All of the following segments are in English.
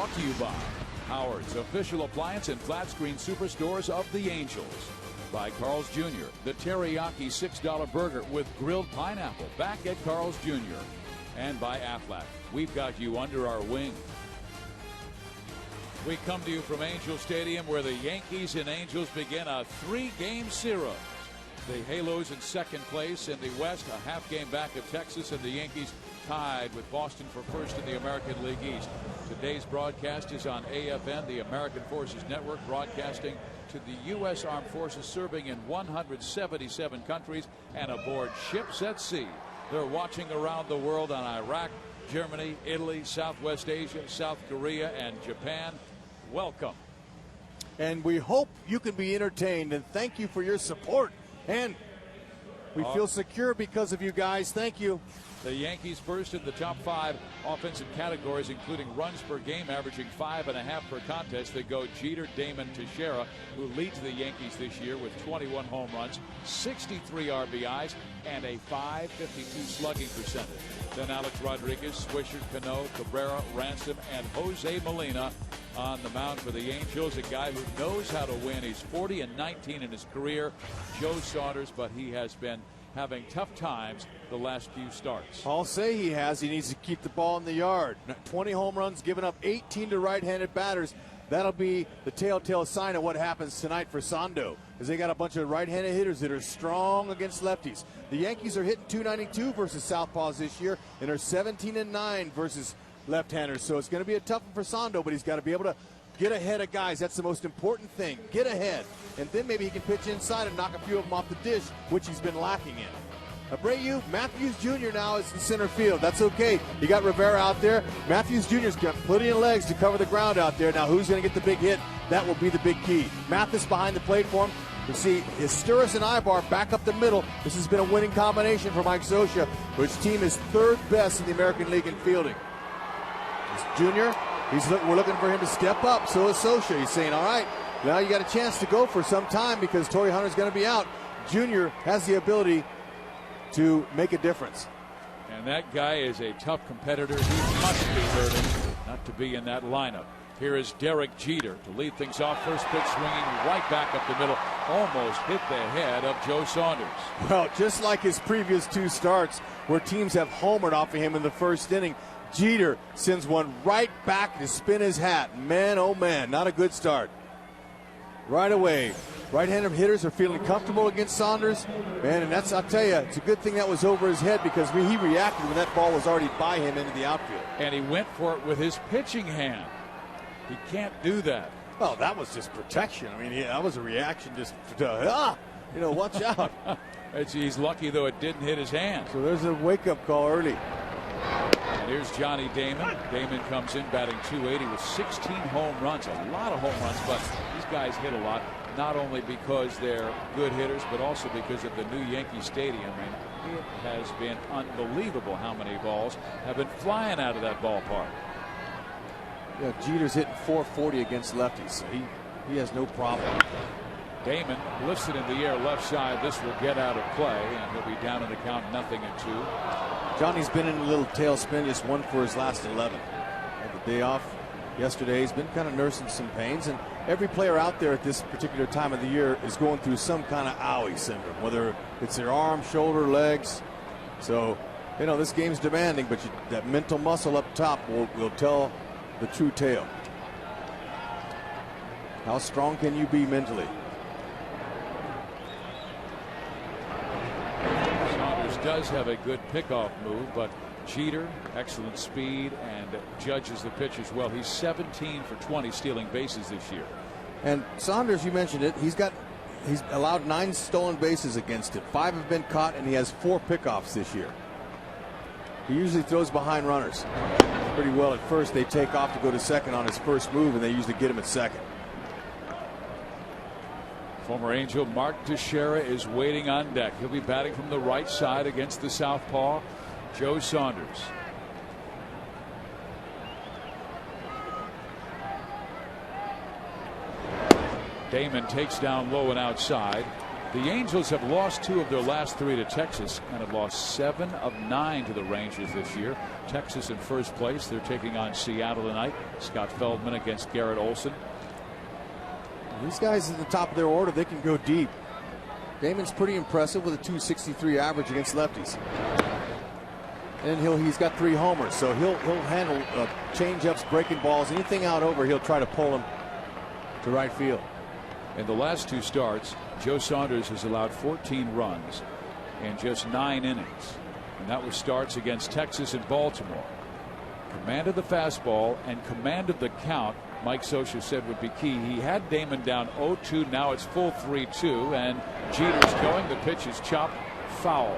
brought to you by Howard's official appliance and flat screen superstores of the Angels. By Carl's Jr., the teriyaki $6 burger with grilled pineapple back at Carl's Jr. And by Aflac, we've got you under our wing. We come to you from Angel Stadium, where the Yankees and Angels begin a 3-game series. The Halos in second place in the West, a half game back of Texas, and the Yankees tied with Boston for first in the American League East. Today's broadcast is on AFN, the American Forces Network, broadcasting to the U.S. Armed Forces serving in 177 countries and aboard ships at sea. They're watching around the world on Iraq, Germany, Italy, Southwest Asia, South Korea, and Japan. Welcome. And we hope you can be entertained, and thank you for your support. And we feel secure because of you guys. Thank you. The Yankees first in the top 5 offensive categories, including runs per game, averaging 5.5 per contest. They go Jeter, Damon, Teixeira, who leads the Yankees this year with 21 home runs, 63 RBIs, and a .552 slugging percentage. Then Alex Rodriguez, Swisher, Cano, Cabrera, Ransom, and Jose Molina on the mound for the Angels. A guy who knows how to win. He's 40-19 in his career. Joe Saunders, but he has been having tough times the last few starts. I'll say he has. He needs to keep the ball in the yard. 20 home runs, giving up 18 to right-handed batters. That'll be the telltale sign of what happens tonight for Sando, because they got a bunch of right-handed hitters that are strong against lefties. The Yankees are hitting .292 versus southpaws this year, and are 17-9 versus left-handers. So it's going to be a tough one for Sando, but he's got to be able to get ahead of guys. That's the most important thing. Get ahead. And then maybe he can pitch inside and knock a few of them off the dish, which he's been lacking in. Abreu, Matthews Jr. now is in center field. That's okay. You got Rivera out there. Matthews Jr.'s got plenty of legs to cover the ground out there. Now, who's going to get the big hit? That will be the big key. Mathis behind the plate for him. You see Historis and Ibar back up the middle. This has been a winning combination for Mike Scioscia, which team is third best in the American League in fielding. It's Jr. We're looking for him to step up. So is Scioscia. He's saying, all right, now you got a chance to go for some time because Torrey Hunter's going to be out. Jr. has the ability to make a difference. And that guy is a tough competitor. He must be hurting not to be in that lineup. Here is Derek Jeter to lead things off. First pitch swinging right back up the middle. Almost hit the head of Joe Saunders. Well, just like his previous 2 starts where teams have homered off of him in the first inning, Jeter sends one right back to spin his hat. Man, oh man, not a good start. Right away, right-handed hitters are feeling comfortable against Saunders. Man, and that's, I'll tell you, it's a good thing that was over his head, because he reacted when that ball was already by him into the outfield. And he went for it with his pitching hand. He can't do that. Well, that was just protection. I mean, that was a reaction just to, watch out. He's lucky, though, it didn't hit his hand. So there's a wake-up call early. And here's Johnny Damon. Damon comes in batting .280 with 16 home runs. A lot of home runs, but these guys hit a lot, not only because they're good hitters, but also because of the new Yankee Stadium. And it has been unbelievable how many balls have been flying out of that ballpark. Yeah, Jeter's hitting .440 against lefties, so he has no problem. Damon lifts it in the air left side. This will get out of play, and he'll be down in the count 0-2. Johnny's been in a little tailspin, just 1 for his last 11. Had the day off yesterday. He's been kind of nursing some pains, and every player out there at this particular time of the year is going through some kind of owie syndrome, whether it's their arm, shoulder, legs. So, this game's demanding, but that mental muscle up top will tell the true tale. How strong can you be mentally? Saunders does have a good pickoff move, but Jeter, excellent speed, and judges the pitch as well. He's 17 for 20 stealing bases this year. And Saunders, you mentioned it, he's allowed 9 stolen bases against him. 5 have been caught, and he has 4 pickoffs this year. He usually throws behind runners pretty well at first. They take off to go to second on his first move, and they usually get him at second. Former Angel Mark Teixeira is waiting on deck. He'll be batting from the right side against the southpaw, Joe Saunders. Damon takes down low and outside. The Angels have lost 2 of their last 3 to Texas and have lost 7 of 9 to the Rangers this year. Texas in first place. They're taking on Seattle tonight. Scott Feldman against Garrett Olson. These guys at the top of their order, they can go deep. Damon's pretty impressive with a .263 average against lefties. And he's got 3 homers, so he'll handle change-ups, breaking balls, anything out over, he'll try to pull him to right field. In the last 2 starts, Joe Saunders has allowed 14 runs in just 9 innings. And that was starts against Texas and Baltimore. Commanded the fastball and commanded the count. Mike Scioscia said would be key. He had Damon down 0-2. Now it's full 3-2. And Jeter's going. The pitch is chopped foul.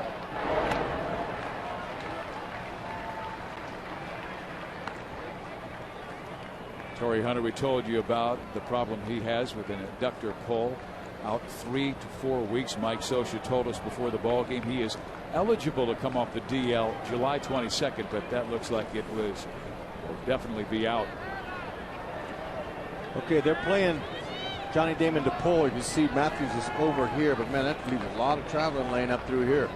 Torrey Hunter, we told you about the problem he has with an adductor pull. Out 3 to 4 weeks. Mike Scioscia told us before the ball game he is eligible to come off the DL July 22nd, but that looks like it will definitely be out. Okay, they're playing Johnny Damon to pull. You can see Matthews is over here, but man, that leaves a lot of traveling lane up through here.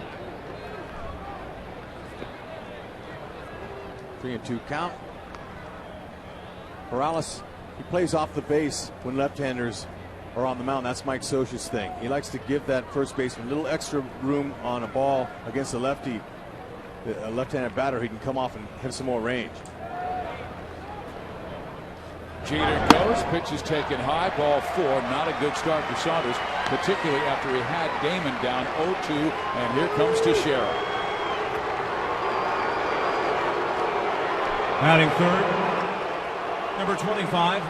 3-2 count. Morales, he plays off the base when left-handers are on the mound. That's Mike Scioscia's thing. He likes to give that first baseman a little extra room on a ball against a lefty, a left-handed batter. He can come off and hit some more range. Jeter goes. Pitch is taken high. Ball 4. Not a good start for Saunders, particularly after he had Damon down 0-2. And here comes Teixeira. Batting third, number 25,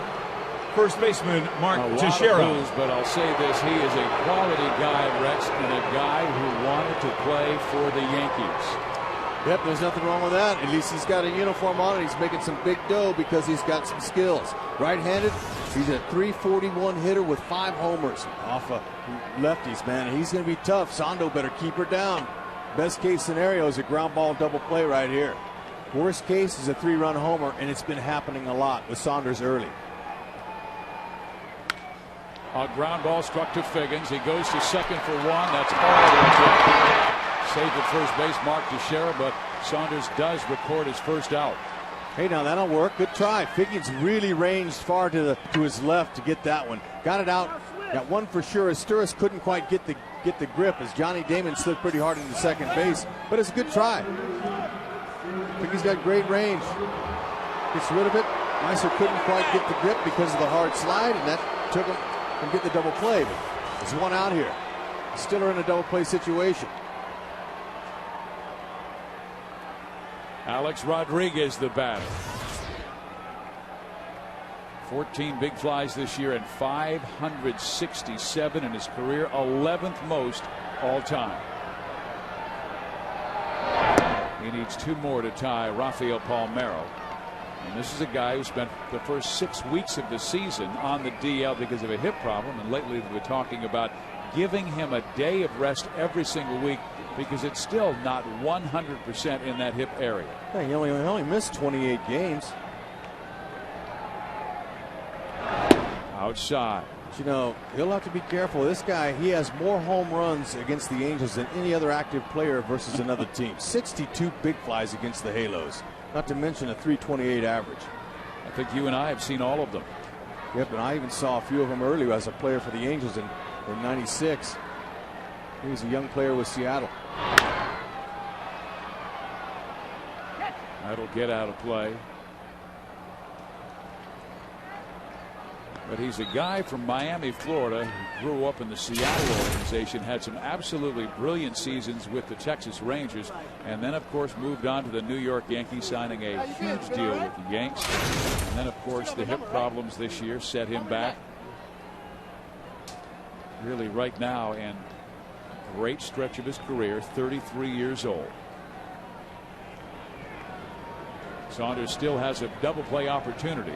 first baseman Mark Teixeira. But I'll say this: he is a quality guy, Rex, and a guy who wanted to play for the Yankees. Yep, there's nothing wrong with that. At least he's got a uniform on and he's making some big dough because he's got some skills. Right-handed, he's a .341 hitter with 5 homers off of lefties, man. And he's going to be tough. Sando better keep her down. Best case scenario is a ground ball double play right here. Worst case is a 3-run homer, and it's been happening a lot with Saunders early. A ground ball struck to Figgins. He goes to second for 1. That's all. Saved at first base, Mark Teixeira, but Saunders does record his first out. Hey, now that'll work. Good try. Figgins really ranged far to his left to get that one. Got it out. Got one for sure. Asturis couldn't quite get the grip as Johnny Damon slid pretty hard into second base, but it's a good try. Figgins got great range. Gets rid of it. Meiser couldn't quite get the grip because of the hard slide, and that took him and get the double play. But there's one out here. Still are in a double play situation. Alex Rodriguez, the batter. 14 big flies this year and 567 in his career, 11th most all time. He needs 2 more to tie Rafael Palmeiro. And this is a guy who spent the first 6 weeks of the season on the DL because of a hip problem. And lately we're talking about giving him a day of rest every single week because it's still not 100% in that hip area. Yeah, he only missed 28 games. Outside. But, you know, he'll have to be careful. This guy, he has more home runs against the Angels than any other active player versus another team. 62 big flies against the Halos, not to mention a .328 average. I think you and I have seen all of them. Yep, and I even saw a few of them earlier as a player for the Angels in '96. He was a young player with Seattle. That'll get out of play. But he's a guy from Miami, Florida, who grew up in the Seattle organization, had some absolutely brilliant seasons with the Texas Rangers, and then, of course, moved on to the New York Yankees, signing a huge deal with the Yanks. And then, of course, the hip problems this year set him back. Really, right now, in a great stretch of his career, 33 years old. Saunders still has a double play opportunity.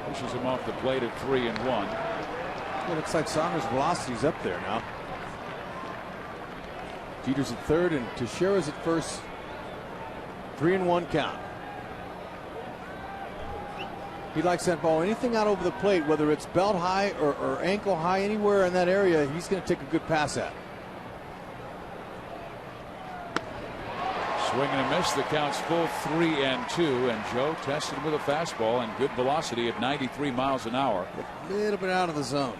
Pushes him off the plate at 3-1. It looks like Saunders' velocity's up there now. Jeter's at third and Teixeira's at first. 3-1 count. He likes that ball. Anything out over the plate, whether it's belt high or ankle high, anywhere in that area, he's going to take a good pass at. Swing and a miss. The count's full 3-2, and Joe tested with a fastball and good velocity at 93 miles an hour. A little bit out of the zone.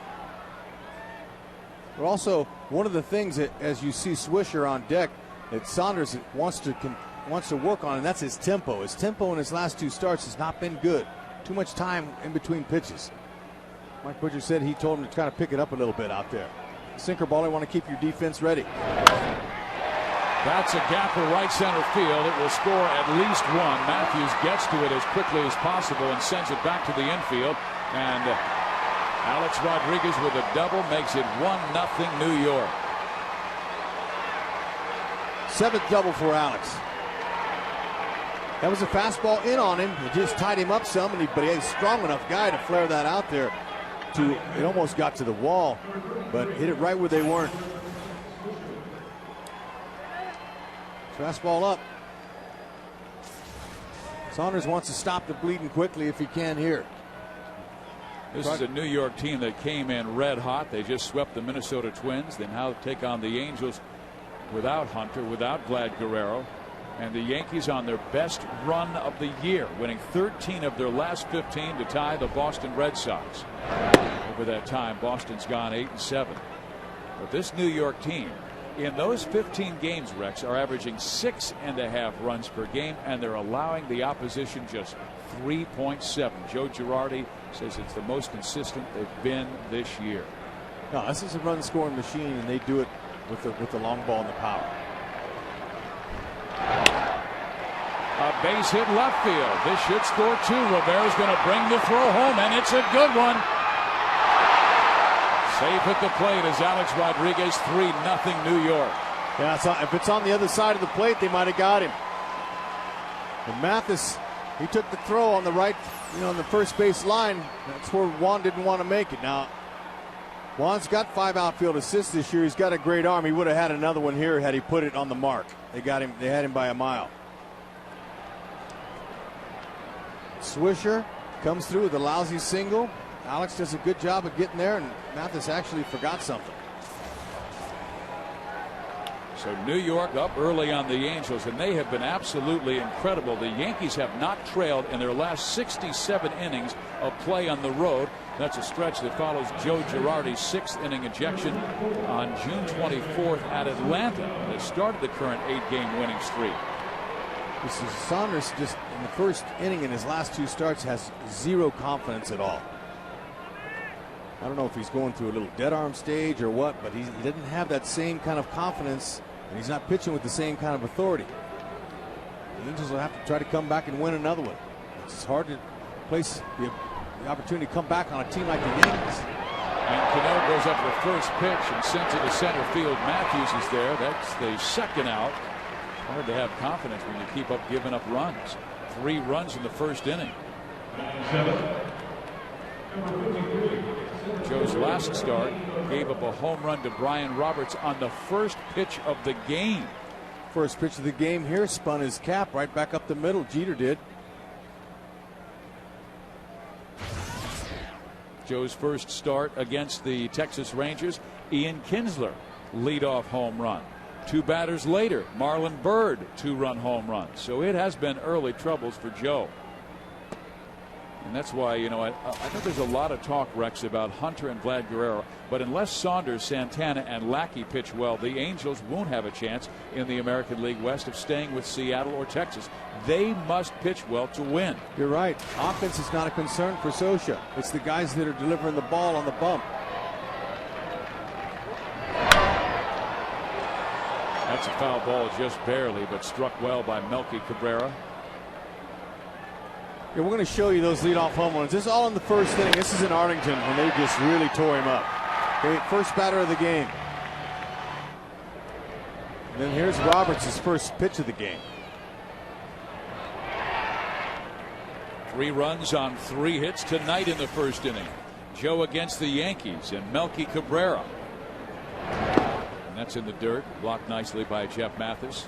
But also, one of the things that, as you see Swisher on deck, that Saunders wants to work on, and that's his tempo. His tempo in his last 2 starts has not been good. Too much time in between pitches. Mike Butcher said he told him to kind of pick it up a little bit out there. Sinker ball, you want to keep your defense ready. That's a gapper right center field. It will score at least 1. Matthews gets to it as quickly as possible and sends it back to the infield. And Alex Rodriguez with a double makes it 1-0 New York. 7th double for Alex. That was a fastball in on him. It just tied him up some, but he's a strong enough guy to flare that out there. It almost got to the wall, but hit it right where they weren't. Fastball up. Saunders wants to stop the bleeding quickly if he can here. This is a New York team that came in red hot. They just swept the Minnesota Twins. They now take on the Angels without Hunter, without Vlad Guerrero. And the Yankees on their best run of the year, winning 13 of their last 15 to tie the Boston Red Sox. Over that time, Boston's gone 8-7. But this New York team, in those 15 games, Rex, are averaging 6.5 runs per game, and they're allowing the opposition just 3.7. Joe Girardi says it's the most consistent they've been this year. No, this is a run-scoring machine, and they do it with the long ball and the power. A base hit left field. This should score 2. Rivera's going to bring the throw home, and it's a good one. Safe at the plate as Alex Rodriguez. 3-0 New York. Yeah, if it's on the other side of the plate, they might have got him. And Mathis, he took the throw on the right, on the first base line. That's where Juan didn't want to make it. Now, Juan's got 5 outfield assists this year. He's got a great arm. He would have had another one here had he put it on the mark. They had him by a mile. Swisher comes through with a lousy single. Alex does a good job of getting there, and Mathis actually forgot something. So New York up early on the Angels, and they have been absolutely incredible. The Yankees have not trailed in their last 67 innings of play on the road. That's a stretch that follows Joe Girardi's 6th inning ejection on June 24th at Atlanta that started the current 8-game winning streak. This is Saunders just in the first inning in his last 2 starts has 0 confidence at all. I don't know if he's going through a little dead arm stage or what, but he didn't have that same kind of confidence, and he's not pitching with the same kind of authority. The Angels will have to try to come back and win another one. It's hard to place the opportunity to come back on a team like the Yankees. And Cano goes up the first pitch and sends it to center field. Matthews is there. That's the 2nd out. Hard to have confidence when you keep up giving up runs. 3 runs in the first inning. Joe's last start gave up a home run to Brian Roberts on the first pitch of the game. First pitch of the game here, spun his cap right back up the middle. Jeter did. Joe's first start against the Texas Rangers, Ian Kinsler, leadoff home run. 2 batters later, Marlon Byrd, 2-run home run. So it has been early troubles for Joe. And that's why, I know there's a lot of talk, Rex, about Hunter and Vlad Guerrero, but unless Saunders, Santana, and Lackey pitch well, the Angels won't have a chance in the American League West of staying with Seattle or Texas. They must pitch well to win. You're right. Offense is not a concern for Scioscia. It's the guys that are delivering the ball on the bump. That's a foul ball just barely, but struck well by Melky Cabrera. Yeah, we're going to show you those leadoff home runs. This is all in the first inning. This is in Arlington when they just really tore him up. Okay, first batter of the game. And then here's Roberts' first pitch of the game. 3 runs on 3 hits tonight in the first inning. Joe against the Yankees and Melky Cabrera. And that's in the dirt, blocked nicely by Jeff Mathis.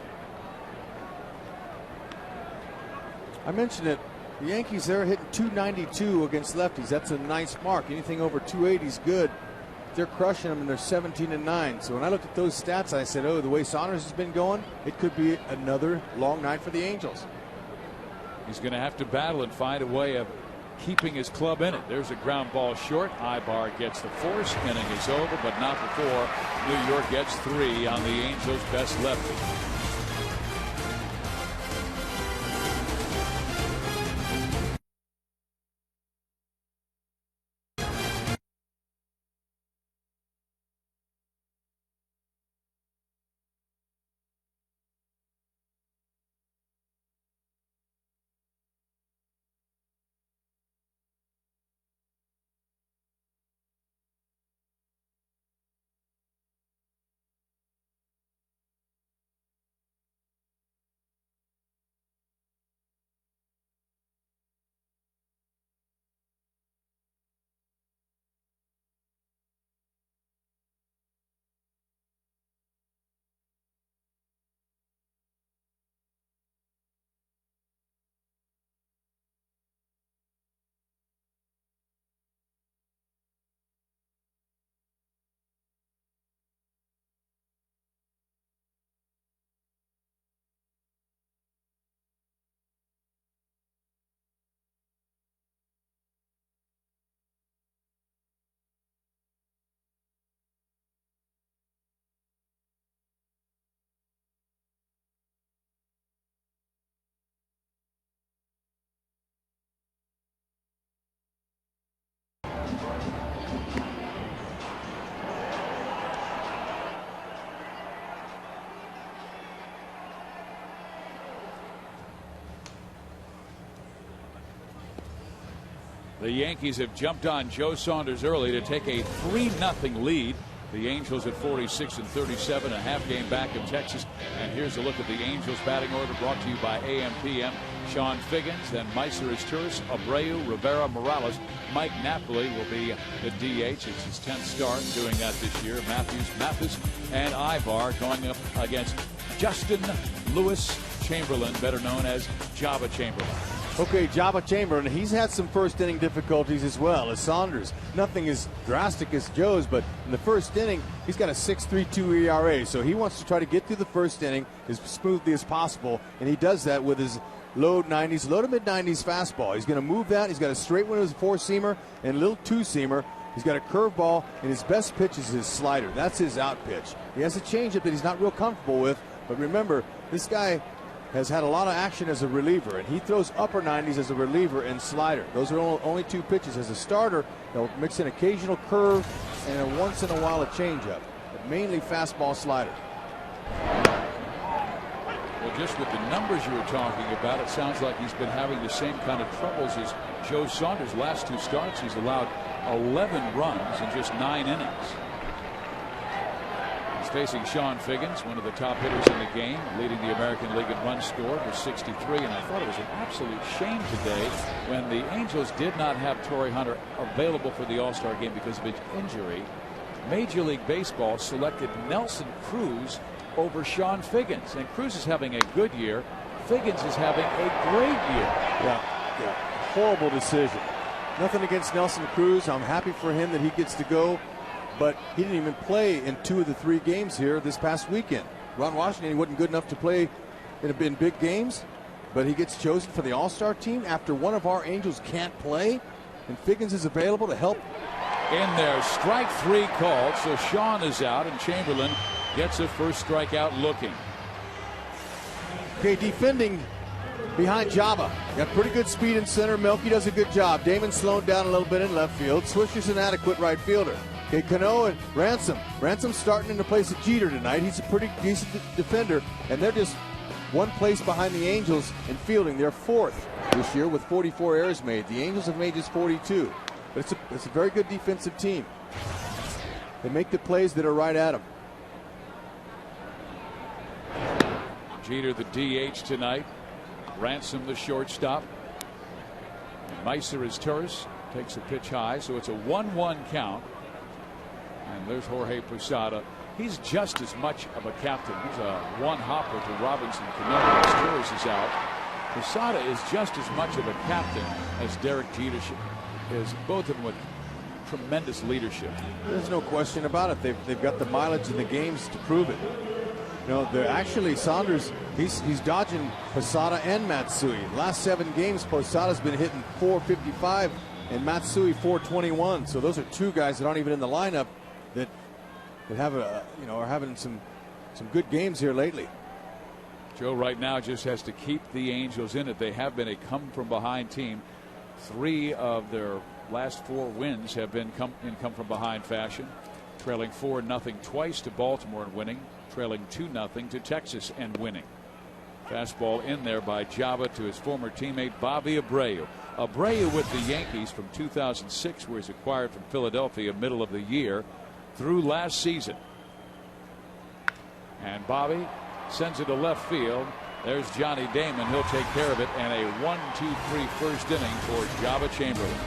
I mentioned it The Yankees, they're hitting 292 against lefties. That's a nice mark. Anything over 280 is good. They're crushing them, and they're 17-9. So when I looked at those stats, I said, oh, the way Saunders has been going, it could be another long night for the Angels. He's going to have to battle and find a way of keeping his club in it. There's a ground ball short. Ibar gets the force. Inning is over, but not before New York gets 3 on the Angels' best lefty. The Yankees have jumped on Joe Saunders early to take a 3-0 lead. The Angels at 46-37, a half game back in Texas. And here's a look at the Angels batting order brought to you by AM/PM. Sean Figgins, then Meiser is Turris, Abreu, Rivera, Morales. Mike Napoli will be the DH. It's his 10th start doing that this year. Matthews, Mathis, and Ibar going up against Justin Lewis Chamberlain, better known as Java Chamberlain. Okay, Java Chamberlain, he's had some first inning difficulties as well as Saunders. Nothing as drastic as Joe's, but in the first inning, he's got a 6.32 ERA. So he wants to try to get through the first inning as smoothly as possible, and he does that with his low to mid 90s fastball. He's going to move that. He's got a straight one with a four-seamer and a little two-seamer. He's got a curveball, and his best pitch is his slider. That's his out pitch. He has a changeup that he's not real comfortable with, but remember, this guy has had a lot of action as a reliever, and he throws upper 90s as a reliever and slider. Those are only two pitches. As a starter, they'll mix in occasional curve and once in a while a changeup, but mainly fastball slider. Well, just with the numbers you were talking about, it sounds like he's been having the same kind of troubles as Joe Saunders. Last two starts, he's allowed 11 runs in just 9 innings. He's facing Sean Figgins, one of the top hitters in the game, leading the American League in runs scored with 63. And I thought it was an absolute shame today when the Angels did not have Torrey Hunter available for the All-Star game because of his injury. Major League Baseball selected Nelson Cruz over Sean Figgins, and Cruz is having a good year. Figgins is having a great year. Yeah, horrible decision. Nothing against Nelson Cruz. I'm happy for him that he gets to go, but he didn't even play in 2 of the 3 games here this past weekend. Ron Washington, he wasn't good enough to play in big games, but he gets chosen for the All-Star team after one of our Angels can't play, and Figgins is available to help. In there, strike 3 called, so Sean is out, and Chamberlain gets a first strikeout looking. Okay, defending behind Java. Got pretty good speed in center. Melky does a good job. Damon slowed down a little bit in left field. Swisher's an adequate right fielder. Okay, Cano and Ransom. Ransom's starting in the place of Jeter tonight. He's a pretty decent defender, and they're just one place behind the Angels in fielding. They're 4th this year with 44 errors made. The Angels have made just 42. But it's a very good defensive team. They make the plays that are right at them. Jeter the DH tonight. Ransom the shortstop. Meiser is Turris. Takes a pitch high, so it's a 1-1 count. And there's Jorge Posada. He's just as much of a captain. He's a one-hopper to Robinson Cano. Turris is out. Posada is just as much of a captain as Derek Jeter is, both of them with tremendous leadership. There's no question about it. They've got the mileage in the games to prove it. You know, they're actually Saunders, he's dodging Posada and Matsui. Last 7 games, Posada's been hitting .455 and Matsui .421. So those are 2 guys that aren't even in the lineup that have are having some good games here lately. Joe right now just has to keep the Angels in it. They have been a come from behind team. 3 of their last 4 wins have been in come from behind fashion, trailing 4-0 twice to Baltimore and winning, trailing 2-0 to Texas and winning. Fastball in there by Java to his former teammate Bobby Abreu. Abreu with the Yankees from 2006, where he's acquired from Philadelphia middle of the year through last season. And Bobby sends it to left field. There's Johnny Damon. He'll take care of it. And a 1-2-3 first inning for Java Chamberlain.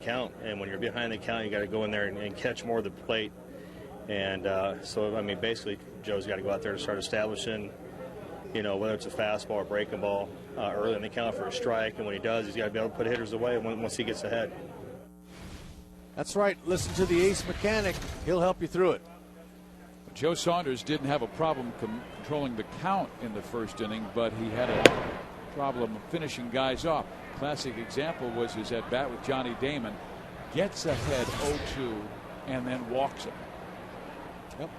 Count, and when you're behind the count, you got to go in there and catch more of the plate. And so, I mean, basically, Joe's got to go out there to start establishing, whether it's a fastball or breaking ball early in the count for a strike. And when he does, he's got to be able to put hitters away once he gets ahead. That's right. Listen to the ace mechanic. He'll help you through it. Joe Saunders didn't have a problem controlling the count in the first inning, but he had a problem finishing guys off. Classic example was his at bat with Johnny Damon. Gets ahead 0-2 and then walks him. Yep.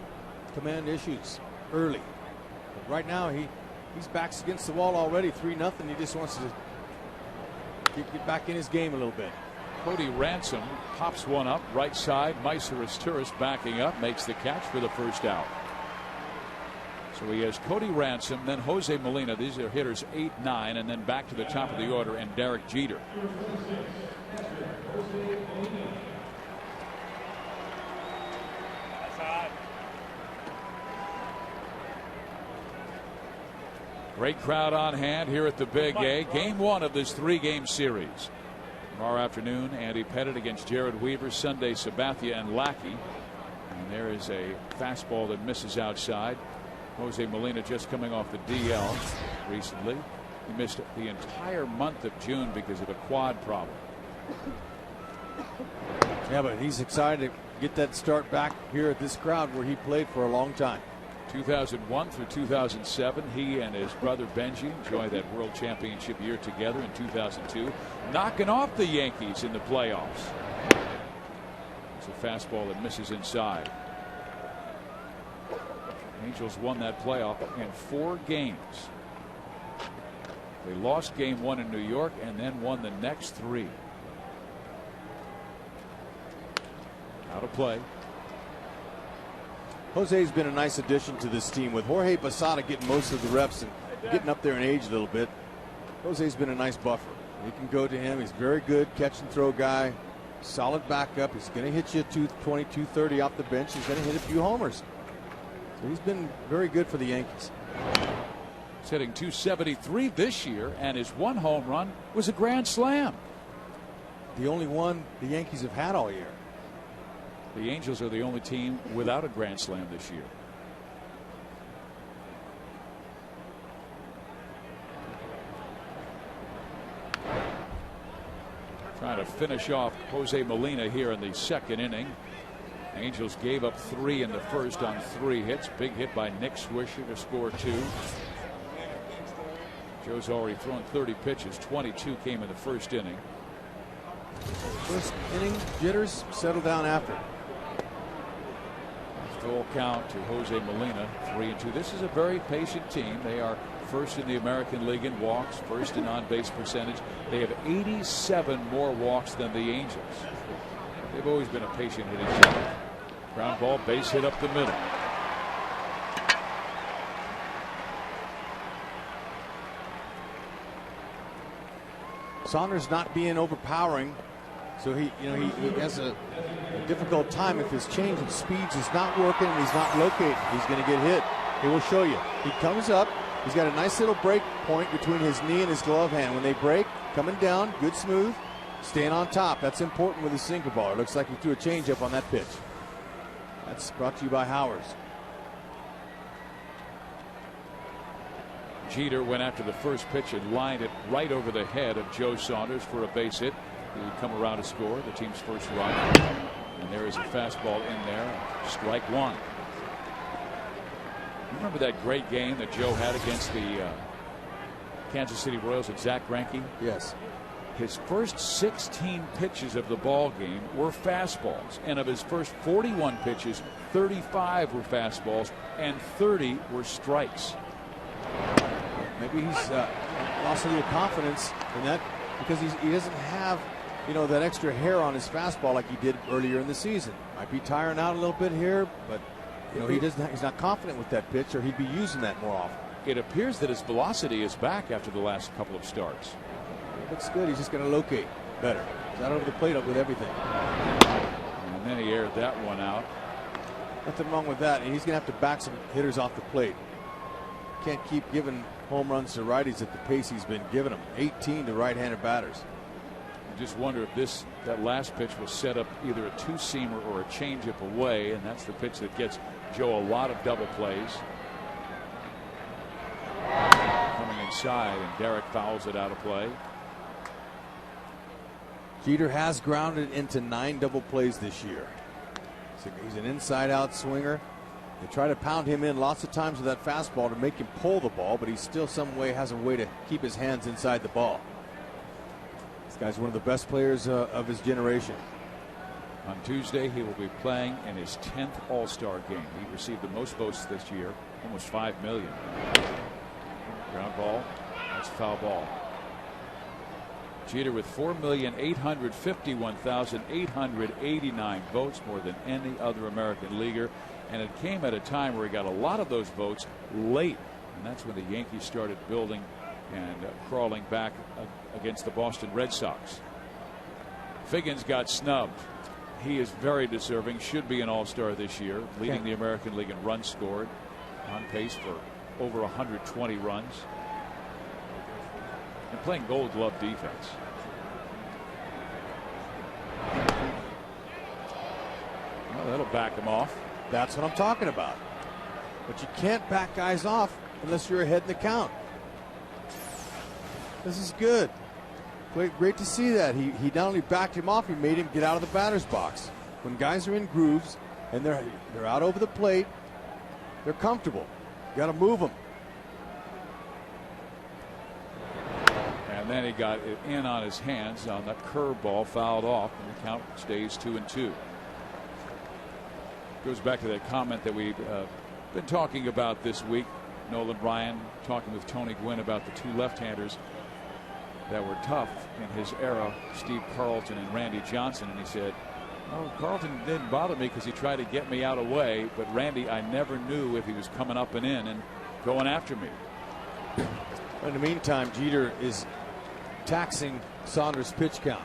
Command issues early. But right now he's backs against the wall already, 3-0. He just wants to get back in his game a little bit. Cody Ransom pops one up right side. Myceris Turris backing up, makes the catch for the first out. So he has Cody Ransom, then Jose Molina. These are hitters 8, 9, and then back to the top of the order, and Derek Jeter. Great crowd on hand here at the Big A. Game 1 of this 3-game series. Tomorrow afternoon, Andy Pettit against Jared Weaver. Sunday, Sabathia and Lackey. And there is a fastball that misses outside. Jose Molina just coming off the DL recently. He missed the entire month of June because of a quad problem. Yeah, but he's excited to get that start back here at this crowd where he played for a long time. 2001 through 2007, he and his brother Benji enjoyed that World Championship year together in 2002, knocking off the Yankees in the playoffs. It's a fastball that misses inside. Angels won that playoff in 4 games. They lost game 1 in New York and then won the next 3. Out of play. Jose's been a nice addition to this team with Jorge Posada getting most of the reps and getting up there in age a little bit. Jose's been a nice buffer. You can go to him. He's very good catch and throw guy. Solid backup. He's going to hit you 220, 230 off the bench. He's going to hit a few homers. So he's been very good for the Yankees. He's hitting 273 this year, and his one home run was a grand slam. The only one the Yankees have had all year. The Angels are the only team without a grand slam this year. Trying to finish off Jose Molina here in the second inning. Angels gave up 3 in the first on 3 hits. Big hit by Nick Swisher to score 2. Joe's already thrown 30 pitches. 22 came in the first inning. First inning jitters settle down after. Full count to Jose Molina, 3-2. This is a very patient team. They are first in the American League in walks, first in on-base percentage. They have 87 more walks than the Angels. They've always been a patient hitting team. Ground ball, base hit up the middle. Saunders not being overpowering, so he has a difficult time if his change of speeds is not working and he's not locating. He's going to get hit. He will show you. He comes up. He's got a nice little break point between his knee and his glove hand. When they break, coming down, good smooth, staying on top. That's important with a sinker ball. It looks like he threw a changeup on that pitch. That's brought to you by Howers. Jeter went after the first pitch and lined it right over the head of Joe Saunders for a base hit. He would come around to score the team's first run. And there is a fastball in there. Strike 1. Remember that great game that Joe had against the Kansas City Royals at Zach Greinke? Yes. His first 16 pitches of the ball game were fastballs, and of his first 41 pitches, 35 were fastballs and 30 were strikes. Maybe he's lost a little confidence in that because he doesn't have, that extra hair on his fastball like he did earlier in the season. Might be tiring out a little bit here, but he's not confident with that pitch, or he'd be using that more often. It appears that his velocity is back after the last couple of starts. Looks good. He's just going to locate better. He's out over the plate up with everything. And then he aired that one out. Nothing wrong with that. And he's going to have to back some hitters off the plate. Can't keep giving home runs to righties at the pace he's been giving them. 18 to right-handed batters. I just wonder if that last pitch was set up either a two-seamer or a changeup away, and that's the pitch that gets Joe a lot of double plays. Coming inside, and Derek fouls it out of play. Jeter has grounded into 9 double plays this year. So he's an inside-out swinger. They try to pound him in lots of times with that fastball to make him pull the ball, but he still has a way to keep his hands inside the ball. This guy's one of the best players of his generation. On Tuesday, he will be playing in his 10th All-Star game. He received the most votes this year, almost 5 million. Ground ball. That's a foul ball. Jeter with 4,851,889 votes, more than any other American leaguer. And it came at a time where he got a lot of those votes late. And that's when the Yankees started building and crawling back against the Boston Red Sox. Figgins got snubbed. He is very deserving, should be an All-Star this year, leading the American League in runs scored, on pace for over 120 runs, and playing Gold Glove defense. Well, that'll back him off. That's what I'm talking about. But you can't back guys off unless you're ahead in the count. This is good. Great to see that. He not only backed him off, he made him get out of the batter's box. When guys are in grooves and they're out over the plate, they're comfortable. You got to move them. And then he got it in on his hands on that curveball, fouled off, and the count stays 2-2. Goes back to that comment that we've been talking about this week. Nolan Ryan talking with Tony Gwynn about the two left-handers that were tough in his era, Steve Carlton and Randy Johnson, and he said, "Oh, Carlton didn't bother me because he tried to get me out of the way, but Randy, I never knew if he was coming up and in and going after me." In the meantime, Jeter is taxing Saunders' pitch count.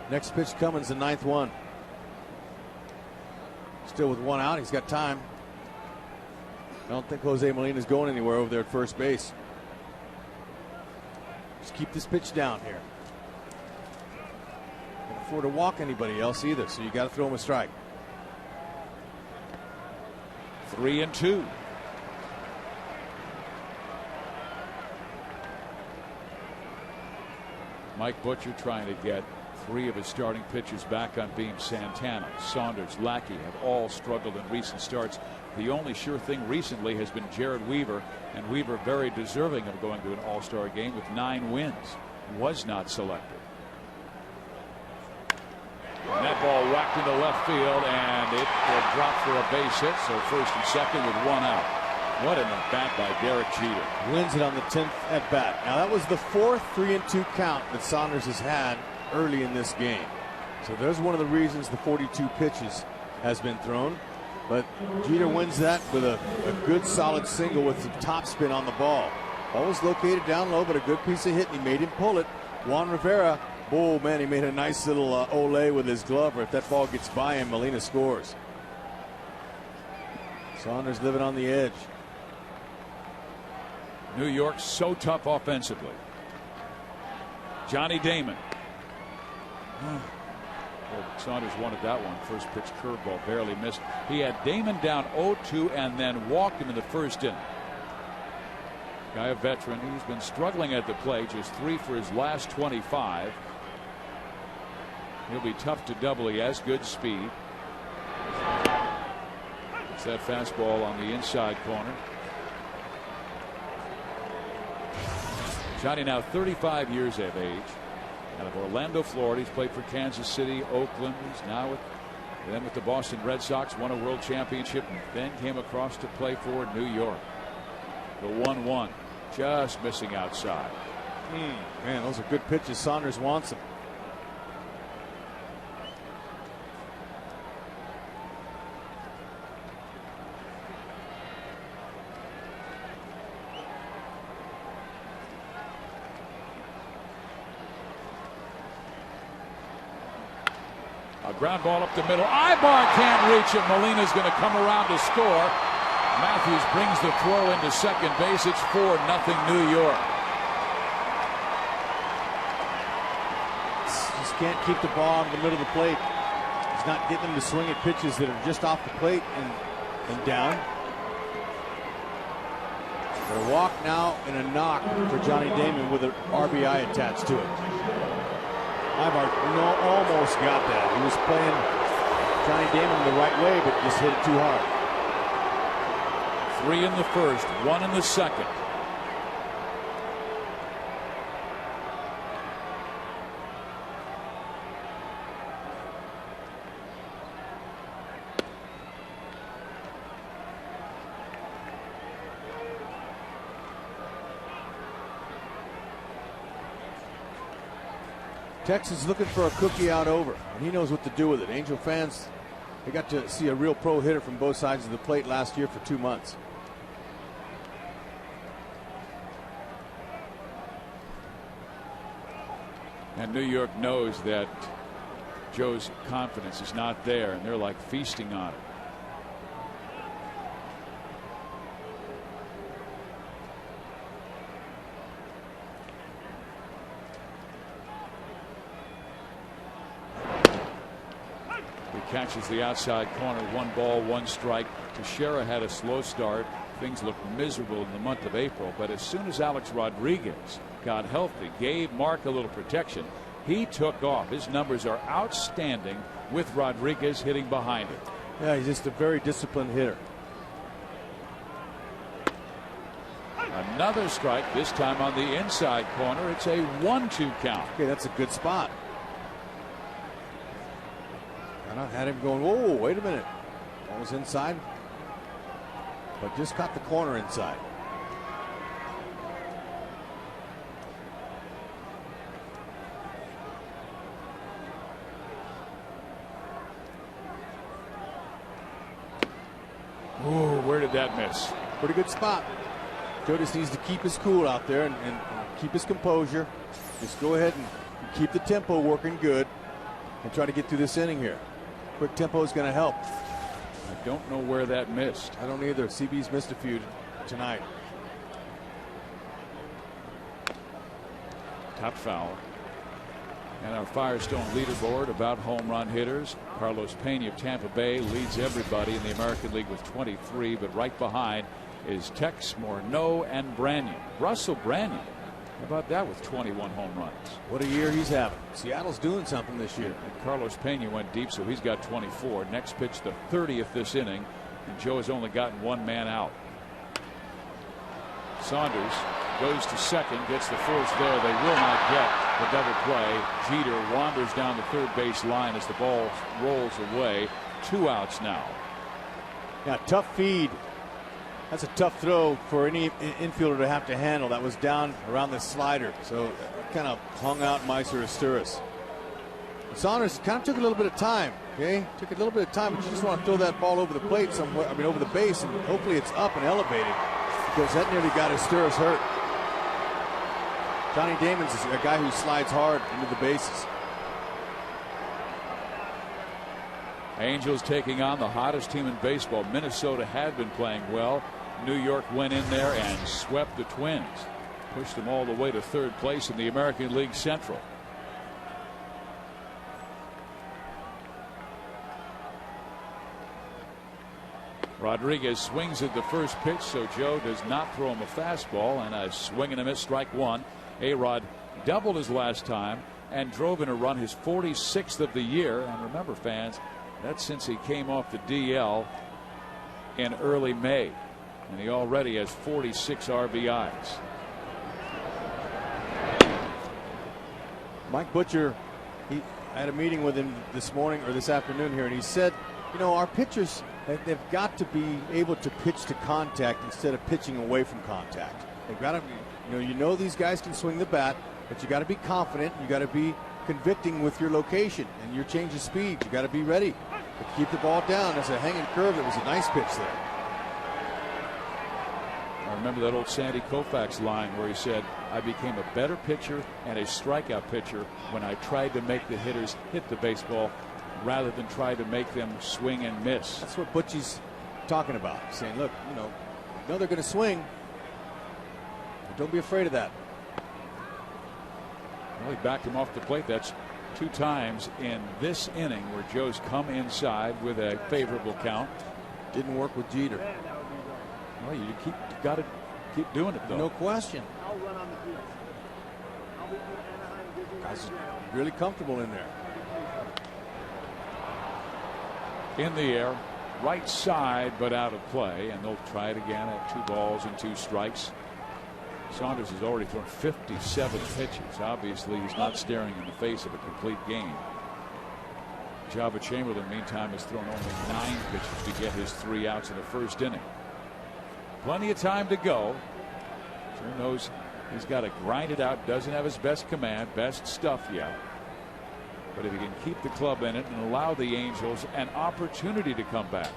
Next pitch coming is the 9th one. Still with 1 out. He's got time. I don't think Jose Molina's going anywhere over there at first base. Just keep this pitch down here. Can't afford to walk anybody else either, so you got to throw him a strike. 3-2. Mike Butcher trying to get 3 of his starting pitchers back on beam. Santana, Saunders, Lackey have all struggled in recent starts. The only sure thing recently has been Jared Weaver, and Weaver very deserving of going to an all-star game with 9 wins. Was not selected. And that ball whacked into left field, and it will drop for a base hit. So first and second with 1 out. What an at-bat by Derek Jeter. Wins it on the 10th at-bat. Now that was the 4th 3-2 count that Saunders has had early in this game. So there's one of the reasons the 42 pitches has been thrown. But Jeter wins that with a good solid single with some topspin on the ball. Ball was located down low, but a good piece of hit, and he made him pull it. Juan Rivera, oh man, he made a nice little ole with his glove. Or if that ball gets by him, Molina scores. Saunders living on the edge. New York so tough offensively. Johnny Damon. Well, Saunders wanted that one. First pitch curveball barely missed. He had Damon down 0-2 and then walked him in the first inning. Guy, a veteran, he's been struggling at the plate, just 3 for his last 25. He'll be tough to double. He has good speed. It's that fastball on the inside corner. Johnny now 35 years of age. Out of Orlando, Florida. He's played for Kansas City, Oakland. He's now with the Boston Red Sox. Won a world championship and then came across to play for New York. The 1-1 just missing outside. Man, those are good pitches. Saunders wants them. A ground ball up the middle. Ibar can't reach it. Molina's going to come around to score. Matthews brings the throw into second base. It's 4-0 New York. Just can't keep the ball in the middle of the plate. He's not getting them to swing at pitches that are just off the plate and down. But a walk now and a knock for Johnny Damon with an RBI attached to it. Ibar almost got that. He was playing Johnny Damon the right way, but just hit it too hard. 3 in the first, 1 in the second. Texas looking for a cookie out over, and he knows what to do with it. Angel fans, they got to see a real pro hitter from both sides of the plate last year for 2 months. And New York knows that Joe's confidence is not there, and they're like feasting on it. Catches the outside corner. 1 ball, 1 strike. Teixeira had a slow start. Things looked miserable in the month of April, but as soon as Alex Rodriguez got healthy, gave Mark a little protection, he took off. His numbers are outstanding with Rodriguez hitting behind him. Yeah, he's just a very disciplined hitter. Another strike, this time on the inside corner. It's a 1-2 count. Okay, that's a good spot. And I had him going, whoa, wait a minute. Ball was inside, but just caught the corner inside. Ooh, where did that miss? Pretty good spot. Joe just needs to keep his cool out there and keep his composure. Just go ahead and keep the tempo working good and try to get through this inning here. Quick tempo is going to help. I don't know where that missed. I don't either. CB's missed a few tonight. Top foul. And our Firestone leaderboard about home run hitters. Carlos Pena of Tampa Bay leads everybody in the American League with 23, but right behind is Tex, Morneau, and Branyan. Russell Branyan, how about that, with 21 home runs? What a year he's having. Seattle's doing something this year. And Carlos Pena went deep, so he's got 24. Next pitch, the 30th this inning, and Joe has only gotten one man out. Saunders goes to second, gets the first there. They will not get the double play. Jeter wanders down the third base line as the ball rolls away. 2 outs now. Yeah, tough feed. That's a tough throw for any infielder to have to handle. That was down around the slider, so kind of hung out Meiser Asturis. Saunders kind of took a little bit of time. Okay, took a little bit of time, but you just want to throw that ball over the plate somewhere. I mean, over the base, and hopefully it's up and elevated, because that nearly got Asturis hurt. Johnny Damon's a guy who slides hard into the bases. Angels taking on the hottest team in baseball. Minnesota had been playing well. New York went in there and swept the Twins. Pushed them all the way to third place in the American League Central. Rodriguez swings at the first pitch, so Joe does not throw him a fastball, and a swing and a miss, strike one. A-Rod doubled his last time and drove in a run, his 46th of the year. And remember, fans, that's since he came off the DL in early May, and he already has 46 RBIs. Mike Butcher, I had a meeting with him this morning or this afternoon here, and he said, you know, our pitchers, they've got to be able to pitch to contact instead of pitching away from contact. They've got to be, you know these guys can swing the bat, but you got to be confident. You got to be convicting with your location and your change of speed. You got to be ready to keep the ball down. It's a hanging curve. It was a nice pitch there. I remember that old Sandy Koufax line where he said, I became a better pitcher and a strikeout pitcher when I tried to make the hitters hit the baseball rather than try to make them swing and miss. That's what Butchie's talking about, saying, look, you know they're going to swing. Don't be afraid of that. Well, he backed him off the plate. That's 2 times in this inning where Joe's come inside with a favorable count. Didn't work with Jeter. Well, you got to keep doing it, though. No question. Guys are really comfortable in there. In the air, right side, but out of play, and they'll try it again at 2 balls and 2 strikes. Saunders has already thrown 57 pitches. Obviously, he's not staring in the face of a complete game. Java Chamberlain, meantime, has thrown only 9 pitches to get his 3 outs in the first inning. Plenty of time to go. Sure knows he's got to grind it out. Doesn't have his best command, best stuff yet. But if he can keep the club in it and allow the Angels an opportunity to come back.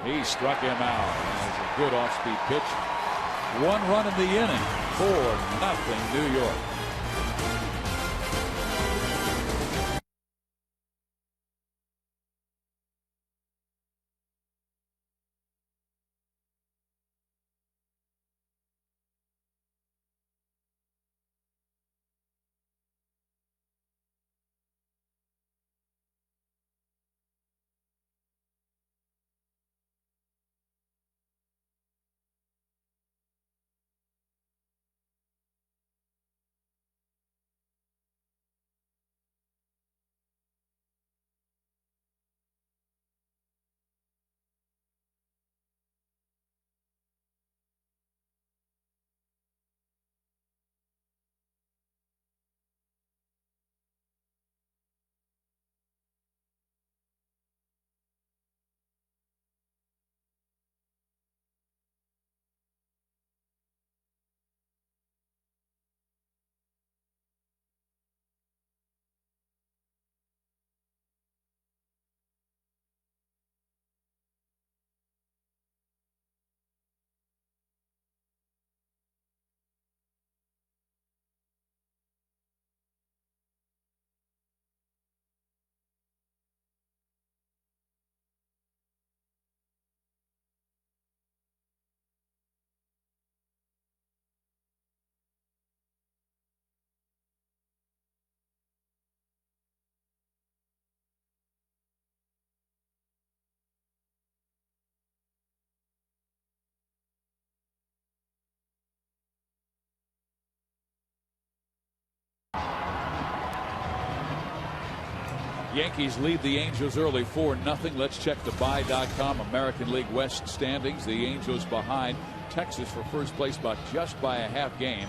He struck him out. It was a good off-speed pitch. 1 run in the inning, 4-0 New York. Yankees lead the Angels early 4-0. Let's check the buy.com American League West standings. The Angels behind Texas for first place just by a half game.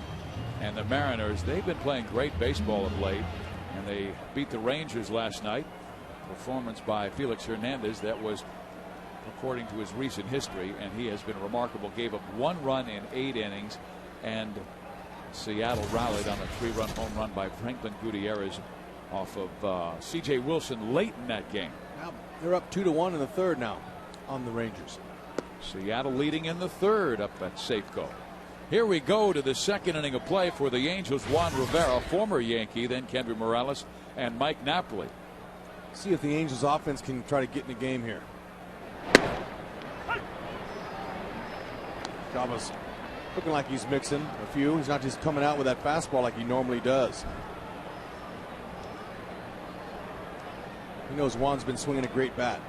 And the Mariners, they've been playing great baseball of late. And they beat the Rangers last night. Performance by Felix Hernandez that was according to his recent history, and he has been remarkable. Gave up 1 run in 8 innings, and Seattle rallied on a 3-run home run by Franklin Gutierrez off of C.J. Wilson late in that game. Now they're up 2-1 in the third now on the Rangers. Seattle leading in the third up at Safeco. Here we go to the second inning of play for the Angels. Juan Rivera, former Yankee, then Kendry Morales and Mike Napoli. See if the Angels offense can try to get in the game here. Chavez looking like he's mixing a few. He's not just coming out with that fastball like he normally does. He knows Juan's been swinging a great bat.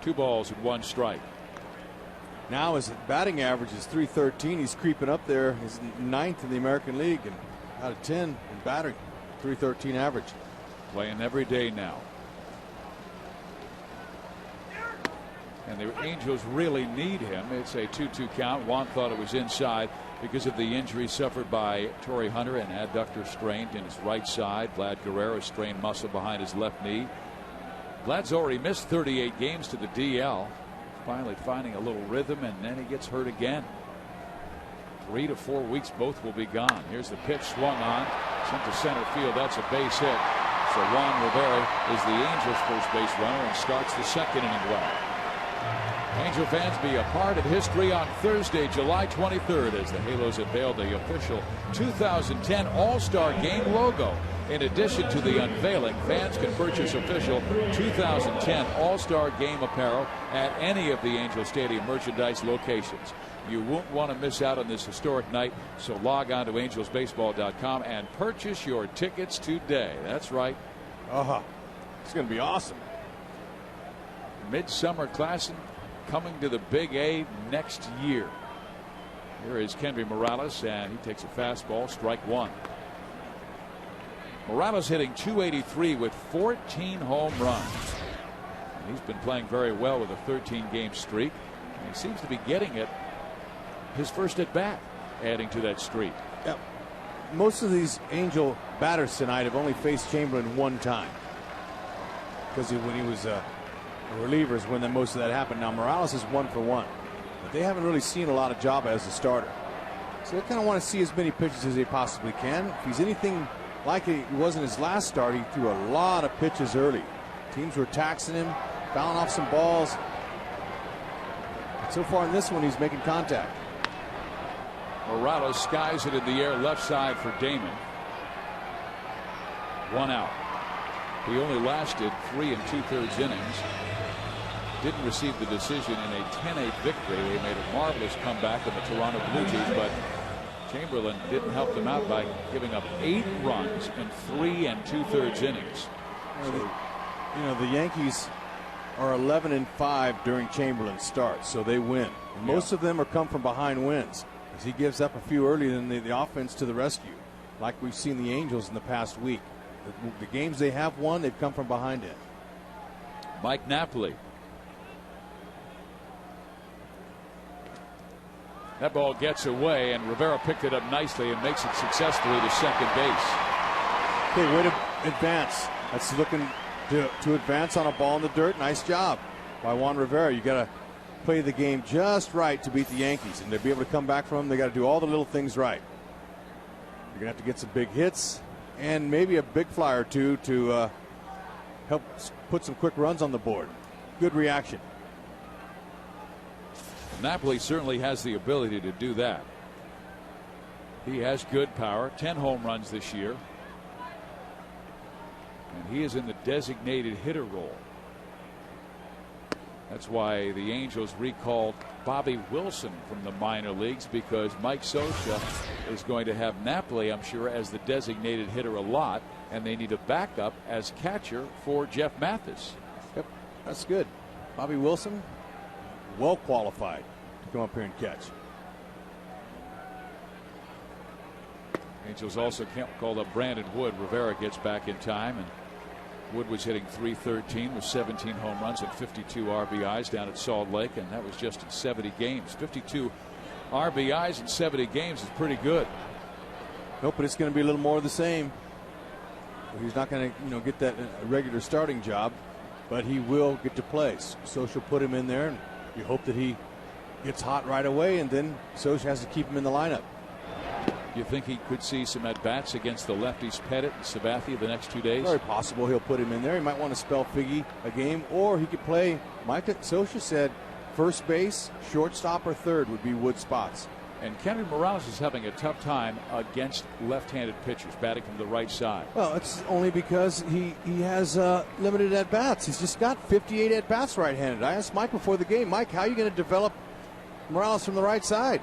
2 balls and 1 strike. Now his batting average is .313. He's creeping up there. He's 9th in the American League and out of 10 in batting. .313 average. Playing every day now. And the Angels really need him. It's a 2-2 count. Juan thought it was inside because of the injury suffered by Torrey Hunter, an adductor strained in his right side. Vlad Guerrero strained muscle behind his left knee. Vlad's already missed 38 games to the DL. Finally finding a little rhythm, and then he gets hurt again. 3 to 4 weeks, both will be gone. Here's the pitch swung on, sent to center field. That's a base hit. So Juan Rivera is the Angels' first base runner and starts the second inning well. Angel fans, be a part of history on Thursday, July 23rd, as the Halos unveil the official 2010 All-Star Game logo. In addition to the unveiling, fans can purchase official 2010 All-Star Game apparel at any of the Angel Stadium merchandise locations. You won't want to miss out on this historic night, so log on to angelsbaseball.com and purchase your tickets today. That's right. It's going to be awesome. Midsummer Classic coming to the Big A next year. Here is Kendry Morales, and he takes a fastball, strike 1. Morales hitting .283 with 14 home runs. And he's been playing very well with a 13-game streak. And he seems to be getting it his first at bat, adding to that streak. Yep. Most of these Angel batters tonight have only faced Chamberlain 1 time, because when he was a reliever is when most of that happened. Now Morales is 1 for 1, but they haven't really seen a lot of job as a starter, so they kind of want to see as many pitches as they possibly can. If he's anything like he was in his last start, he threw a lot of pitches early. Teams were taxing him, fouling off some balls. But so far in this one, he's making contact. Morales skies it in the air left side for Damon. 1 out. He only lasted 3 2/3 innings. Didn't receive the decision in a 10-8 victory. They made a marvelous comeback in the Toronto Blue Jays, but Chamberlain didn't help them out by giving up 8 runs in 3 2/3 innings. The Yankees are 11-5 during Chamberlain's start, so they win. And most of them are come from behind wins, as he gives up a few early, and the offense to the rescue, like we've seen the Angels in the past week. The games they have won, they've come from behind it. Mike Napoli. That ball gets away, and Rivera picked it up nicely and makes it successfully to second base. Okay, way to advance. That's looking to advance on a ball in the dirt. Nice job by Juan Rivera. You got to play the game just right to beat the Yankees, and to be able to come back from them, they got to do all the little things right. You're gonna have to get some big hits and maybe a big fly or two to help put some quick runs on the board. Good reaction. Napoli certainly has the ability to do that. He has good power, 10 home runs this year, and he is in the designated hitter role. That's why the Angels recalled Bobby Wilson from the minor leagues, because Mike Scioscia is going to have Napoli, I'm sure, as the designated hitter a lot, and they need a backup as catcher for Jeff Mathis. Yep, that's good. Bobby Wilson, well qualified to come up here and catch. Angels also called up Brandon Wood. Rivera gets back in time, and Wood was hitting .313 with 17 home runs and 52 RBIs down at Salt Lake, and that was just in 70 games. 52 RBIs in 70 games is pretty good. Nope, but it's going to be a little more of the same. He's not going to get that regular starting job, but he will get to play. Social put him in there, and you hope that he gets hot right away, and then Social has to keep him in the lineup. You think he could see some at-bats against the lefties Pettit and Sabathia the next 2 days? Very possible he'll put him in there. He might want to spell Figgy a game, or he could play. Mike Social said first base, shortstop, or third would be Wood spots. And Kenny Morales is having a tough time against left-handed pitchers batting from the right side. Well, it's only because he has limited at-bats. He's just got 58 at-bats right-handed. I asked Mike before the game, Mike, how are you going to develop Morales from the right side?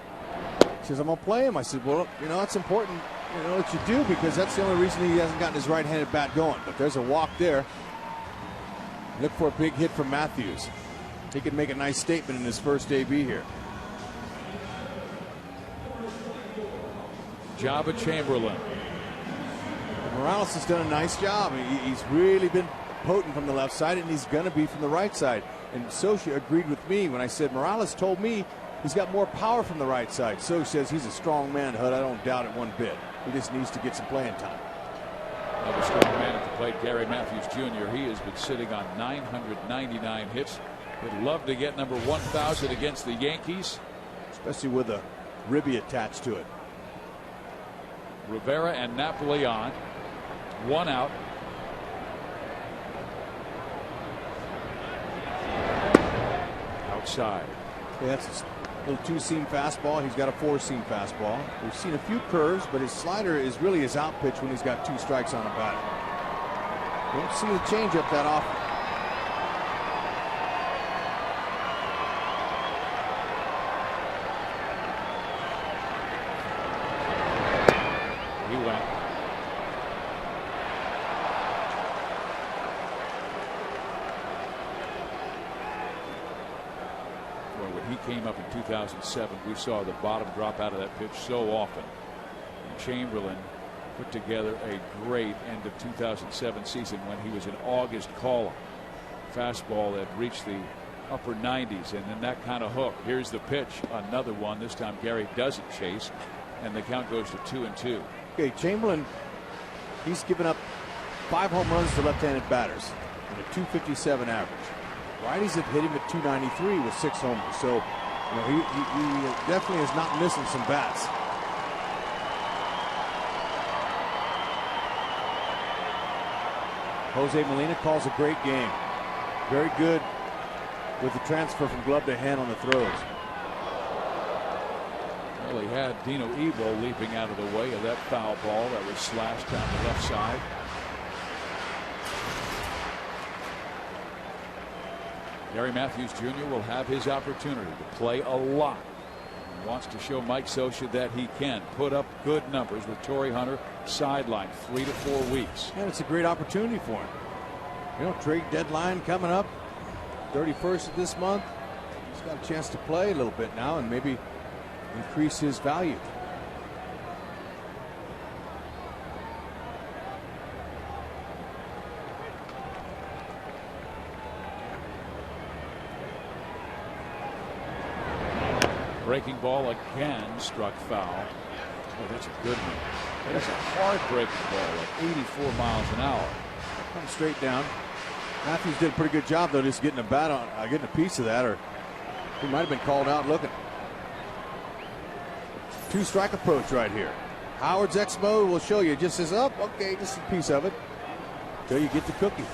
He says, I'm going to play him. I said, well, it's important, that you do, because that's the only reason he hasn't gotten his right-handed bat going. But there's a walk there. Look for a big hit from Matthews. He could make a nice statement in his first AB here. Jabba Chamberlain. Morales has done a nice job. He's really been potent from the left side, and he's going to be from the right side. And Socia agreed with me when I said Morales told me he's got more power from the right side. So says he's a strong man, Hud. I don't doubt it one bit. He just needs to get some playing time. Another strong man at the plate, Gary Matthews Jr. He has been sitting on 999 hits. Would love to get number 1,000 against the Yankees, especially with a ribby attached to it. Rivera and Napoleon, one out. Outside. Yeah, that's a little two-seam fastball. He's got a four-seam fastball. We've seen a few curves, but his slider is really his out pitch when he's got two strikes on a bat. Don't see the changeup that often. Came up in 2007. We saw the bottom drop out of that pitch so often. And Chamberlain put together a great end of 2007 season when he was an August call-up. Fastball that reached the upper 90s, and then that kind of hook. Here's the pitch, another one. This time Gary doesn't chase, and the count goes to 2-2. Okay, Chamberlain, he's given up 5 home runs to left-handed batters and a 257 average. Righties have hit him at 293 with 6 homers. So, he definitely is not missing some bats. Jose Molina calls a great game. Very good with the transfer from glove to hand on the throws. Well, he had Dino Evo leaping out of the way of that foul ball that was slashed down the left side. Gary Matthews Jr. will have his opportunity to play a lot. He wants to show Mike Socia that he can put up good numbers with Torrey Hunter sidelined 3 to 4 weeks. And it's a great opportunity for him. Trade deadline coming up 31st of this month. He's got a chance to play a little bit now and maybe increase his value. Breaking ball again, struck foul. Oh, that's a good one. That's a hard breaking ball at 84 miles an hour. Comes straight down. Matthews did a pretty good job though, just getting a bat on, getting a piece of that, or he might have been called out looking. 2-strike approach right here. Howard's Expo will show you. Just says, oh, okay, just a piece of it till you get the cookie.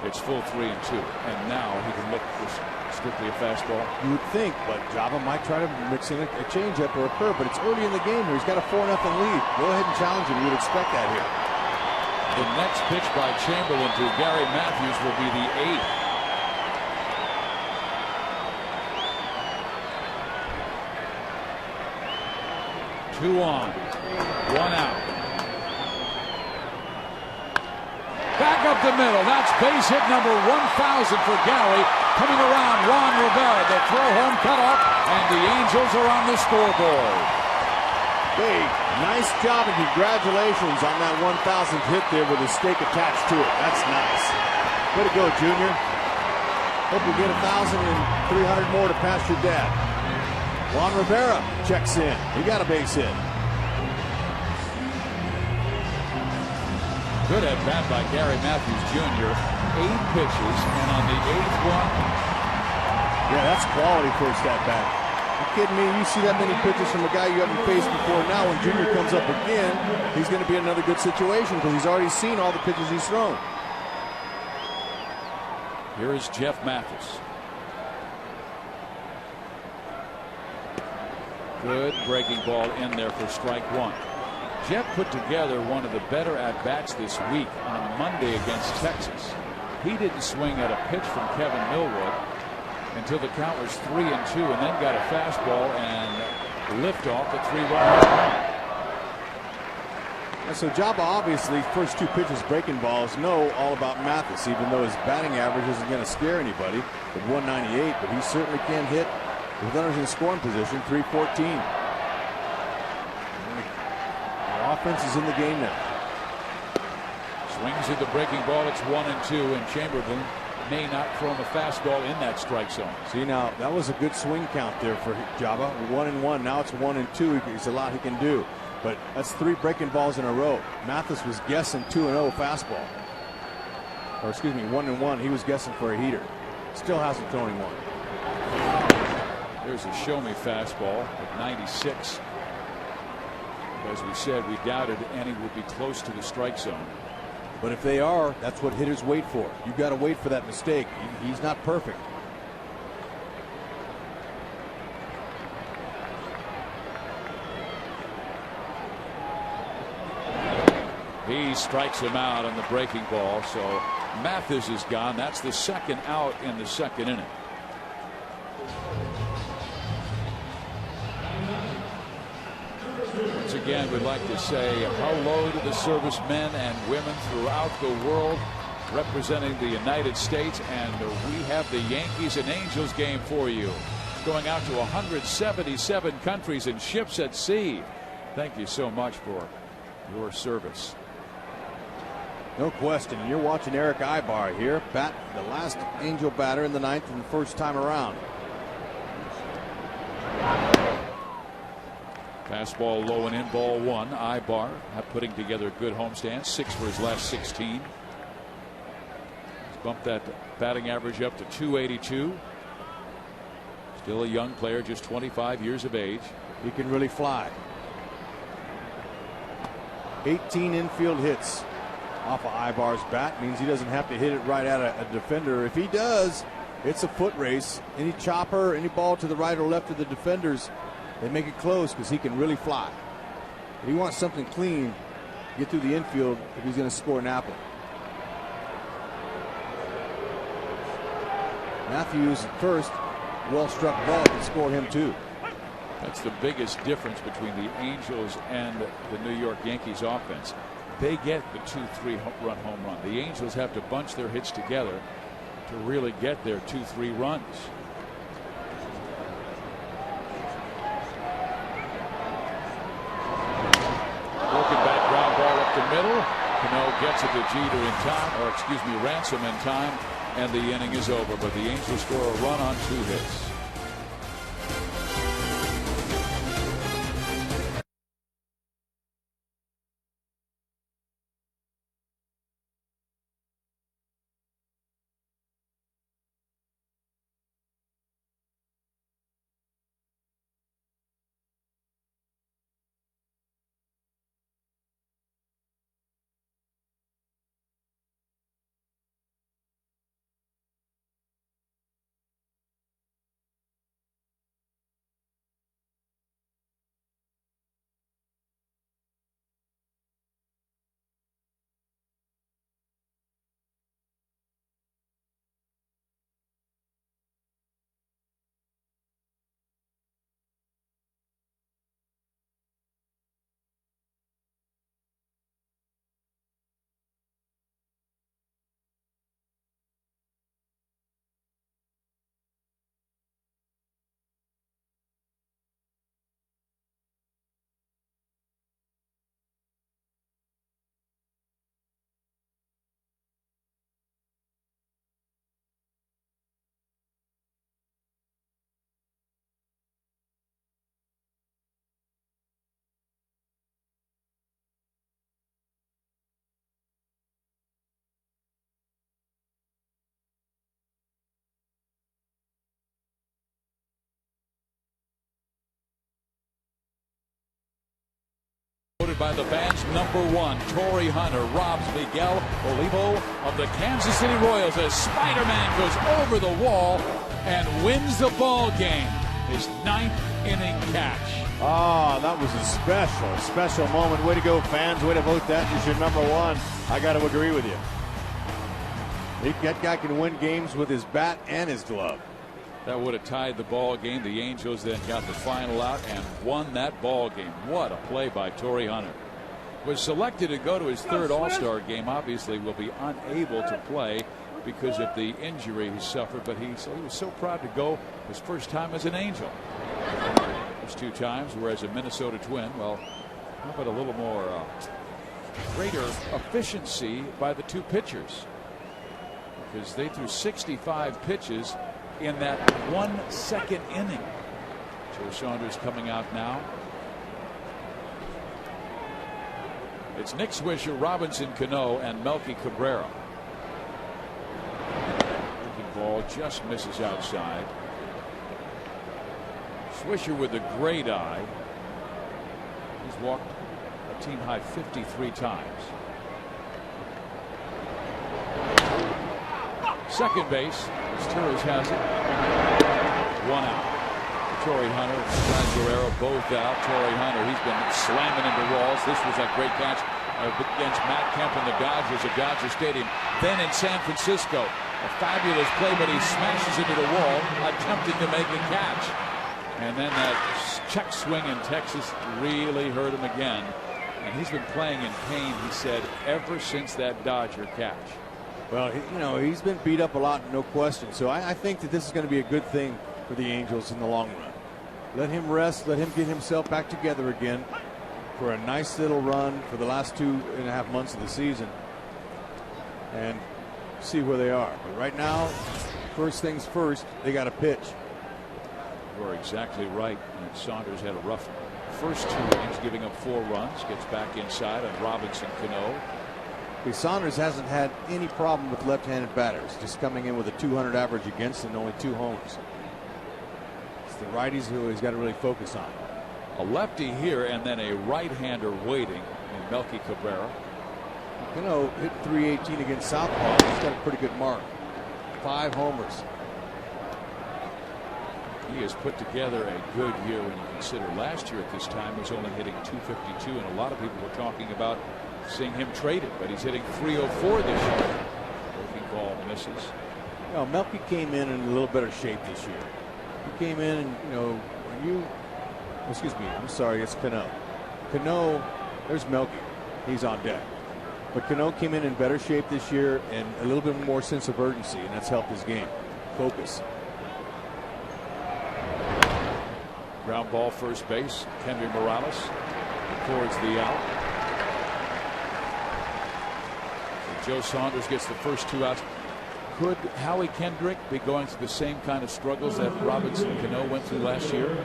It's full 3-2, and now he can look for strictly a fastball. You would think, but Java might try to mix in a changeup or a curve, but it's early in the game here. He's got a 4-0 lead. Go ahead and challenge him. You would expect that here. The next pitch by Chamberlain to Gary Matthews will be the 8th. 2 on, 1 out. Back up the middle. That's base hit number 1,000 for Gary. Coming around, Juan Rivera, the throw home cutoff, and the Angels are on the scoreboard. Hey, nice job and congratulations on that 1,000th hit there with a stake attached to it. That's nice. Way to go, Junior. Hope you get 1,300 more to pass your dad. Juan Rivera checks in. He got a base hit. Good at bat by Gary Matthews Jr. 8 pitches, and on the 8th one. Yeah, that's quality first at bat. You kidding me? You see that many pitches from a guy you haven't faced before. Now when Junior comes up again, he's going to be in another good situation because he's already seen all the pitches he's thrown. Here is Jeff Mathis. Good breaking ball in there for strike one. Jeff put together one of the better at-bats this week on Monday against Texas. He didn't swing at a pitch from Kevin Millwood until the count was 3-2, and then got a fastball and lift off the 3-run home run. And so Jabba obviously first 2 pitches breaking balls know all about Mathis, even though his batting average isn't going to scare anybody at 198, but he certainly can hit with runners in scoring position. 314. The offense is in the game now. Swings at the breaking ball. It's 1-2, and Chamberlain may not throw him a fastball in that strike zone. See, now that was a good swing count there for Jabba. 1-1. Now it's 1-2. There's a lot he can do, but that's 3 breaking balls in a row. Mathis was guessing 2-0 fastball, or excuse me, 1-1. He was guessing for a heater. Still hasn't thrown him one. There's a show me fastball at 96. As we said, we doubted any would be close to the strike zone. But if they are, that's what hitters wait for. You've got to wait for that mistake. He's not perfect. He strikes him out on the breaking ball, so Mathis is gone. That's the second out in the second inning. Once again, we'd like to say hello to the servicemen and women throughout the world representing the United States, and we have the Yankees and Angels game for you. It's going out to 177 countries and ships at sea. Thank you so much for your service. No question. You're watching Eric Ibar here, the last Angel batter in the 9th and the first time around. Fastball low and in, ball 1. Ibar putting together a good homestand, 6 for his last 16. He's bumped that batting average up to 282. Still a young player, just 25 years of age. He can really fly. 18 infield hits off of Ibar's bat means he doesn't have to hit it right at a defender. If he does, it's a foot race. Any chopper, any ball to the right or left of the defenders, they make it close because he can really fly. If he wants something clean, get through the infield if he's going to score an apple. Matthews at first, well struck ball can score him too. That's the biggest difference between the Angels and the New York Yankees offense. They get the 2-3 run home run. The Angels have to bunch their hits together to really get their 2-3 runs. Broken back ground ball up the middle. Cano gets it to Jeter in time, or excuse me, Ransom in time, and the inning is over. But the Angels score a run on 2 hits. voted by the fans #1. Torrey Hunter robs Miguel Olivo of the Kansas City Royals as Spider-Man goes over the wall and wins the ball game. His 9th inning catch. Ah, that was a special moment. Way to go, fans. Way to vote that as your #1. I got to agree with you. That guy can win games with his bat and his glove. That would have tied the ball game. The Angels then got the final out and won that ball game. What a play by Torrey Hunter. Was selected to go to his 3rd All-Star game. Obviously will be unable to play because of the injury he suffered, but he was so proud to go his first time as an Angel. Those 2 times were as a Minnesota Twin. Well, how about a little more greater efficiency by the 2 pitchers, because they threw 65 pitches in that 1 second inning. Joe Saunders coming out now. It's Nick Swisher, Robinson Cano, and Melky Cabrera. The ball just misses outside. Swisher with a great eye. He's walked a team high 53 times. Second base, Torres has it. 1 out. Torrey Hunter, Brad Guerrero both out. Torrey Hunter, he's been slamming into walls. This was a great catch against Matt Kemp and the Dodgers at Dodger Stadium. Then in San Francisco, a fabulous play, but he smashes into the wall, attempting to make a catch. And then that check swing in Texas really hurt him again. And he's been playing in pain, he said, ever since that Dodger catch. Well, he's been beat up a lot, no question. So I think that this is going to be a good thing for the Angels in the long run. Let him rest. Let him get himself back together again for a nice little run for the last 2.5 months of the season and see where they are. But right now, first things first, they got to pitch. You're exactly right. And Saunders had a rough first 2 innings, giving up 4 runs. Gets back inside on Robinson Cano. Saunders hasn't had any problem with left-handed batters, just coming in with a 200 average against and only 2 homers. It's the righties who he's got to really focus on. A lefty here and then a right-hander waiting in Melky Cabrera. Cano hit .318 against Southpaw. He's got a pretty good mark. 5 homers. He has put together a good year when you consider last year at this time he was only hitting .252, and a lot of people were talking about seeing him traded, but he's hitting .304 this year. Breaking ball misses. Melky came in a little better shape this year. He came in and, excuse me, I'm sorry, it's Cano. Cano, there's Melky. He's on deck. But Cano came in better shape this year and a little bit more sense of urgency, and that's helped his game. Focus. Ground ball first base. Henry Morales records the out. Joe Saunders gets the first 2 outs. Could Howie Kendrick be going through the same kind of struggles that Robinson Cano went through last year?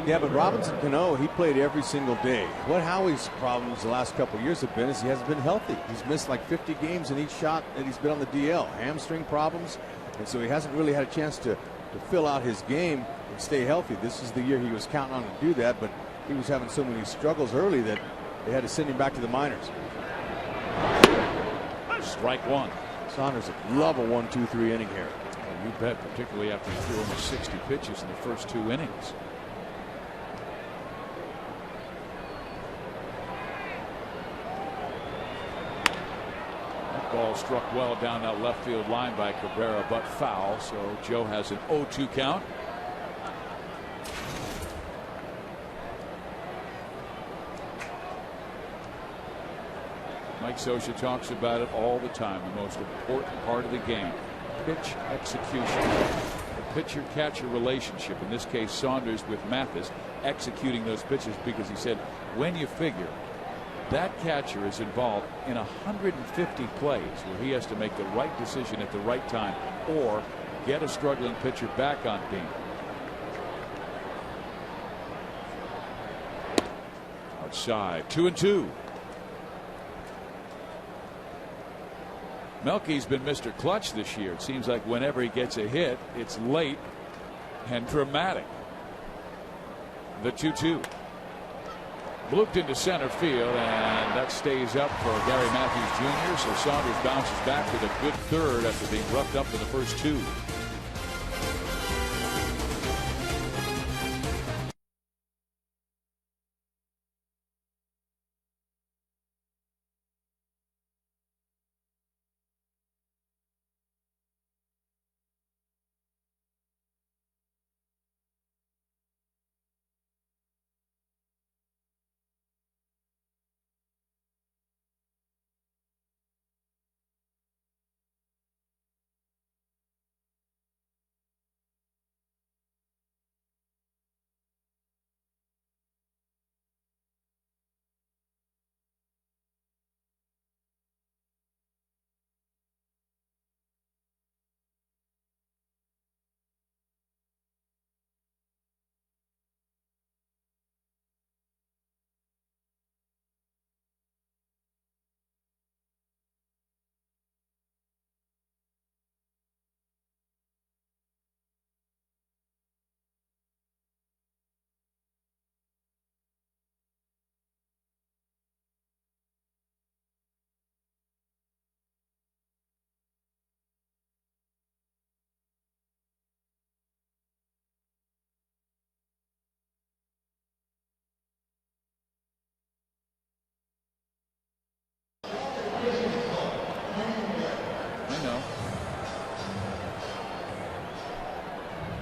Yeah, but Robinson Cano, he played every single day. What Howie's problems the last couple of years have been is he hasn't been healthy. He's missed like 50 games in each shot that he's been on the DL. Hamstring problems, and so he hasn't really had a chance to fill out his game and stay healthy. This is the year he was counting on to do that, but he was having so many struggles early that they had to send him back to the minors. Strike 1. Saunders would love a 1-2-3 inning here. Well, you bet, particularly after he threw almost 60 pitches in the first 2 innings. That ball struck well down that left field line by Cabrera, but foul, so Joe has an 0-2 count. Mike Scioscia talks about it all the time. The most important part of the game, pitch execution. The pitcher-catcher relationship. In this case, Saunders with Mathis executing those pitches, because he said when you figure that catcher is involved in 150 plays where he has to make the right decision at the right time or get a struggling pitcher back on beam. Outside, 2-2. Melky's been Mr. Clutch this year. It seems like whenever he gets a hit, it's late and dramatic. The 2-2. Blooped into center field, and that stays up for Gary Matthews Jr. So Saunders bounces back with a good third after being roughed up in the first two.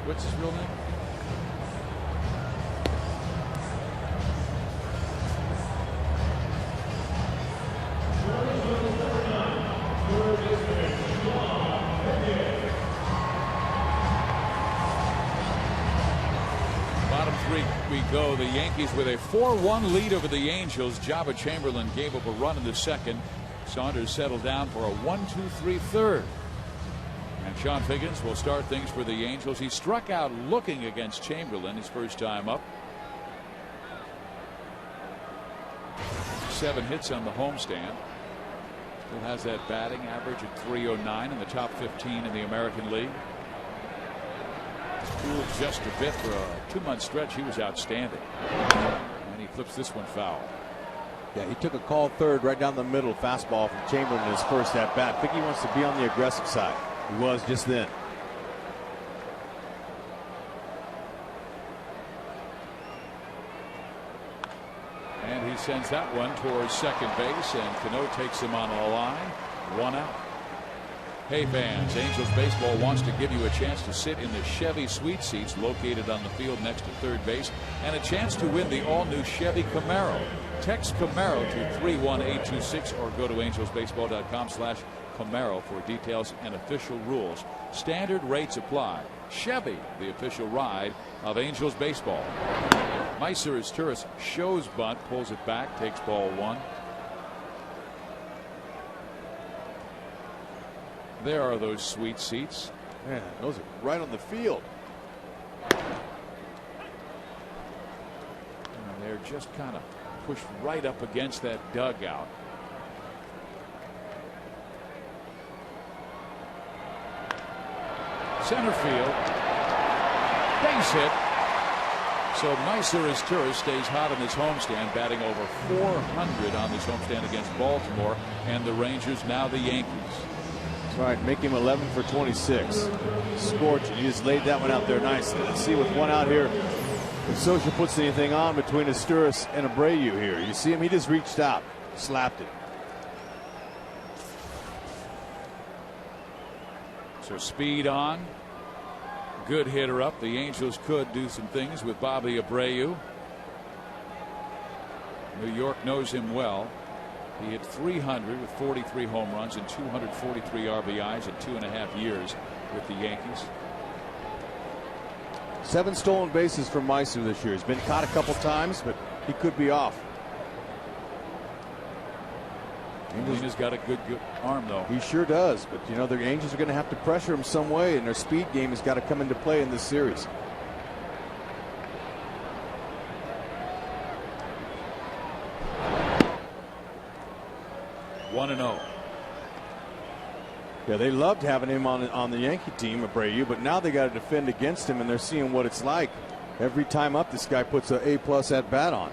What's his real name? Bottom three we go. The Yankees with a 4-1 lead over the Angels. Jabba Chamberlain gave up a run in the second. Saunders settled down for a 1-2-3 third. And Sean Figgins will start things for the Angels. He struck out looking against Chamberlain his first time up. 7 hits on the homestand. Still has that batting average at .309 in the top 15 in the American League. He's cooled just a bit for a 2-month stretch. He was outstanding. And he flips this one foul. Yeah, he took a call third right down the middle fastball from Chamberlain in his first at bat. I think he wants to be on the aggressive side. He was just then. And he sends that one towards second base, and Cano takes him on the line. 1 out. Hey fans, Angels baseball wants to give you a chance to sit in the Chevy Suite Seats located on the field next to third base, and a chance to win the all-new Chevy Camaro. Text Camaro to 31826 or go to angelsbaseball.com/Camaro for details and official rules. Standard rates apply. Chevy, the official ride of Angels baseball. Meiser is Turris, shows bunt, pulls it back, takes ball 1. There are those sweet seats. Man, those are right on the field. And they're just kind of pushed right up against that dugout. Center field. Base hit. So Meiser as Turris stays hot on this homestand, batting over 400 on this homestand against Baltimore and the Rangers, now the Yankees. That's right, make him 11 for 26. Scorching. He just laid that one out there nicely. Let's see with 1 out here if Socha puts anything on between Asturis and Abreu here. You see him, he just reached out, slapped it. So speed on. Good hitter up. The Angels could do some things with Bobby Abreu. New York knows him well. He hit .300 with 43 home runs and 243 RBIs in 2.5 years with the Yankees. 7 stolen bases from Meiser this year. He's been caught a couple times, but he could be off. Angels got a good arm, though. He sure does, but you know the Angels are going to have to pressure him some way, and their speed game has got to come into play in this series. One and 0. Yeah, they loved having him on the Yankee team, Abreu, but now they got to defend against him, and they're seeing what it's like. Every time up, this guy puts an A+ at bat on.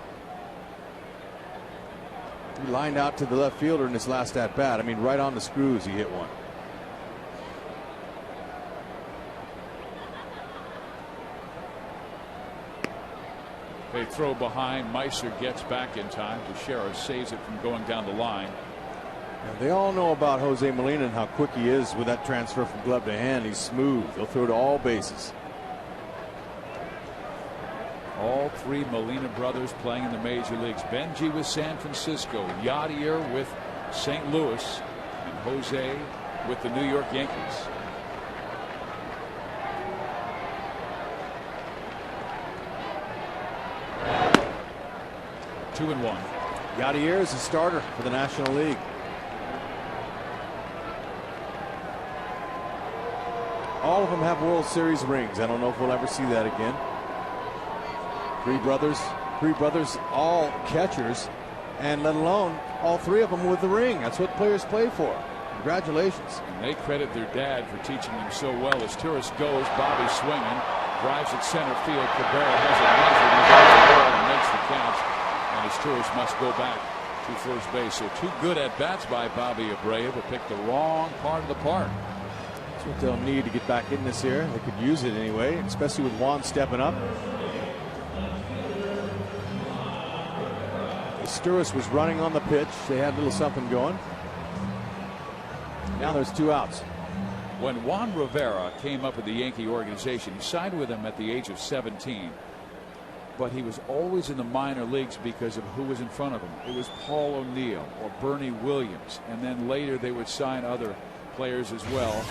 He lined out to the left fielder in his last at bat. I mean, right on the screws, he hit one. They throw behind. Meiser gets back in time. Teixeira saves it from going down the line. And they all know about Jose Molina and how quick he is with that transfer from glove to hand. He's smooth. He'll throw to all bases. All three Molina brothers playing in the major leagues. Benji with San Francisco, Yadier with St. Louis, and Jose with the New York Yankees. Two and one. Yadier is a starter for the National League. All of them have World Series rings. I don't know if we'll ever see that again. Three brothers, all catchers, and let alone all three of them with the ring. That's what players play for. Congratulations. And they credit their dad for teaching them so well. As Turris goes, Bobby swinging, drives at center field. Cabrera has it measured. He hits the ball and makes the catch. And as Turris must go back to first base. So two good at bats by Bobby Abreu, but picked the wrong part of the park. That's what they'll need to get back in this here. They could use it anyway, especially with Juan stepping up. Turris was running on the pitch. They had a little something going. Now there's two outs. When Juan Rivera came up with the Yankee organization, he signed with them at the age of 17. But he was always in the minor leagues because of who was in front of him. It was Paul O'Neill or Bernie Williams. And then later they would sign other players as well.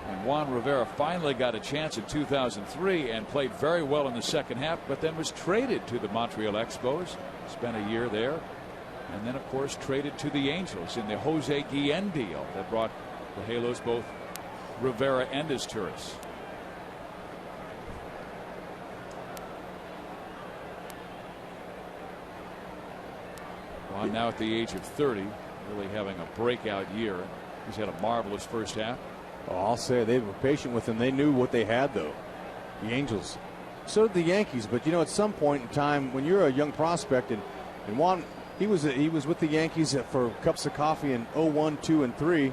And Juan Rivera finally got a chance in 2003 and played very well in the second half, but then was traded to the Montreal Expos. Spent a year there. And then, of course, traded to the Angels in the Jose Guillen deal that brought the Halos both Rivera and Turris. Juan now at the age of 30, really having a breakout year. He's had a marvelous first half. Oh, I'll say they were patient with him. They knew what they had, though. The Angels. So did the Yankees. But, you know, at some point in time, when you're a young prospect, and Juan, he was with the Yankees for cups of coffee in 01, 2, and 3.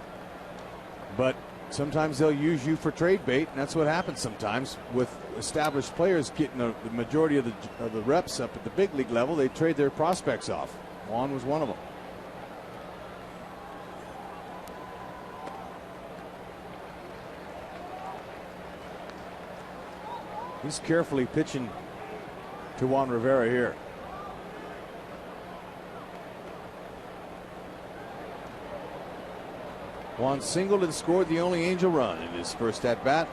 But sometimes they'll use you for trade bait, and that's what happens sometimes with established players getting the majority of the reps up at the big league level. They trade their prospects off. Juan was one of them. He's carefully pitching to Juan Rivera here. Juan singled and scored the only Angel run in his first at bat.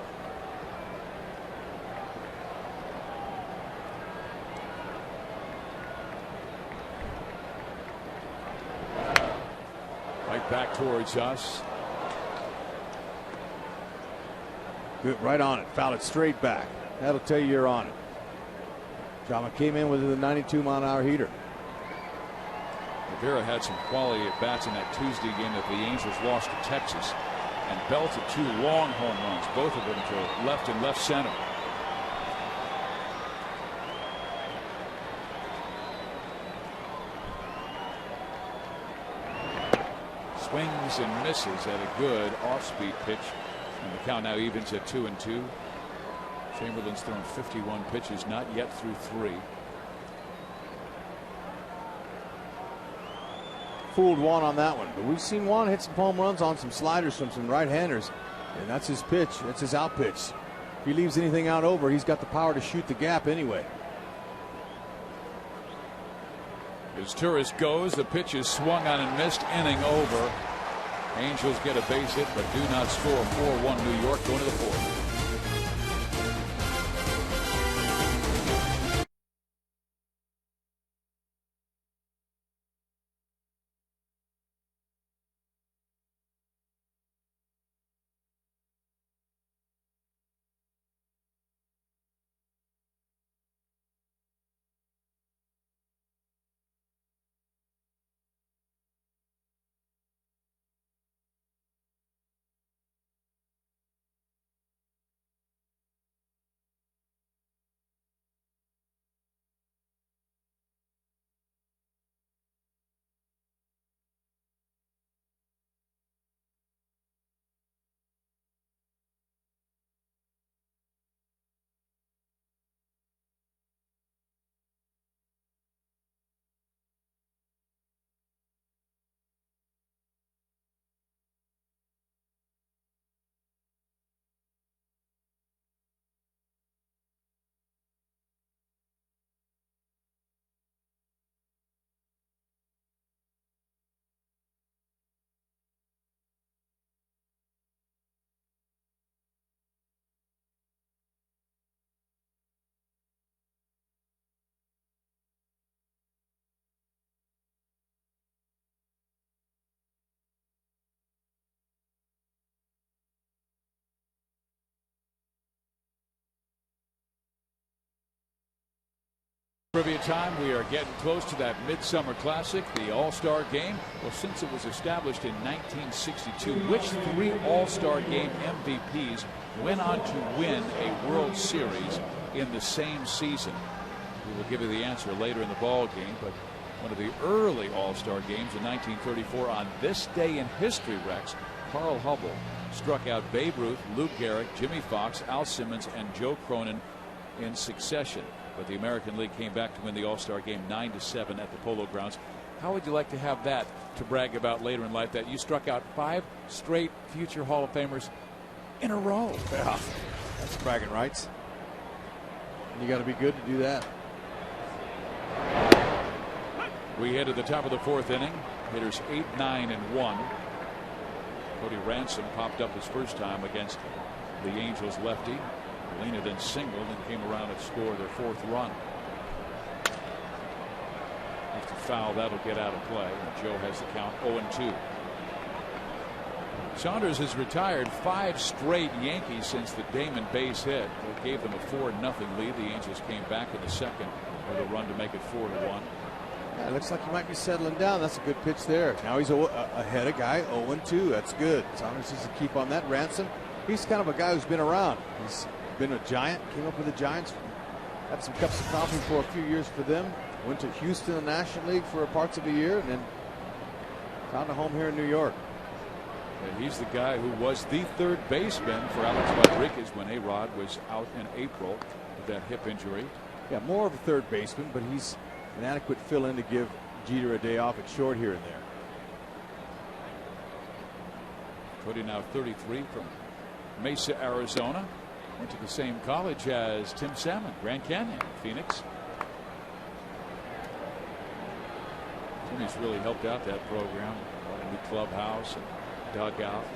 Right back towards us. Good, right on it. Fouled it straight back. That'll tell you you're on it. Jama came in with a 92-mile-an-hour heater. Rivera had some quality at bats in that Tuesday game that the Angels lost to Texas, and belted two long home runs, both of them to left and left center. Swings and misses at a good off-speed pitch, and the count now evens at 2-2. Chamberlain's thrown 51 pitches, not yet through 3. Fooled Juan on that one, but we've seen Juan hit some home runs on some sliders from some right-handers, and that's his pitch. That's his out pitch. If he leaves anything out over, he's got the power to shoot the gap anyway. As Turris goes, the pitch is swung on and missed, inning over. Angels get a base hit but do not score. 4-1 New York going to the fourth. Trivia time. We are getting close to that Midsummer Classic, the All-Star Game. Well, since it was established in 1962, which 3 All-Star Game MVPs went on to win a World Series in the same season? We will give you the answer later in the ball game, but one of the early All-Star Games in 1934, on this day in history, Rex, Carl Hubbell struck out Babe Ruth, Lou Gehrig, Jimmy Fox, Al Simmons, and Joe Cronin in succession. But the American League came back to win the All-Star Game 9-7 at the Polo Grounds. How would you like to have that to brag about later in life, that you struck out 5 straight future Hall of Famers in a row? Yeah, that's bragging rights. You got to be good to do that. We head to the top of the 4th inning. Hitters 8, 9, and 1. Cody Ransom popped up his first time against the Angels lefty. Molina then singled and came around and scored their 4th run. If the foul, that'll get out of play. And Joe has the count 0-2. Saunders has retired 5 straight Yankees since the Damon base hit. It gave them a 4-0 lead. The Angels came back in the second with a run to make it 4-1. Yeah, it looks like he might be settling down. That's a good pitch there. Now he's ahead of guy 0-2. That's good. Saunders needs to keep on that. Ransom, he's kind of a guy who's been around. He's been a Giant, came up with the Giants, had some cups of coffee for a few years for them, went to Houston, the National League, for parts of a year, and then found a home here in New York. And he's the guy who was the 3rd baseman for Alex Rodriguez when A-Rod was out in April with that hip injury. Yeah, more of a 3rd baseman, but he's an adequate fill-in to give Jeter a day off at short here and there. Cody now 33 from Mesa, Arizona. Went to the same college as Tim Salmon, Grand Canyon, Phoenix. Timmy's really helped out that program. A new clubhouse and dugout.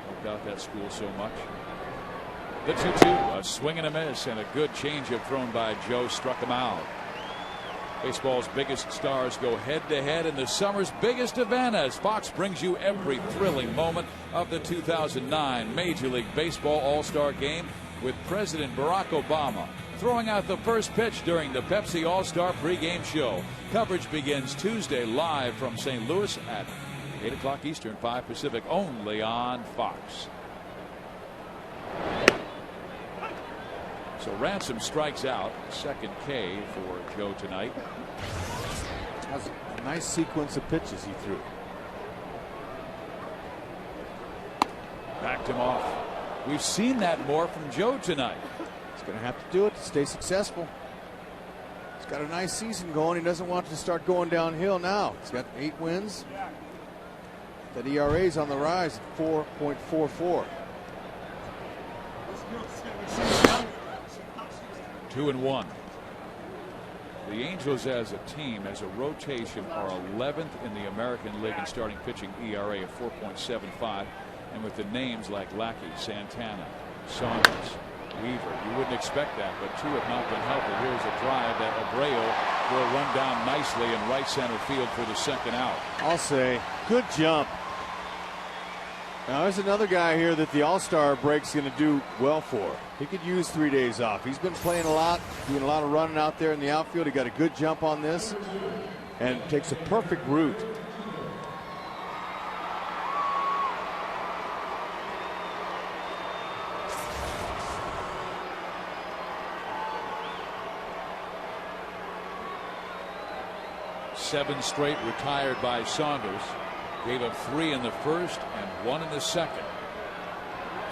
Helped out that school so much. The 2-2, a swing and a miss, and a good changeup thrown by Joe struck him out. Baseball's biggest stars go head-to-head in the summer's biggest event as Fox brings you every thrilling moment of the 2009 Major League Baseball All-Star Game, with President Barack Obama throwing out the first pitch during the Pepsi All-Star pregame show. Coverage begins Tuesday live from St. Louis at 8 o'clock Eastern, 5 Pacific, only on Fox. So Ransom strikes out, 2nd K for Joe tonight. That's a nice sequence of pitches he threw. Backed him off. We've seen that more from Joe tonight. He's going to have to do it to stay successful. He's got a nice season going. He doesn't want to start going downhill now. He's got 8 wins. That ERA's on the rise at 4.44. 2-1. The Angels as a team, as a rotation, are 11th in the American League in starting pitching ERA of 4.75. And with the names like Lackey, Santana, Saunders, Weaver, you wouldn't expect that, but 2 have not been healthy. Here's a drive that Abreu will run down nicely in right center field for the 2nd out. I'll say, good jump. Now there's another guy here that the All-Star break's going to do well for. He could use 3 days off. He's been playing a lot, doing a lot of running out there in the outfield. He got a good jump on this and takes a perfect route. Seven straight retired by Saunders. Gave up 3 in the first and 1 in the second.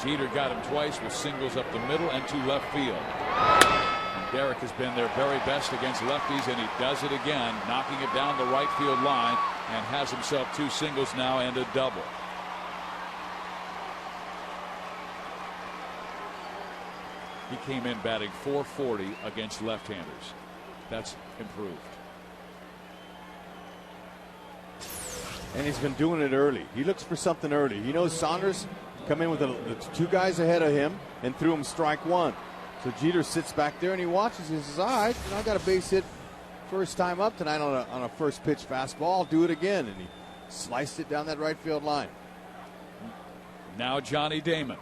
Jeter got him twice with singles up the middle and to left field. And Derek has been their very best against lefties, and he does it again, knocking it down the right field line, and has himself 2 singles now and a double. He came in batting .440 against left-handers. That's improved. And he's been doing it early. He looks for something early. He knows Saunders come in with the 2 guys ahead of him and threw him strike 1. So Jeter sits back there and he watches. He says, all right, I got a base hit first time up tonight on a first pitch fastball. I'll do it again. And he sliced it down that right field line. Now Johnny Damon.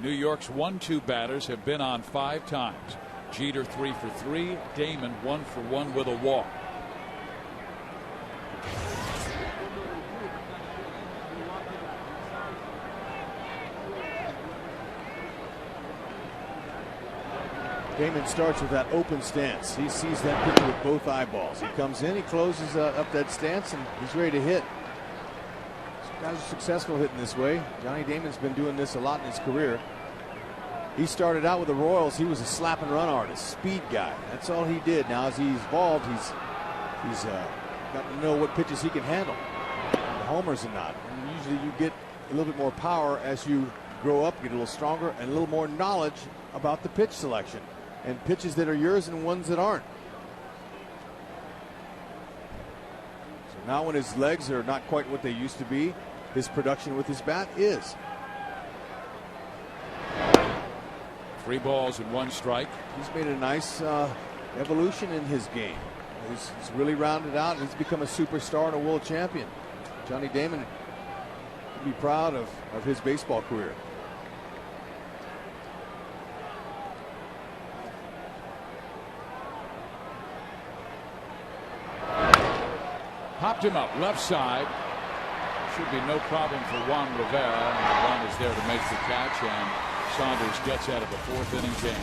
New York's 1-2 batters have been on 5 times. Jeter 3 for 3. Damon 1 for 1 with a walk. Damon starts with that open stance. He sees that pitch with both eyeballs. He comes in, he closes up that stance, and he's ready to hit. Some guys are successful hitting this way. Johnny Damon's been doing this a lot in his career. He started out with the Royals. He was a slap and run artist, speed guy. That's all he did. Now as he's evolved, he's got to know what pitches he can handle, the homers and not. And usually you get a little bit more power as you grow up, get a little stronger, and a little more knowledge about the pitch selection and pitches that are yours and ones that aren't. So now when his legs are not quite what they used to be, his production with his bat is. 3 balls and 1 strike. He's made a nice evolution in his game. He's really rounded out, and he's become a superstar and a world champion. Johnny Damon can be proud of his baseball career. Popped him up left side. Should be no problem for Juan Rivera. Juan is there to make the catch, and Saunders gets out of the 4th inning jam.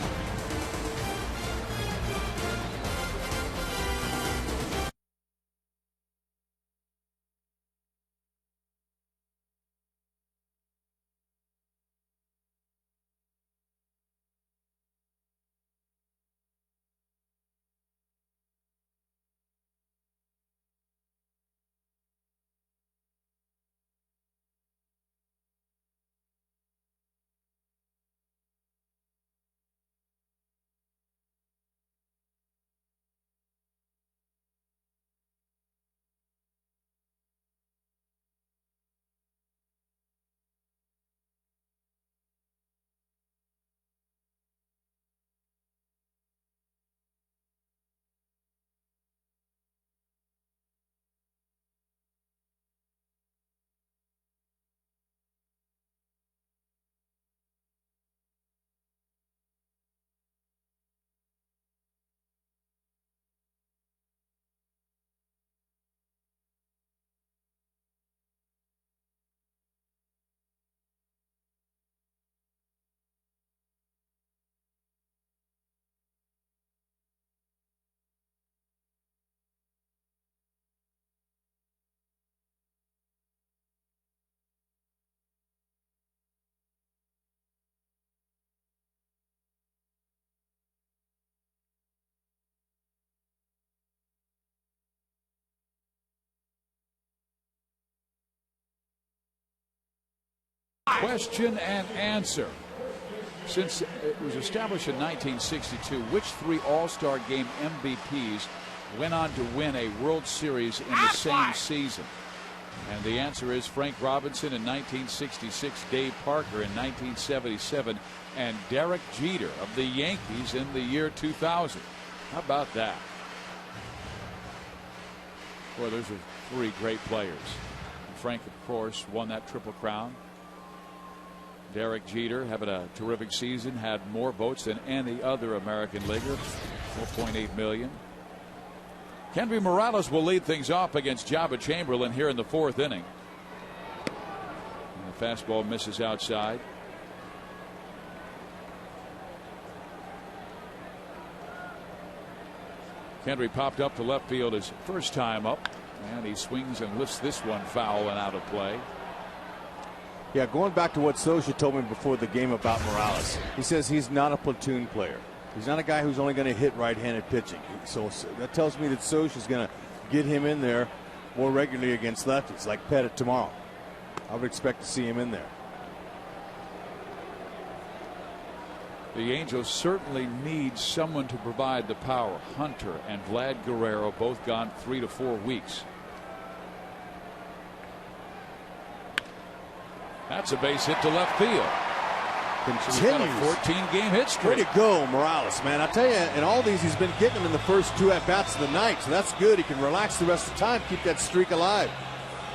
Question and answer. Since it was established in 1962, which 3 All-Star Game MVPs went on to win a World Series in the same season? And the answer is Frank Robinson in 1966, Dave Parker in 1977, and Derek Jeter of the Yankees in the year 2000. How about that? Boy, those are 3 great players. And Frank, of course, won that Triple Crown. Derek Jeter, having a terrific season, had more votes than any other American leaguer, 4.8 million. Henry Morales will lead things off against Jabba Chamberlain here in the 4th inning. And the fastball misses outside. Henry popped up to left field his first time up, and he swings and lifts this one foul and out of play. Yeah, going back to what Socha told me before the game about Morales, he says he's not a platoon player. He's not a guy who's only going to hit right-handed pitching. So that tells me that Socha is going to get him in there more regularly against lefties, like Pettit tomorrow. I would expect to see him in there. The Angels certainly need someone to provide the power. Hunter and Vlad Guerrero both gone 3 to 4 weeks. That's a base hit to left field. Continues. 14-game hit streak. Way to go, Morales, man. I tell you, in all these, he's been getting them in the first 2 at-bats of the night, so that's good. He can relax the rest of the time, keep that streak alive.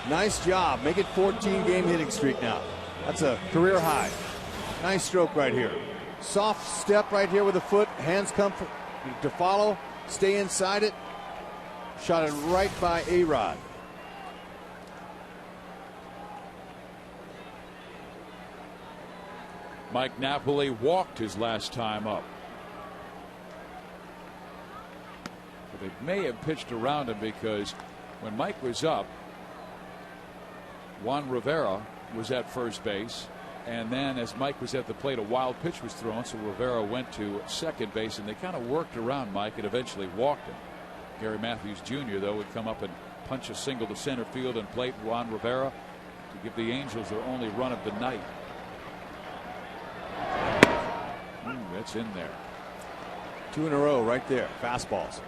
Nice job. Make it 14-game hitting streak now. That's a career high. Nice stroke right here. Soft step right here with the foot. Hands come to follow. Stay inside it. Shot it right by A-Rod. Mike Napoli walked his last time up. But they may have pitched around him because when Mike was up, Juan Rivera was at first base. And then as Mike was at the plate, a wild pitch was thrown, so Rivera went to second base, and they kind of worked around Mike and eventually walked him. Gary Matthews Jr., though, would come up and punch a single to center field and plate Juan Rivera to give the Angels their only run of the night. That's in there. 2 in a row right there. Fastballs.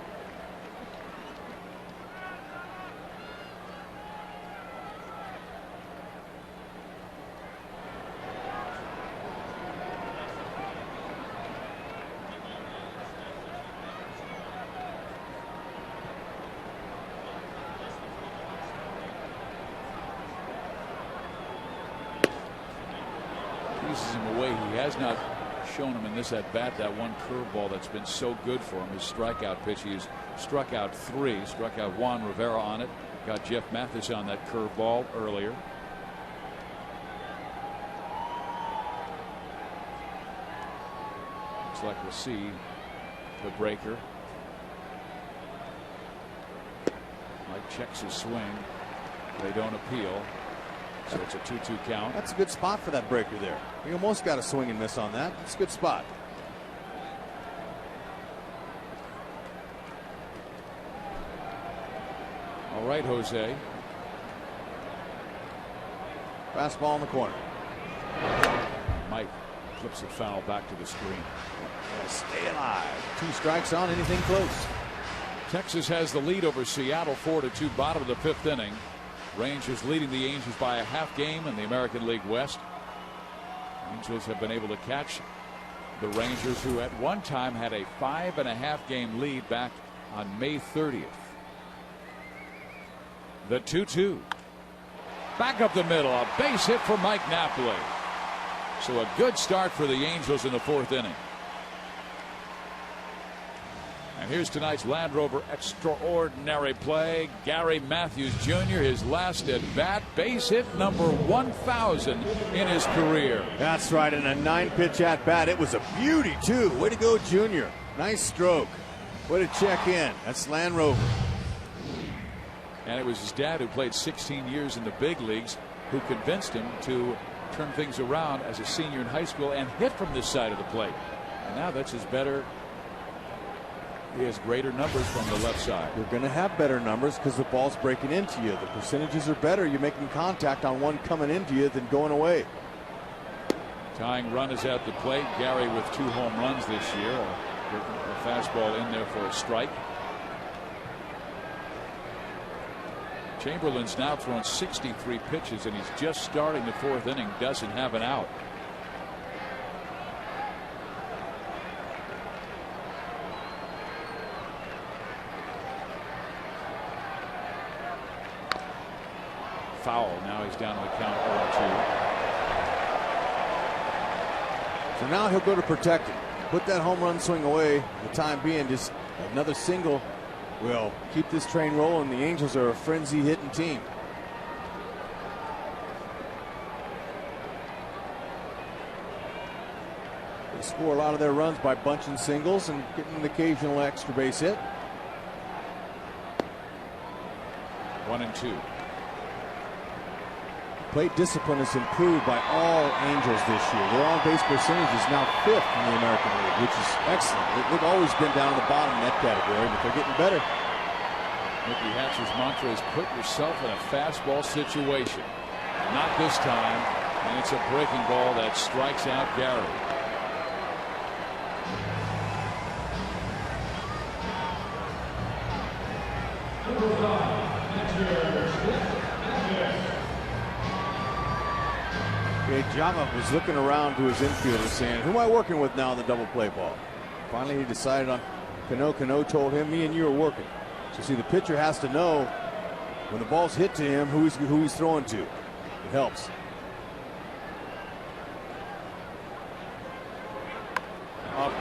Eases him away. He has not shown him in this at bat that one curveball that's been so good for him, his strikeout pitch. He's struck out 3, struck out Juan Rivera on it, got Jeff Mathis on that curveball earlier. Looks like we'll see the breaker. Mike checks his swing. They don't appeal. So it's a 2-2 count. That's a good spot for that breaker there. He almost got a swing and miss on that. It's a good spot. All right, Jose. Fastball in the corner. Mike flips it foul back to the screen. Stay alive. 2 strikes on anything close. Texas has the lead over Seattle 4-2, bottom of the 5th inning. Rangers leading the Angels by a half game in the American League West. Angels have been able to catch the Rangers, who at one time had a 5.5 game lead back on May 30th. The 2-2. Back up the middle. A base hit for Mike Napoli. So a good start for the Angels in the 4th inning. And here's tonight's Land Rover extraordinary play. Gary Matthews Jr., his last at bat, base hit number 1,000 in his career. That's right, in a 9-pitch at bat. It was a beauty, too. Way to go, Jr. Nice stroke. Way to check in. That's Land Rover. And it was his dad, who played 16 years in the big leagues, who convinced him to turn things around as a senior in high school and hit from this side of the plate. And now that's his better. He has greater numbers from the left side. You're going to have better numbers because the ball's breaking into you. The percentages are better. You're making contact on one coming into you than going away. Tying run is at the plate. Gary with 2 home runs this year. A fastball in there for a strike. Chamberlain's now thrown 63 pitches, and he's just starting the 4th inning. Doesn't have an out. Foul. Now he's down to the count 0-2. So now he'll go to protect it. Put that home run swing away for the time being. Just another single will keep this train rolling. The Angels are a frenzy hitting team. They score a lot of their runs by bunching singles and getting an occasional extra base hit. 1-2. Plate discipline has improved by all Angels this year. Their on-base percentage is now 5th in the American League, which is excellent. They've always been down at the bottom in that category, but they're getting better. Mickey Hatcher's mantra is put yourself in a fastball situation. Not this time, and it's a breaking ball that strikes out Gary. Jama was looking around to his infielder saying, who am I working with now in the double play ball? Finally he decided on Cano. Cano told him, me and you are working. So see, the pitcher has to know when the ball's hit to him who he's throwing to. It helps.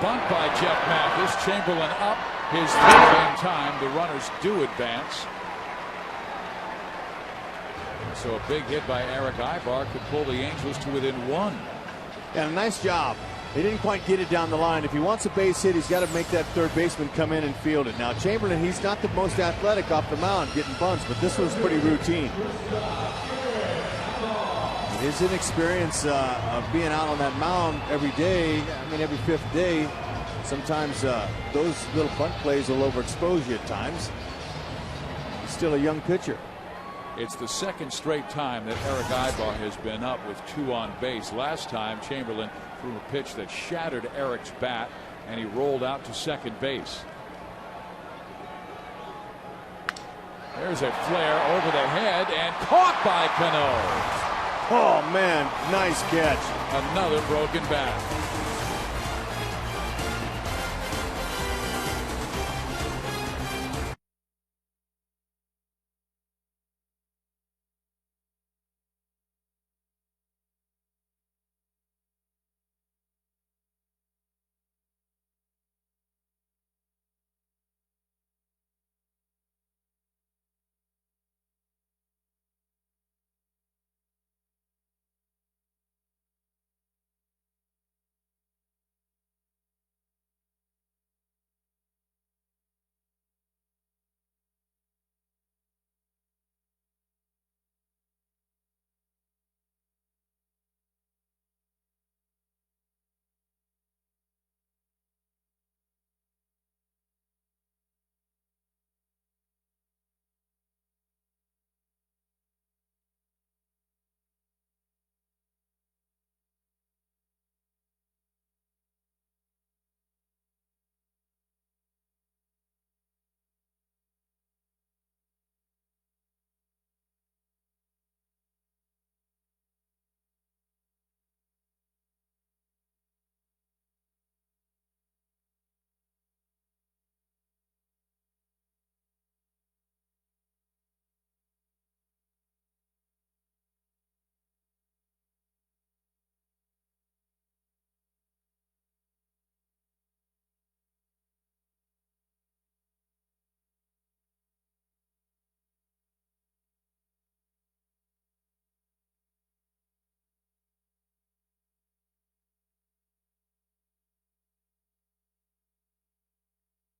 bunt by Jeff Mathis. Chamberlain up his third game time. The runners do advance. So a big hit by Eric Ibar could pull the Angels to within 1. And a nice job. He didn't quite get it down the line. If he wants a base hit, he's got to make that third baseman come in and field it. Now, Chamberlain, he's not the most athletic off the mound getting bunts, but this was pretty routine. His inexperience of being out on that mound every day, I mean every 5th day, sometimes those little bunt plays will overexpose you at times. He's still a young pitcher. It's the second straight time that Eric Ibar has been up with 2 on base. Last time, Chamberlain threw a pitch that shattered Eric's bat, and he rolled out to second base. There's a flare over the head and caught by Cano. Oh, man, nice catch. Another broken bat.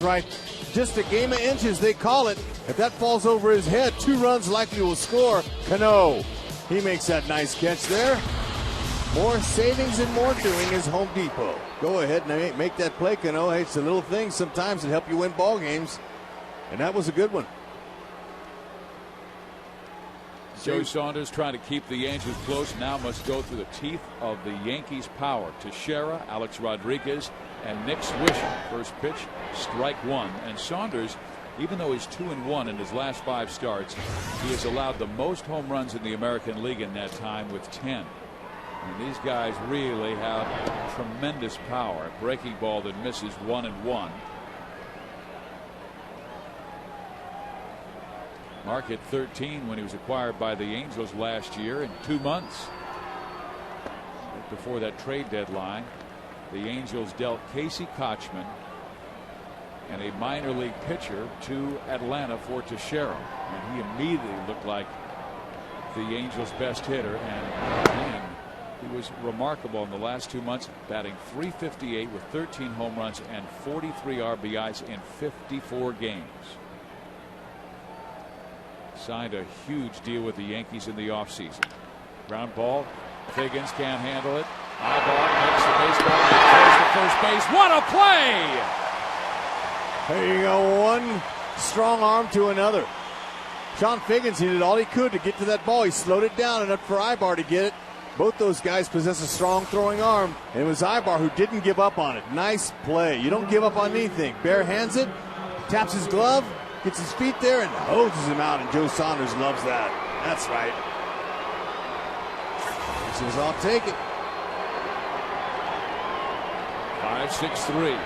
Right, just a game of inches, they call it. If that falls over his head, 2 runs likely will score. Cano, he makes that nice catch there. More savings and more doing is Home Depot. Go ahead and make that play, Cano. Hey, it's the little things sometimes that help you win ball games, and that was a good one. Joe Saunders trying to keep the Angels close, now must go through the teeth of the Yankees' power. Teixeira, Alex Rodriguez, and Nick Swisher. First pitch, strike 1. And Saunders, even though he's 2-1 in his last 5 starts, he has allowed the most home runs in the American League in that time with 10. And these guys really have tremendous power. A breaking ball that misses 1-1. Mark hit 13 when he was acquired by the Angels last year in 2 months. Right before that trade deadline, the Angels dealt Casey Kochman and a minor league pitcher to Atlanta for Teixeira, and he immediately looked like the Angels' best hitter. And again, he was remarkable in the last 2 months, batting .358 with 13 home runs and 43 RBIs in 54 games. Signed a huge deal with the Yankees in the offseason. Ground ball. Higgins can't handle it. Ibar makes the baseball and throws to first base. What a play! There you go, one strong arm to another. Sean Figgins, he did all he could to get to that ball. He slowed it down enough for Ibar to get it. Both those guys possess a strong throwing arm, and it was Ibar who didn't give up on it. Nice play. You don't give up on anything. Bare hands it, taps his glove, gets his feet there, and hoses him out, and Joe Saunders loves that. That's right. He says, I'll take it. 5-6-3.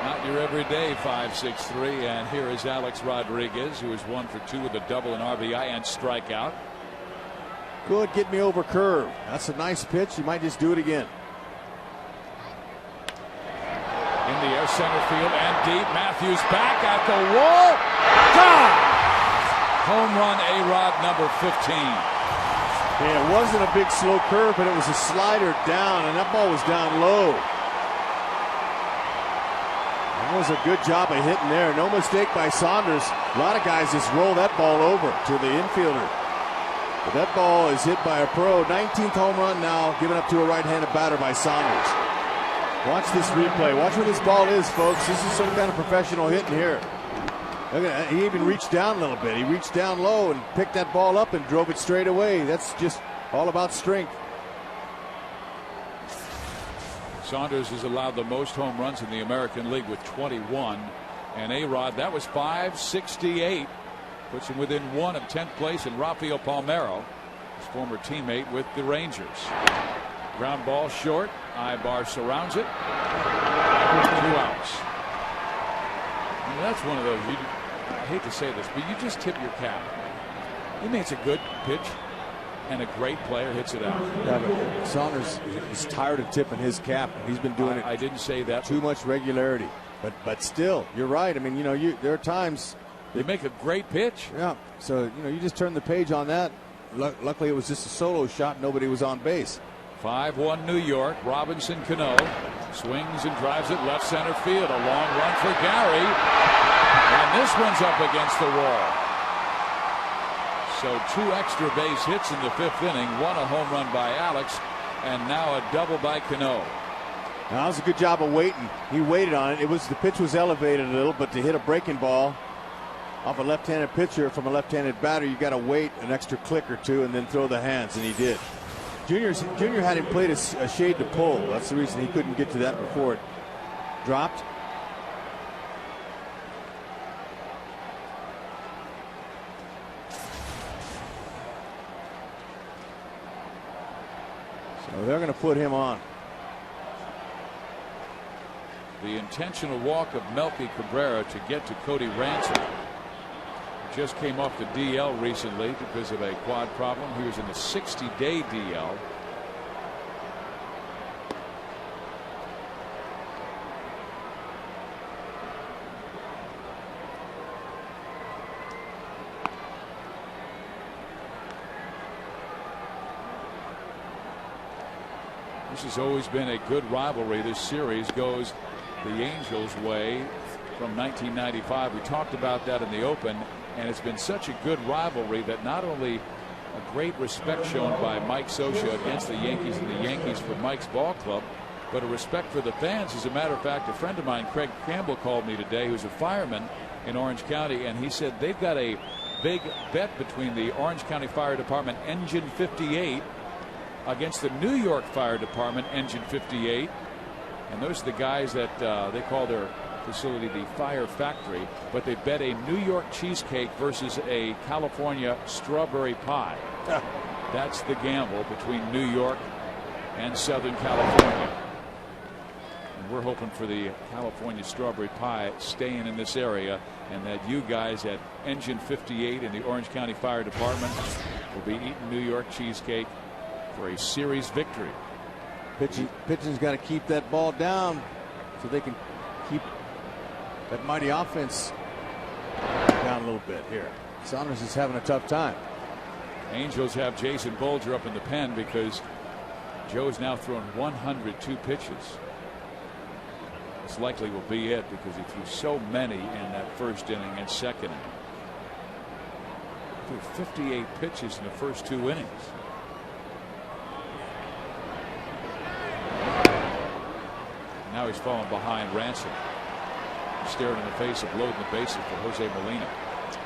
Not your everyday 5-6-3. And here is Alex Rodriguez, who is 1 for 2 with a double, an RBI, and strikeout. Good, get me over curve. That's a nice pitch. You might just do it again. the air, center field, and deep. Matthews back at the wall. Gone! Home run, A-Rod, number 15. Yeah, it wasn't a big slow curve, but it was a slider down, and that ball was down low. That was a good job of hitting there. No mistake by Saunders. A lot of guys just roll that ball over to the infielder. But that ball is hit by a pro. 19th home run now, given up to a right-handed batter by Saunders. Watch this replay. Watch where this ball is, folks. This is some kind of professional hitting here. Look at that. He even reached down a little bit. He reached down low and picked that ball up and drove it straight away. That's just all about strength. Saunders has allowed the most home runs in the American League with 21. And A-Rod, that was 568. Puts him within 1 of 10th place. And Rafael Palmeiro, his former teammate with the Rangers. Ground ball short. Ibar surrounds it. 2 outs. I mean, that's one of those, I hate to say this, but you just tip your cap. He makes a good pitch, and a great player hits it out. Yeah, but Saunders is tired of tipping his cap. He's been doing it. I didn't say that. Too much regularity. But still, you're right. I mean, there are times. They make a great pitch. Yeah. So, you just turn the page on that. Luckily, it was just a solo shot. Nobody was on base. 5-1 New York. Robinson Cano swings and drives it left center field. A long run for Gary. And this one's up against the wall. So 2 extra base hits in the 5th inning. 1 a home run by Alex. And now a double by Cano. Now, that was a good job of waiting. He waited on it. The pitch was elevated a little, but to hit a breaking ball off a left-handed pitcher from a left-handed batter, you got to wait an extra click or two and then throw the hands, and he did. Junior had him played a shade to pull. That's the reason he couldn't get to that before it dropped. So they're going to put him on. The intentional walk of Melky Cabrera to get to Cody Ransom. Just came off the DL recently because of a quad problem. He was in a 60-day DL. This has always been a good rivalry. This series goes the Angels' way from 1995. We talked about that in the open. And it's been such a good rivalry that not only a great respect shown by Mike Scioscia against the Yankees and the Yankees for Mike's ball club, but a respect for the fans. As a matter of fact, a friend of mine, Craig Campbell, called me today, who's a fireman in Orange County, and he said they've got a big bet between the Orange County Fire Department Engine 58 against the New York Fire Department Engine 58. And those are the guys that they call their facility the Fire Factory, but they bet a New York cheesecake versus a California strawberry pie. That's the gamble between New York and Southern California. And we're hoping for the California strawberry pie staying in this area, and that you guys at Engine 58 in the Orange County Fire Department will be eating New York cheesecake for a series victory. Pitching's got to keep that ball down so they can keep that mighty offense down a little bit here. Saunders is having a tough time. Angels have Jason Bolger up in the pen because Joe's now thrown 102 pitches. This likely will be it because he threw so many in that first inning and second inning. He threw 58 pitches in the first 2 innings. Now he's falling behind Ransom. Staring in the face of loading the bases for Jose Molina.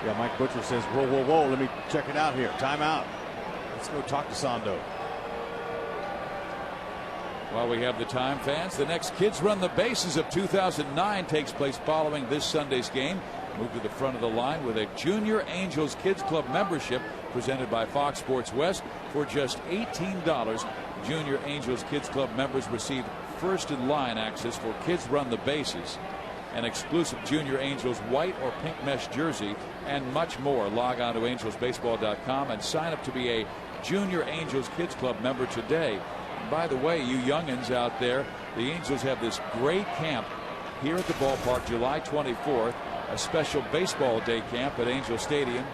Yeah, Mike Butcher says, whoa, whoa, whoa, let me check it out here. Timeout. Let's go talk to Sando. While we have the time, fans, the next Kids Run the Bases of 2009 takes place following this Sunday's game. Move to the front of the line with a Junior Angels Kids Club membership presented by Fox Sports West for just $18. Junior Angels Kids Club members receive first in line access for Kids Run the Bases, an exclusive Junior Angels white or pink mesh jersey, and much more. Log on to angelsbaseball.com and sign up to be a Junior Angels Kids Club member today. And by the way, you youngins out there, the Angels have this great camp here at the ballpark July 24th, a special baseball day camp at Angel Stadium.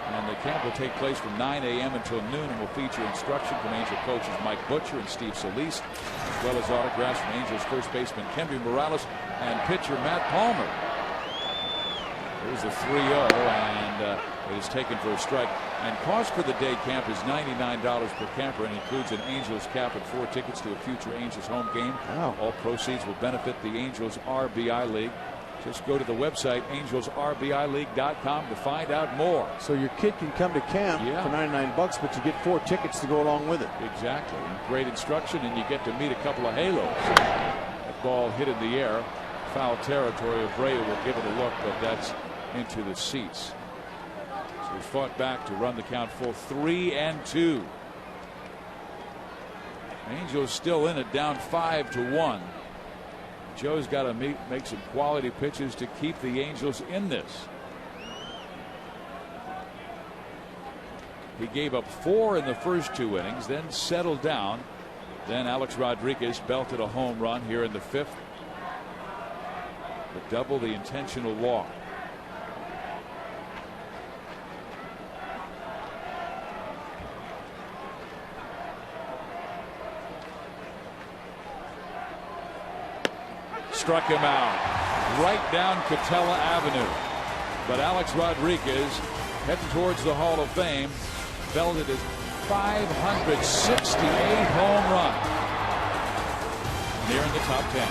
And the camp will take place from 9 a.m. until noon and will feature instruction from Angel coaches Mike Butcher and Steve Solis, as well as autographs from Angels first baseman Kendry Morales and pitcher Matt Palmer. There's the 3-0, and it is taken for a strike. And cost for the day camp is $99 per camper and includes an Angels cap and 4 tickets to a future Angels home game. Wow. All proceeds will benefit the Angels RBI League. Just go to the website angelsrbileague.com to find out more. So your kid can come to camp for $99, but you get 4 tickets to go along with it. Exactly. And great instruction, and you get to meet a couple of halos. That ball hit in the air, foul territory. Abreu will give it a look, but that's into the seats. So he fought back to run the count full 3-2. Angels still in it, down 5-1. Joe's got to make some quality pitches to keep the Angels in this. He gave up 4 in the first 2 innings, then settled down. Then Alex Rodriguez belted a home run here in the 5th. But double the intentional walk. Struck him out right down Catella Avenue. But Alex Rodriguez, heading towards the Hall of Fame, belted his 568th home run. Nearing the top 10.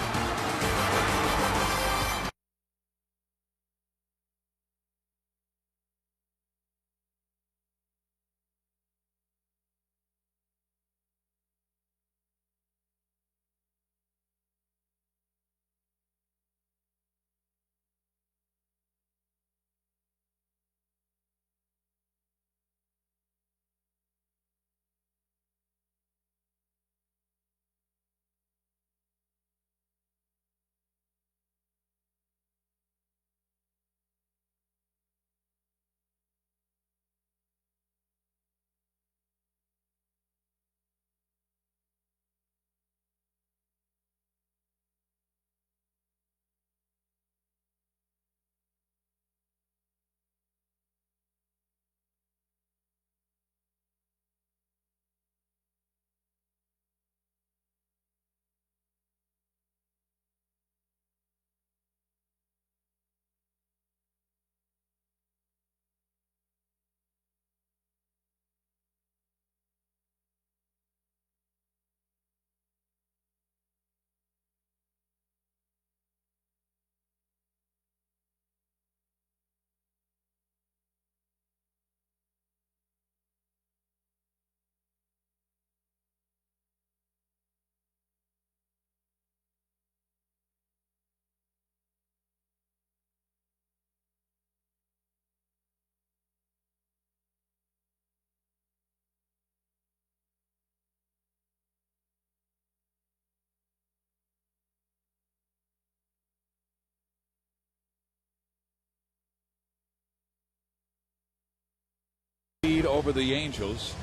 Lead over the Angels.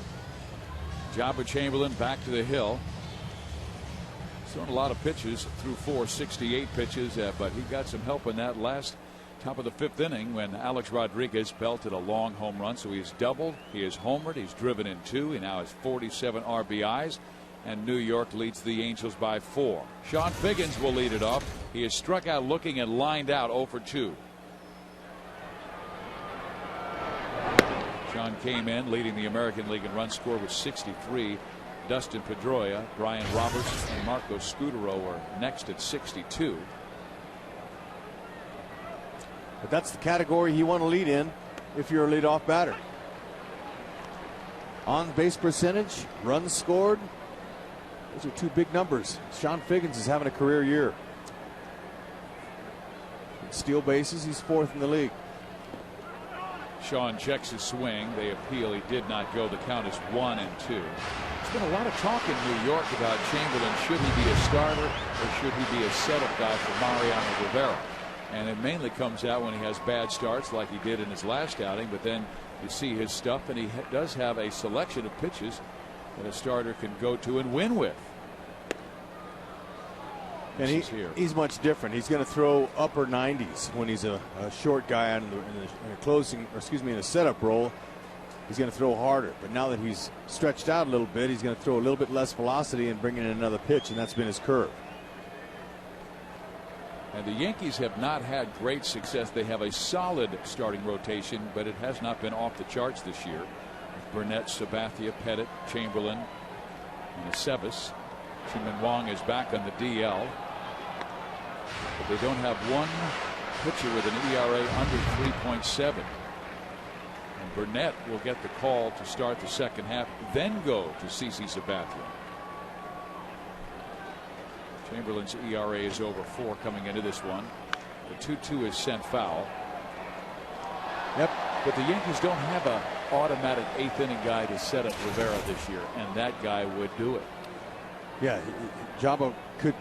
Jabba Chamberlain back to the hill. Thrown a lot of pitches, threw 468 pitches, but he got some help in that last top of the 5th inning when Alex Rodriguez belted a long home run. So he's doubled, he has homered, he's driven in 2. He now has 47 RBIs, and New York leads the Angels by 4. Sean Figgins will lead it off. He is struck out looking and lined out 0 for 2. Sean came in leading the American League in run score with 63. Dustin Pedroia, Brian Roberts, and Marco Scutaro are next at 62. But that's the category you want to lead in if you're a leadoff batter. On base percentage, runs scored. Those are 2 big numbers. Sean Figgins is having a career year. In steal bases, he's 4th in the league. Sean checks his swing. They appeal. He did not go. The count is 1-2. There's been a lot of talk in New York about Chamberlain. Should he be a starter or should he be a setup guy for Mariano Rivera? And it mainly comes out when he has bad starts like he did in his last outing. But then you see his stuff, and he does have a selection of pitches that a starter can go to and win with. And he's much different. He's going to throw upper 90s when he's a short guy in a closing, or excuse me, in a setup role. He's going to throw harder. But now that he's stretched out a little bit, he's going to throw a little bit less velocity and bring in another pitch, and that's been his curve. And the Yankees have not had great success. They have a solid starting rotation, but it has not been off the charts this year. Burnett, Sabathia, Pettit, Chamberlain, and Aceves. Chiman Wong is back on the DL. But they don't have one pitcher with an ERA under 3.7. And Burnett will get the call to start the second half, then go to CC Sabathia. Chamberlain's ERA is over 4 coming into this one. The 2-2 is sent foul. Yep. But the Yankees don't have an automatic 8th inning guy to set up Rivera this year, and that guy would do it. Yeah, Jabba could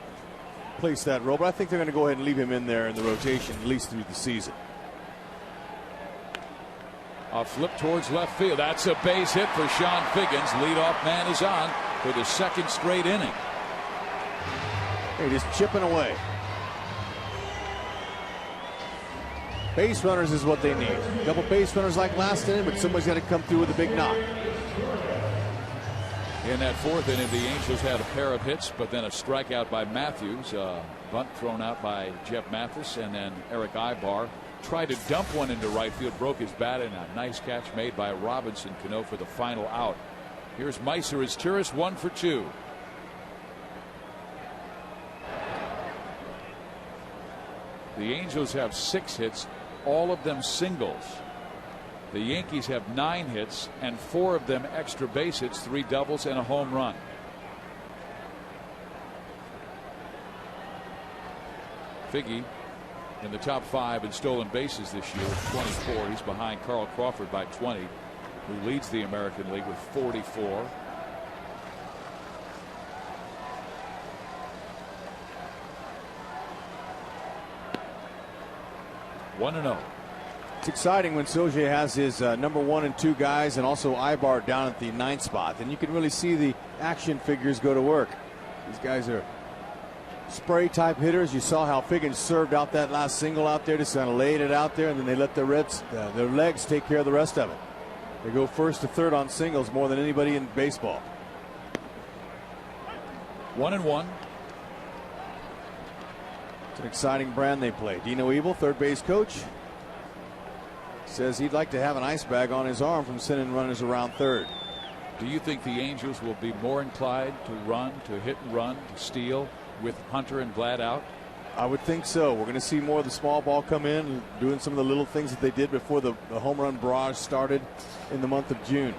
place that role, but I think they're going to go ahead and leave him in there in the rotation at least through the season. A flip towards left field. That's a base hit for Sean Figgins. Leadoff man is on for the second straight inning. Hey, just chipping away. Base runners is what they need. A couple base runners like last inning, but somebody's got to come through with a big knock. In that 4th inning, the Angels had a pair of hits, but then a strikeout by Matthews, a bunt thrown out by Jeff Mathis, and then Eric Ibar tried to dump one into right field, broke his bat, and a nice catch made by Robinson Cano for the final out. Here's Meiser as Turris, 1 for 2. The Angels have 6 hits, all of them singles. The Yankees have 9 hits and 4 of them extra base hits, 3 doubles and a home run. Figgy in the top 5 in stolen bases this year with 24. He's behind Carl Crawford by 20, who leads the American League with 44. One and 0. It's exciting when Soje has his number 1 and 2 guys, and also Ibar down at the 9th spot. Then you can really see the action figures go to work. These guys are spray type hitters. You saw how Figgins served out that last single out there, just kind of laid it out there, and then they let their legs take care of the rest of it. They go first to third on singles more than anybody in baseball. 1 and 1. It's an exciting brand they play. Dino Evil, third base coach, says he'd like to have an ice bag on his arm from sending runners around third. Do you think the Angels will be more inclined to run, to hit and run, to steal with Hunter and Vlad out? I would think so. We're going to see more of the small ball come in, doing some of the little things that they did before the home run barrage started in the month of June.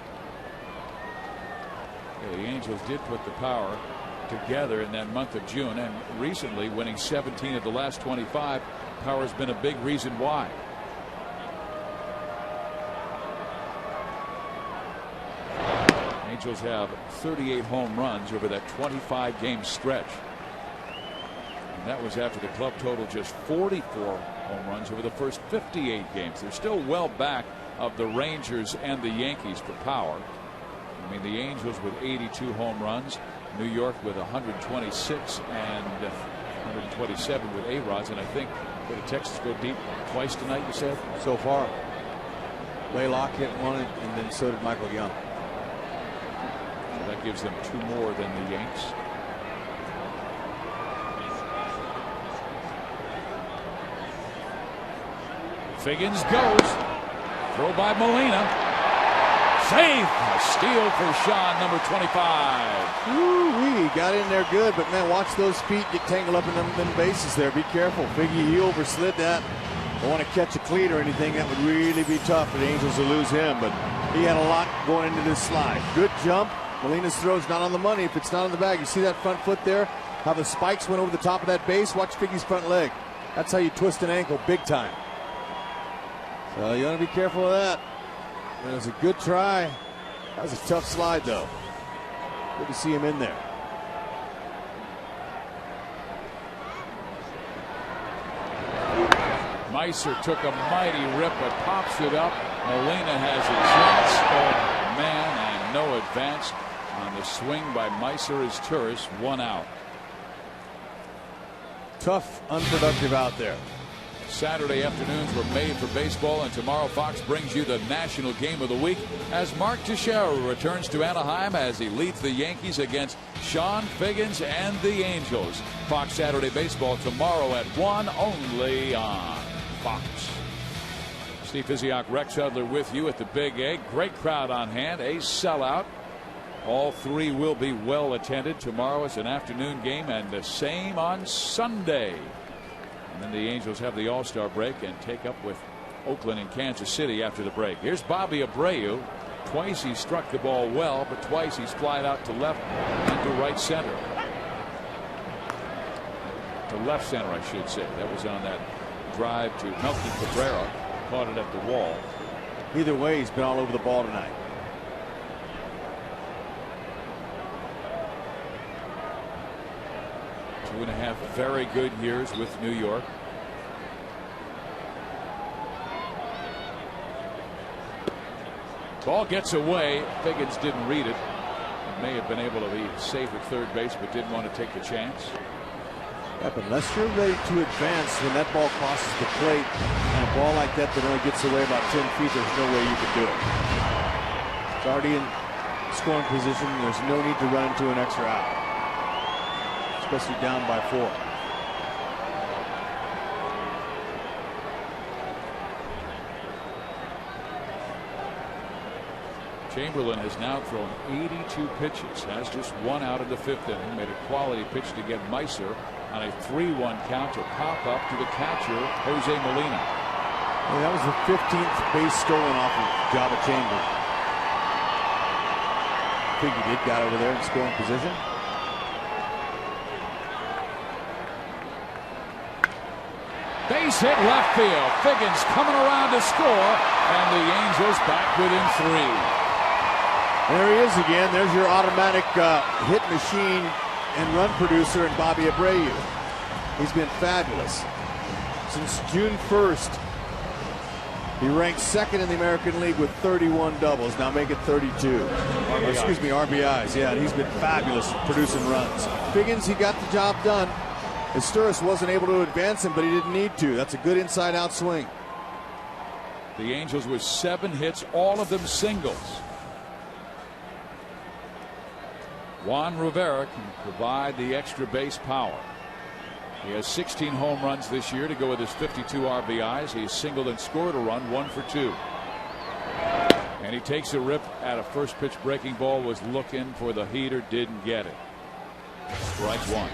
Yeah, the Angels did put the power together in that month of June, and recently winning 17 of the last 25. Power has been a big reason why. Angels have 38 home runs over that 25 game stretch, and that was after the club total just 44 home runs over the first 58 games. They're still well back of the Rangers and the Yankees for power. I mean, the Angels with 82 home runs, New York with 126 and 127 with A-Rods, and I think did Texas go deep twice tonight, you said? So far. Laylock hit one, and then so did Michael Young. So that gives them 2 more than the Yanks. Figgins goes. Throw by Molina. Safe. A steal for Sean, number 25. Ooh-wee, got in there good, but man, watch those feet get tangled up in them bases there. Be careful. Figgy, he overslid that. Don't want to catch a cleat or anything. That would really be tough for the Angels to lose him, but he had a lot going into this slide. Good jump. Molina's throw's not on the money if it's not on the bag. You see that front foot there? How the spikes went over the top of that base? Watch Figgy's front leg. That's how you twist an ankle big time. So you want to be careful of that. It was a good try. That was a tough slide, though. Good to see him in there. Meiser took a mighty rip, but pops it up. Molina has a chance. Oh, man, and no advance on the swing by Meiser as Turris, 1 out. tough, unproductive out there. Saturday afternoons were made for baseball, and tomorrow Fox brings you the national game of the week as Mark Teixeira returns to Anaheim as he leads the Yankees against Sean Figgins and the Angels. Fox Saturday Baseball tomorrow at 1 only on Fox. Steve Physiak, Rex Hudler with you at the Big Egg. Great crowd on hand, a sellout. All three will be well attended. Tomorrow is an afternoon game, and the same on Sunday. And then the Angels have the All-Star break and take up with Oakland and Kansas City after the break. Here's Bobby Abreu. Twice he struck the ball well, but twice he's flied out to left and to right center. To left center, I should say. That was on that drive to Melky Cabrera. Caught it at the wall. Either way, he's been all over the ball tonight. Two and a half very good years with New York. Ball gets away. Figgins didn't read it. May have been able to be safe at third base, but didn't want to take the chance. Yeah, but unless you're ready to advance when that ball crosses the plate, and a ball like that only gets away about 10 feet, there's no way you can do it. It's already in scoring position. There's no need to run into an extra out, especially down by 4. Chamberlain has now thrown 82 pitches, has just one out in the 5th inning, made a quality pitch to get Meiser on a 3-1 count to pop up to the catcher, Jose Molina. Yeah, that was the 15th base stolen off of Jabba Chamberlain. I think he did got over there in scoring position. Base hit left field. Figgins coming around to score, and the Angels back within 3. There he is again. There's your automatic hit machine and run producer in Bobby Abreu. He's been fabulous. Since June 1st, he ranked 2nd in the American League with 31 doubles. Now make it 32. Or, excuse me, RBIs. Yeah, and he's been fabulous producing runs. Figgins, he got the job done. Esturris wasn't able to advance him, but he didn't need to. That's a good inside-out swing. The Angels with 7 hits, all of them singles. Juan Rivera can provide the extra base power. He has 16 home runs this year to go with his 52 RBIs. He has singled and scored a run, 1 for 2. And he takes a rip at a first pitch breaking ball, was looking for the heater, didn't get it. Strike 1.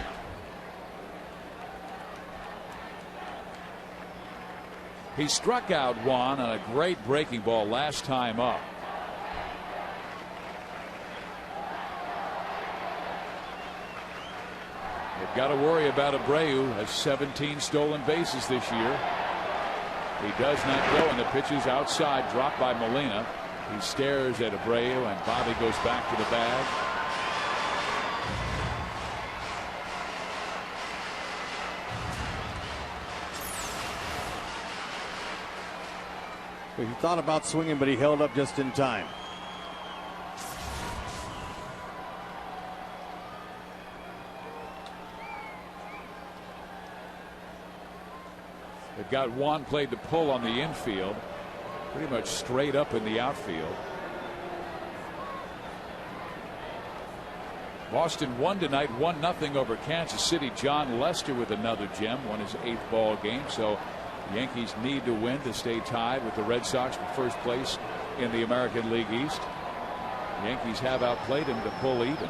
He struck out Juan on a great breaking ball last time up. They've got to worry about Abreu, has 17 stolen bases this year. He does not go, and the pitch is outside, dropped by Molina. He stares at Abreu, and Bobby goes back to the bag. He thought about swinging, but he held up just in time. They've got Juan played the pull on the infield, pretty much straight up in the outfield. Boston won tonight, 1-0 over Kansas City. John Lester with another gem, won his 8th ball game. So the Yankees need to win to stay tied with the Red Sox for first place in the American League East. The Yankees have outplayed him to pull even.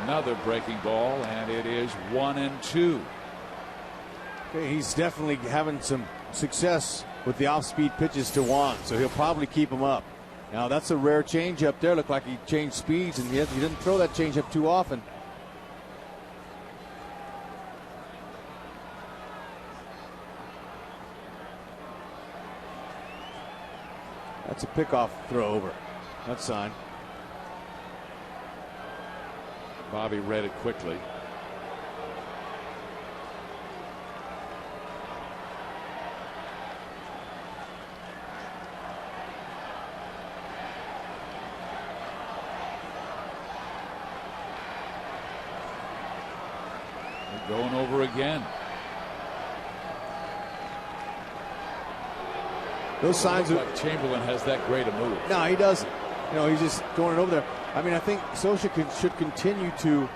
Another breaking ball, and it is 1-2. Okay, he's definitely having some success with the off-speed pitches to Juan, so he'll probably keep him up. Now that's a rare changeup there. Looked like he changed speeds, and he didn't throw that changeup too often. That's a pickoff throw over. That's sign. Bobby read it quickly. going over again. Those signs are like Chamberlain has that great a move. No, he doesn't. He's just going over there. I mean, I think Sosha should continue to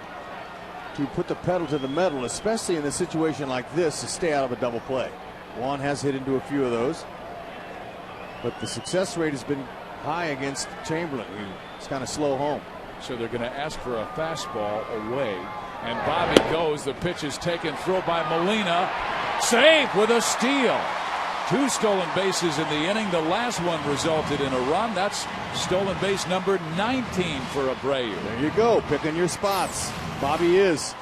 put the pedal to the metal, especially in a situation like this, to stay out of a double play. Juan has hit into a few of those, but the success rate has been high against Chamberlain. It's kind of slow home. So they're going to ask for a fastball away, and Bobby goes. The pitch is taken, throw by Molina, saved with a steal. 2 stolen bases in the inning. The last one resulted in a run. That's stolen base number 19 for Abreu. There you go, picking your spots. Bobby is.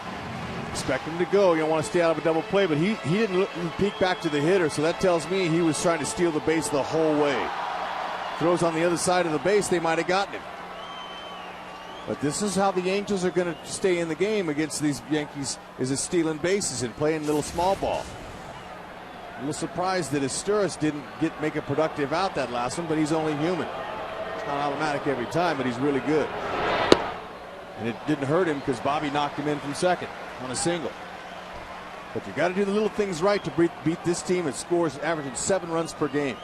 Expect him to go. You don't want to stay out of a double play, but he didn't peek back to the hitter, so that tells me he was trying to steal the base the whole way. Throws on the other side of the base, they might have gotten him. But this is how the Angels are going to stay in the game against these Yankees, is stealing bases and playing little small ball. A little surprised that Asturis didn't make a productive out that last one, but he's only human. It's not automatic every time, but he's really good. And it didn't hurt him because Bobby knocked him in from second on a single. But you got to do the little things right to beat this team that scores averaging 7 runs per game.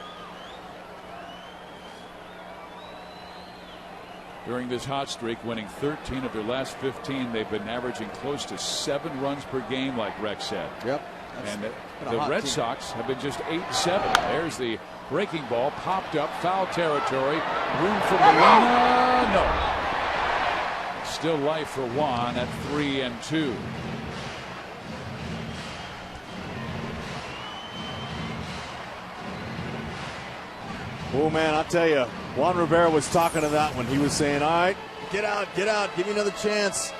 During this hot streak, winning 13 of their last 15, they've been averaging close to 7 runs per game, like Rex said. Yep. And the Red Sox have been just 8-7. There's the breaking ball, popped up, foul territory, room for Molina. No. Still life for Juan at 3-2. Oh man, I'll tell you, Juan Rivera was talking to that one. He was saying, all right, get out, give me another chance.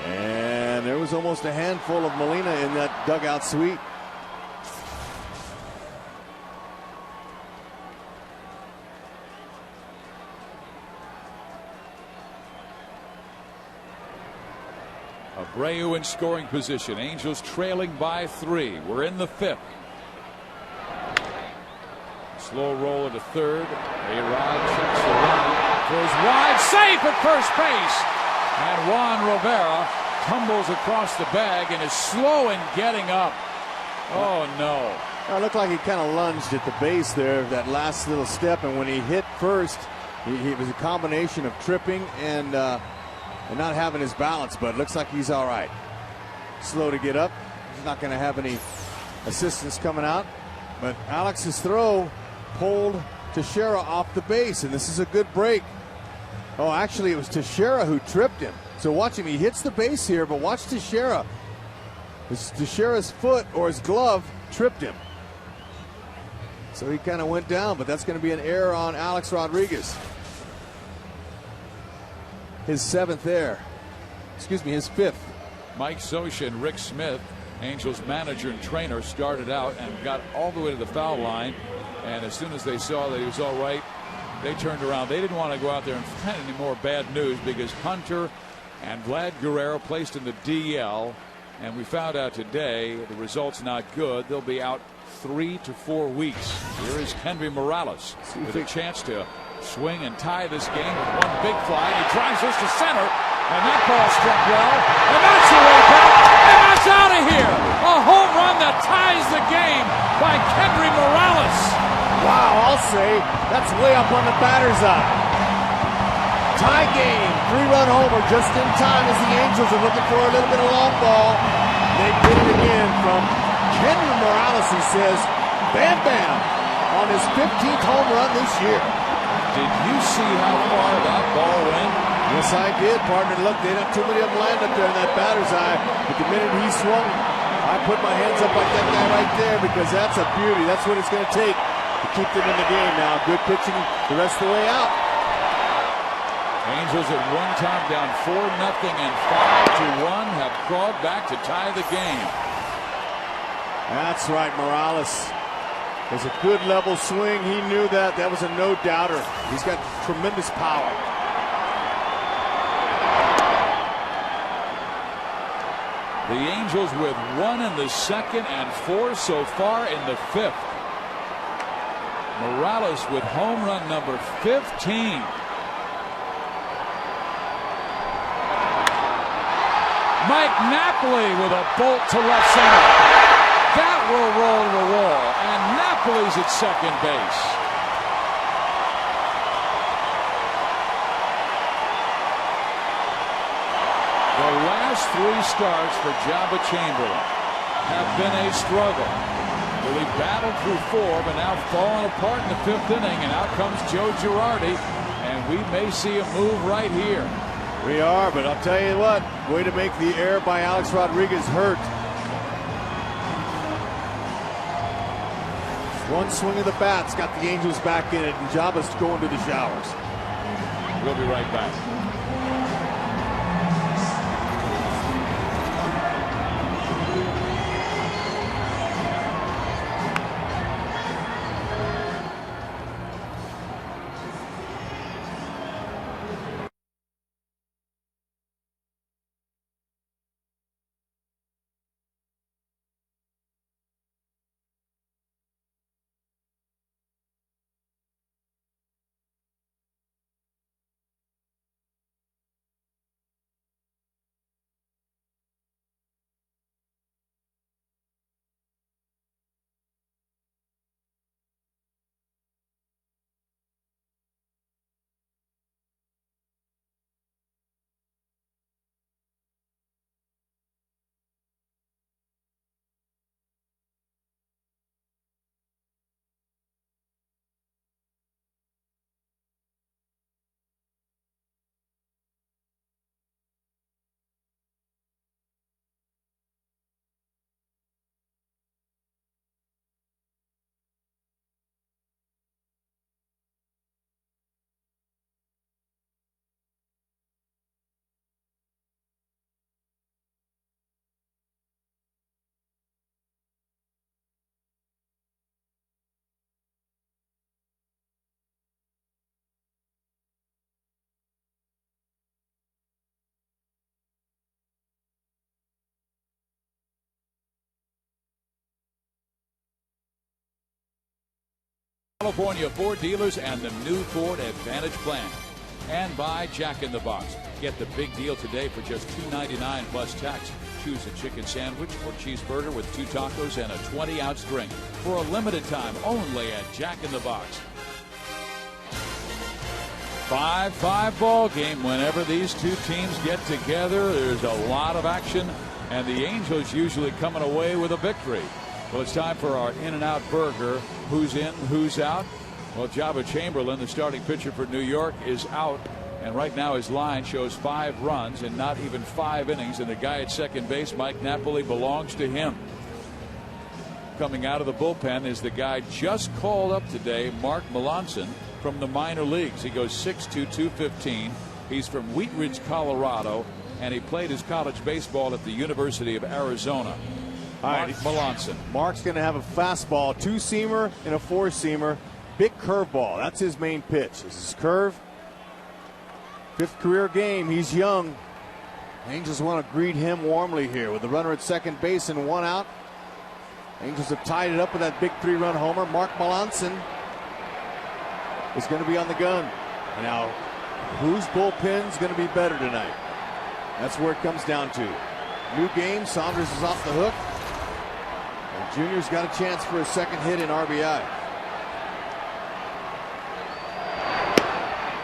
And there was almost a handful of Molina in that dugout suite. Abreu in scoring position. Angels trailing by 3. We're in the 5th. Slow roll to third. A-Rod checks the run. Throws wide. Safe at first base. And Juan Rivera tumbles across the bag and is slow in getting up. Oh, no. It looked like he kind of lunged at the base there, that last little step. And when he hit first, it was a combination of tripping and not having his balance. But it looks like he's all right. Slow to get up. He's not going to have any assistance coming out. But Alex's throw pulled Teixeira off the base, and this is a good break. Oh, actually, it was Teixeira who tripped him. So watch him. He hits the base here, but watch Teixeira. Teixeira's foot or his glove tripped him. So he kind of went down, but that's going to be an error on Alex Rodriguez. His 7th error. Excuse me, his 5th. Mike Sosha and Rick Smith, Angels manager and trainer, started out and got all the way to the foul line. And as soon as they saw that he was all right, they turned around. They didn't want to go out there and find any more bad news because Hunter and Vlad Guerrero placed in the DL. And we found out today the result's not good. They'll be out 3 to 4 weeks. Here is Henry Morales with a chance to swing and tie this game with one big fly. He drives this to center, and that ball struck well. And that's the way back, and that's out of here. A home run that ties the game by Henry Morales. Wow, I'll say that's way up on the batter's eye. Tie game, 3-run homer just in time as the Angels are looking for a little bit of long ball. They get it again from Henry Morales, he says, bam, bam, on his 15th home run this year. Did you see how far that ball went? Yes, I did, partner. Look, they don't too many of them land up there in that batter's eye. But the minute he swung, I put my hands up like that guy right there because that's a beauty. That's what it's going to take to keep them in the game now. Good pitching the rest of the way out. Angels at one time down 4-0 and 5-1 have crawled back to tie the game. That's right, Morales. There's a good level swing. He knew that. That was a no-doubter. He's got tremendous power. The Angels with 1 in the 2nd and 4 so far in the 5th. Morales with home run number 15. Mike Napoli with a bolt to left center. That will roll to the wall, and Napoli's at second base. The last three starts for Jabba Chamberlain have been a struggle. Really battled through four, but now falling apart in the fifth inning, and out comes Joe Girardi, and we may see a move right here. We are, but I'll tell you what, way to make the error by Alex Rodriguez hurt. One swing of the bat's got the Angels back in it, and Jabba's going to the showers. We'll be right back. California Ford dealers and the new Ford Advantage plan. And by Jack in the Box. Get the big deal today for just $2.99 plus tax. Choose a chicken sandwich or cheeseburger with 2 tacos and a 20-ounce drink for a limited time only at Jack in the Box. 5-5 ball game. Whenever these two teams get together, there's a lot of action, and the Angels usually coming away with a victory. Well, it's time for our In-N-Out Burger. Who's in, who's out? Well, Jabba Chamberlain, the starting pitcher for New York, is out. And right now his line shows 5 runs in not even 5 innings. And the guy at second base, Mike Napoli, belongs to him. Coming out of the bullpen is the guy just called up today, Mark Melanson, from the minor leagues. He goes 6'2", 215. He's from Wheat Ridge, Colorado, and he played his college baseball at the University of Arizona. Mark Melanson. Mark's going to have a fastball, 2-seamer and a 4-seamer. Big curveball. That's his main pitch. This is curve. 5th career game. He's young. Angels want to greet him warmly here with the runner at second base and 1 out. Angels have tied it up with that big 3-run homer. Mark Melanson is going to be on the gun. Now, whose bullpen's going to be better tonight? That's where it comes down to. New game. Saunders is off the hook. And Junior's got a chance for a second hit in RBI.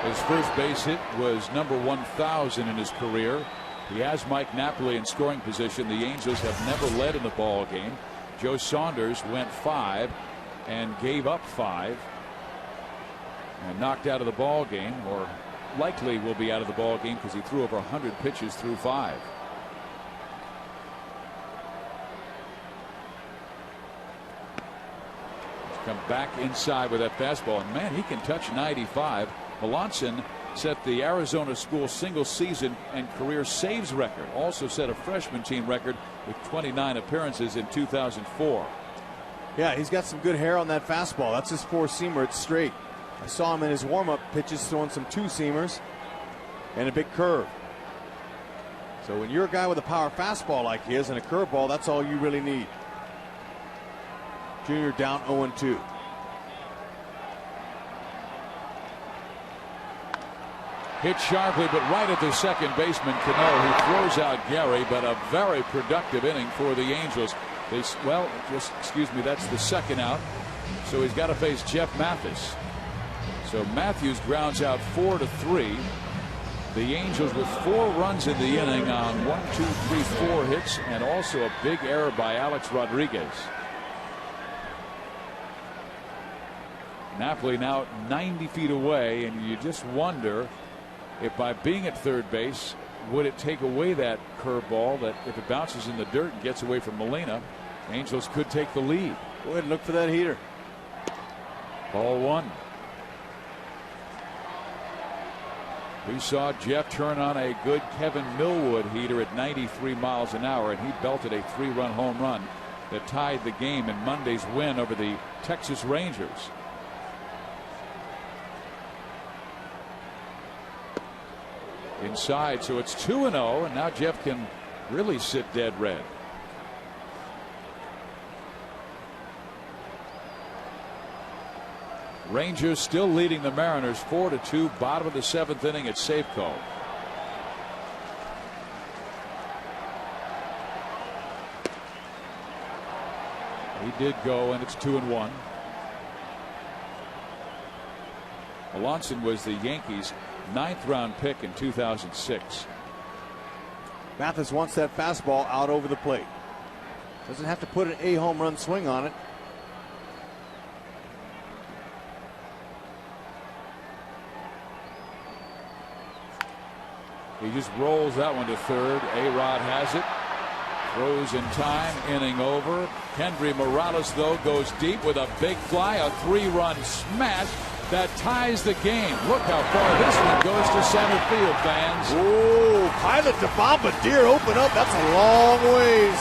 His first base hit was number 1,000 in his career. He has Mike Napoli in scoring position. The Angels have never led in the ball game. Joe Saunders went 5 and gave up 5 and knocked out of the ball game, or likely will be out of the ball game because he threw over 100 pitches through 5. Come back inside with that fastball, and man, he can touch 95. Melanson set the Arizona school single season and career saves record. Also set a freshman team record with 29 appearances in 2004. Yeah, he's got some good hair on that fastball. That's his 4-seamer. It's straight. I saw him in his warm-up pitches throwing some 2-seamers and a big curve. So when you're a guy with a power fastball like he is and a curveball, that's all you really need. Junior down 0-2. Hit sharply, but right at the second baseman, Cano, who throws out Gary, but a very productive inning for the Angels. That's the second out. So he's got to face Jeff Mathis. So Matthews grounds out 4-3. The Angels with 4 runs in the inning on 4 hits, and also a big error by Alex Rodriguez. Napoli now 90 feet away, and you just wonder if by being at third base, would it take away that curveball that if it bounces in the dirt and gets away from Molina, Angels could take the lead. Go ahead and look for that heater. Ball 1. We saw Jeff turn on a good Kevin Millwood heater at 93 miles an hour, and he belted a 3-run home run that tied the game in Monday's win over the Texas Rangers. Inside, so it's 2-0, and now Jeff can really sit dead red. Rangers still leading the Mariners 4-2, bottom of the 7th inning at Safeco. He did go, and it's 2-1. Alonson was the Yankees' 9th-round pick in 2006. Mathis wants that fastball out over the plate. Doesn't have to put an home run swing on it. He just rolls that one to third. A-Rod has it. Throws in time. Inning over. Kendry Morales, though, goes deep with a big fly. A 3-run smash that ties the game. Look how far this one goes to center field, fans. Oh, Pilot to Bombardier open up. That's a long ways.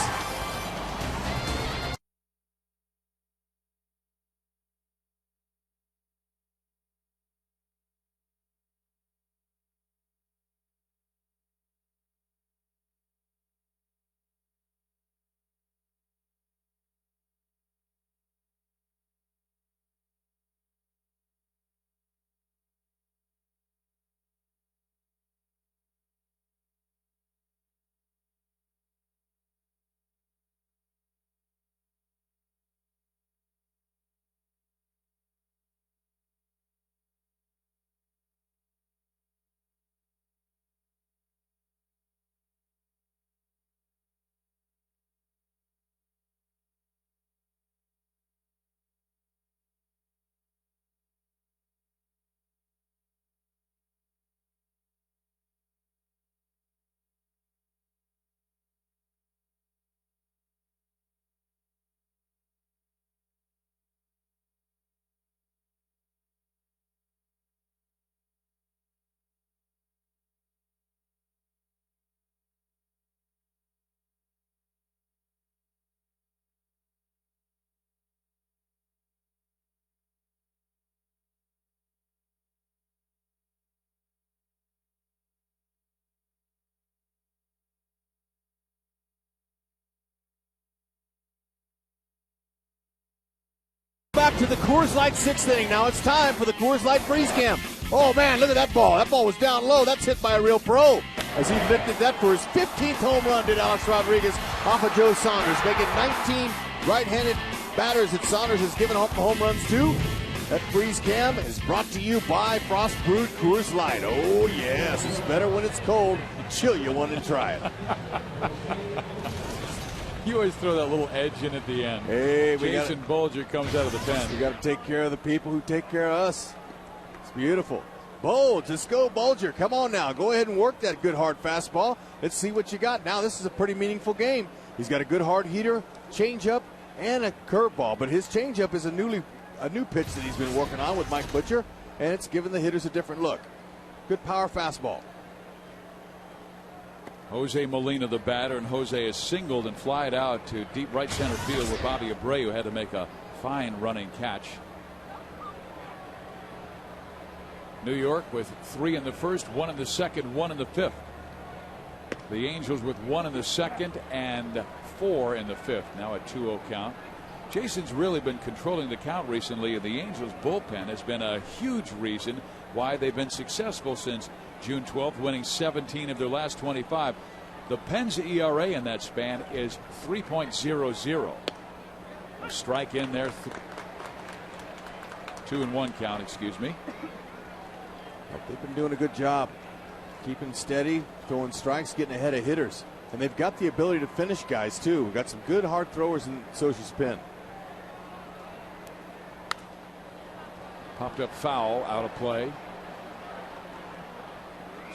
Back to the Coors Light 6th inning. Now it's time for the Coors Light freeze cam. Oh man, look at that ball. That ball was down low. That's hit by a real pro. As he lifted that for his 15th home run, did Alex Rodriguez off of Joe Saunders, making 19 right-handed batters that Saunders has given up home runs to. That freeze cam is brought to you by Frost Brewed Coors Light. Oh yes, it's better when it's cold. Chill you want to try it. You always throw that little edge in at the end. Hey, Jason Bulger comes out of the pen. We got to take care of the people who take care of us. It's beautiful. Bulge, let's go, Bulger. Come on now. Go ahead and work that good hard fastball. Let's see what you got. Now this is a pretty meaningful game. He's got a good hard heater, changeup, and a curveball. But his changeup is a new pitch that he's been working on with Mike Butcher, and it's giving the hitters a different look. Good power fastball. Jose Molina, the batter, and Jose is singled and flied out to deep right center field where Bobby Abreu had to make a fine running catch. New York with 3 in the first, 1 in the second, 1 in the 5th. The Angels with 1 in the second and 4 in the 5th. Now a 2-0 count. Jason's really been controlling the count recently, and the Angels bullpen has been a huge reason why they've been successful since June 12th, winning 17 of their last 25. The Pens ERA in that span is 3.00. A strike in there. 2-1 count, excuse me. They've been doing a good job keeping steady, throwing strikes, getting ahead of hitters. And they've got the ability to finish guys, too. We've got some good hard throwers in Socia's pen. Popped up foul, out of play.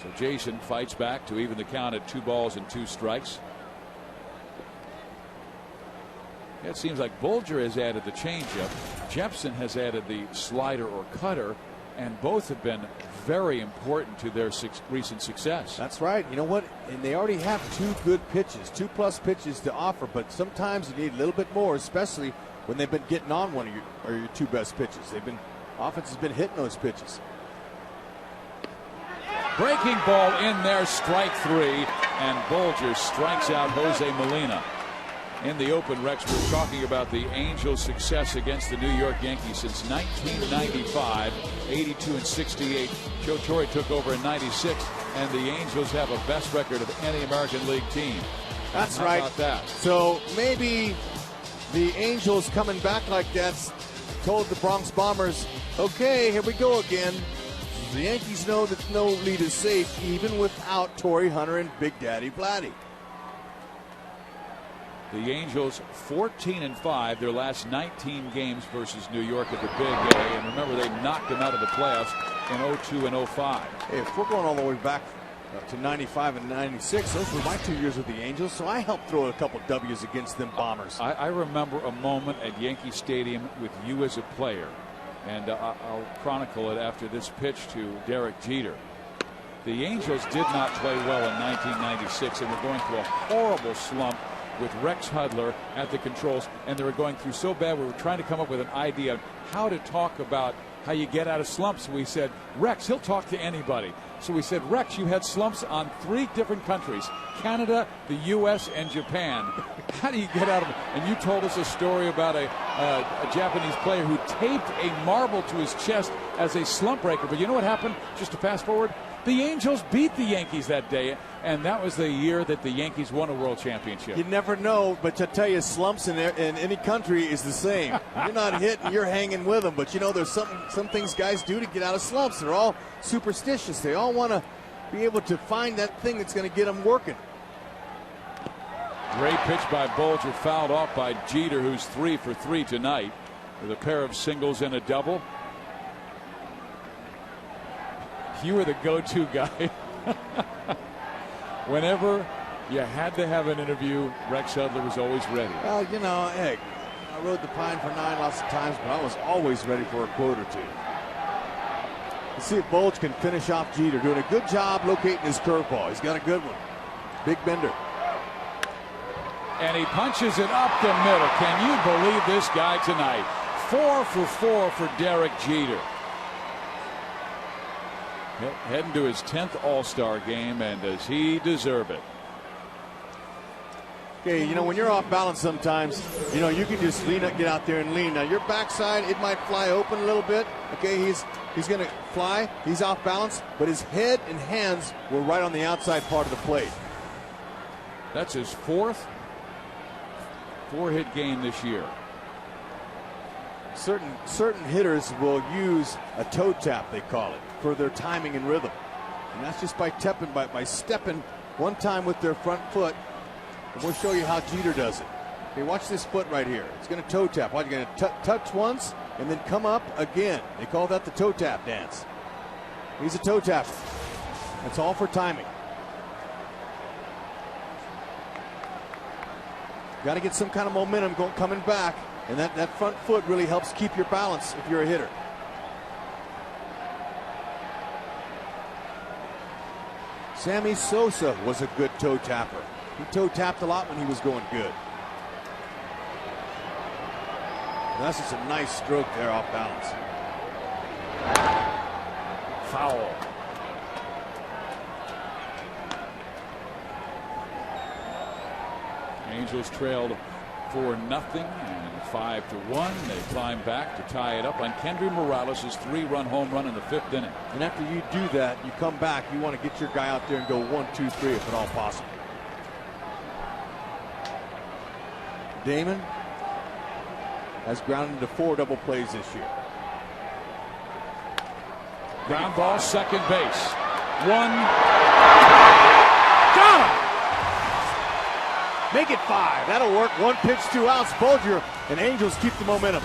So Jason fights back to even the count at 2 balls and 2 strikes. It seems like Bulger has added the changeup. Jepson has added the slider or cutter, and both have been very important to their recent success. That's right. You know what? And they already have 2 good pitches, 2+ pitches to offer, but sometimes you need a little bit more, especially when they've been getting on one of your 2 best pitches. Offense has been hitting those pitches. Breaking ball in there, strike 3, and Bulger strikes out Jose Molina. In the open, Rex, we're talking about the Angels' success against the New York Yankees since 1995, 82-68. Joe Torre took over in 96, and the Angels have a best record of any American League team. That's How right. about that? So maybe the Angels coming back like that told the Bronx Bombers, okay, here we go again. The Yankees know that no lead is safe even without Torrey Hunter and Big Daddy Vladdy. The Angels 14-5 their last 19 games versus New York at the Big A, and remember they knocked them out of the playoffs in 02 and 05. Hey, if we're going all the way back to 95 and 96, those were my 2 years with the Angels, so I helped throw a couple W's against them Bombers. I remember a moment at Yankee Stadium with you as a player, and I'll chronicle it after this pitch to Derek Jeter. The Angels did not play well in 1996 and were going through a horrible slump with Rex Hudler at the controls, and they were going through so bad we were trying to come up with an idea of how to talk about how you get out of slumps. We said, Rex, he'll talk to anybody. So we said, Rex, you had slumps on 3 different countries, Canada, the U.S., and Japan. How do you get out of it? And you told us a story about a Japanese player who taped a marble to his chest as a slump breaker. But you know what happened? Just to fast forward, the Angels beat the Yankees that day, and that was the year that the Yankees won a world championship. You never know, but I tell you, slumps in any country is the same. You're not hitting, you're hanging with them. But you know, there's some things guys do to get out of slumps. They're all superstitious. They all want to be able to find that thing that's going to get them working. Great pitch by Bulger, fouled off by Jeter, who's 3 for 3 tonight with a pair of singles and a double. You were the go-to guy. Whenever you had to have an interview, Rex Hudler was always ready. Well, you know, heck, I rode the pine for 9 lots of times, but I was always ready for a quote or 2. Let's see if Bulge can finish off Jeter. Doing a good job locating his curveball. He's got a good one. Big bender. And he punches it up the middle. Can you believe this guy tonight? 4 for 4 for Derek Jeter. Heading to his 10th All-Star game, and does he deserve it? Okay, you know, when you're off balance sometimes, you know, you can just lean up, get out there and lean. Now, your backside, it might fly open a little bit. Okay, he's going to fly. He's off balance, but his head and hands were right on the outside part of the plate. That's his 4th 4-hit game this year. Certain hitters will use a toe tap, they call it, for their timing and rhythm. And that's just by stepping one time with their front foot. And we'll show you how Jeter does it. Okay, watch this foot right here. It's going to toe tap. You're going to touch once and then come up again. They call that the toe tap dance. He's a toe tapper. That's all for timing. Got to get some kind of momentum coming back. And that front foot really helps keep your balance if you're a hitter. Sammy Sosa was a good toe tapper. He toe tapped a lot when he was going good. And that's just a nice stroke there off balance. Foul. Angels trailed 4-0, and 5-1. They climb back to tie it up on Kendry Morales' 3-run home run in the 5th inning. And after you do that, you come back, you want to get your guy out there and go 1, 2, 3 if at all possible. Damon has grounded into 4 double plays this year. Ground ball, second base. 1. Got him! Make it 5. That'll work. 1 pitch, 2 outs. Bolger and Angels keep the momentum.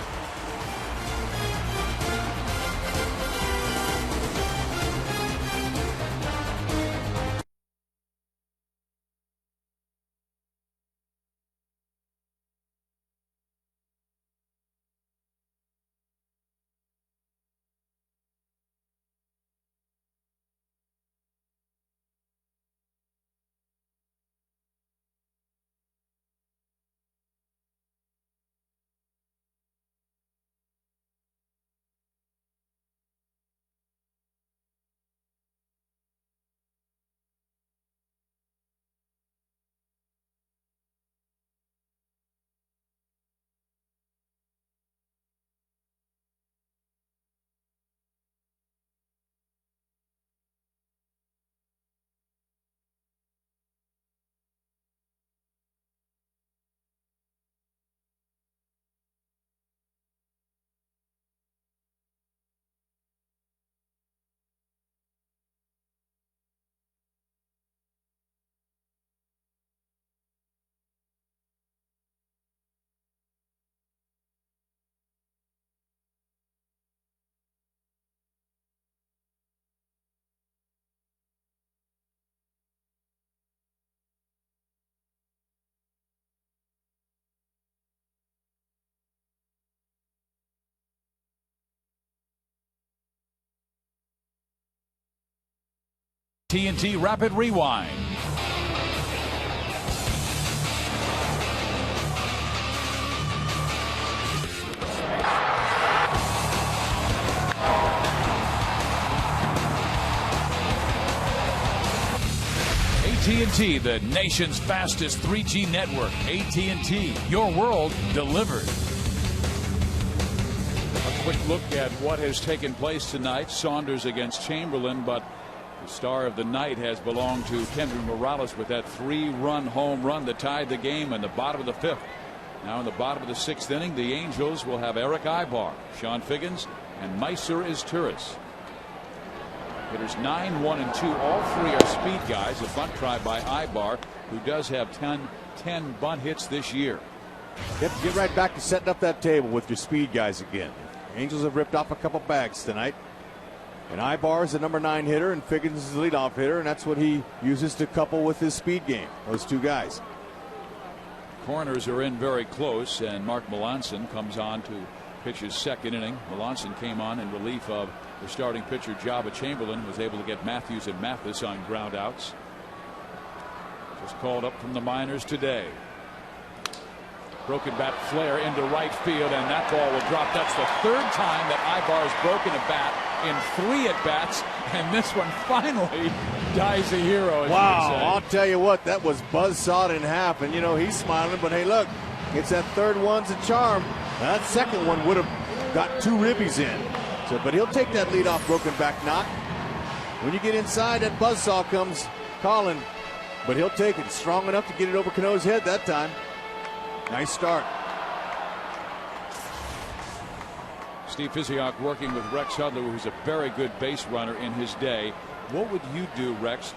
TNT Rapid Rewind. AT&T, the nation's fastest 3G network. AT&T, your world delivered. A quick look at what has taken place tonight. Saunders against Chamberlain, but the star of the night has belonged to Kendry Morales with that 3-run home run that tied the game in the bottom of the 5th. Now in the bottom of the 6th inning, the Angels will have Eric Ibar, Sean Figgins, and Meiser Izturis. Hitters 9, 1, and 2. All 3 are speed guys. A bunt try by Ibar, who does have 10 bunt hits this year. Get right back to setting up that table with your speed guys again. Angels have ripped off a couple bags tonight. And Ibar is the number 9 hitter, and Figgins is the leadoff hitter, and that's what he uses to couple with his speed game, those 2 guys. Corners are in very close, and Mark Melanson comes on to pitch his 2nd inning. Melanson came on in relief of the starting pitcher, Jabba Chamberlain, was able to get Matthews and Mathis on ground outs. Just called up from the minors today. Broken bat flare into right field, and that ball will drop. That's the 3rd time that Ibar has broken a bat in 3 at-bats, and this one finally dies a hero. Wow, I'll tell you what, that was buzzsawed in half, and you know, he's smiling, but hey, look, it's that 3rd one's a charm. Now, that 2nd one would have got 2 ribbies in. So, but he'll take that leadoff broken back knock. When you get inside, that buzzsaw comes calling, but he'll take it. Strong enough to get it over Cano's head that time. Nice start. Steve Physiok working with Rex Hudler, who's a very good base runner in his day. What would you do, Rex,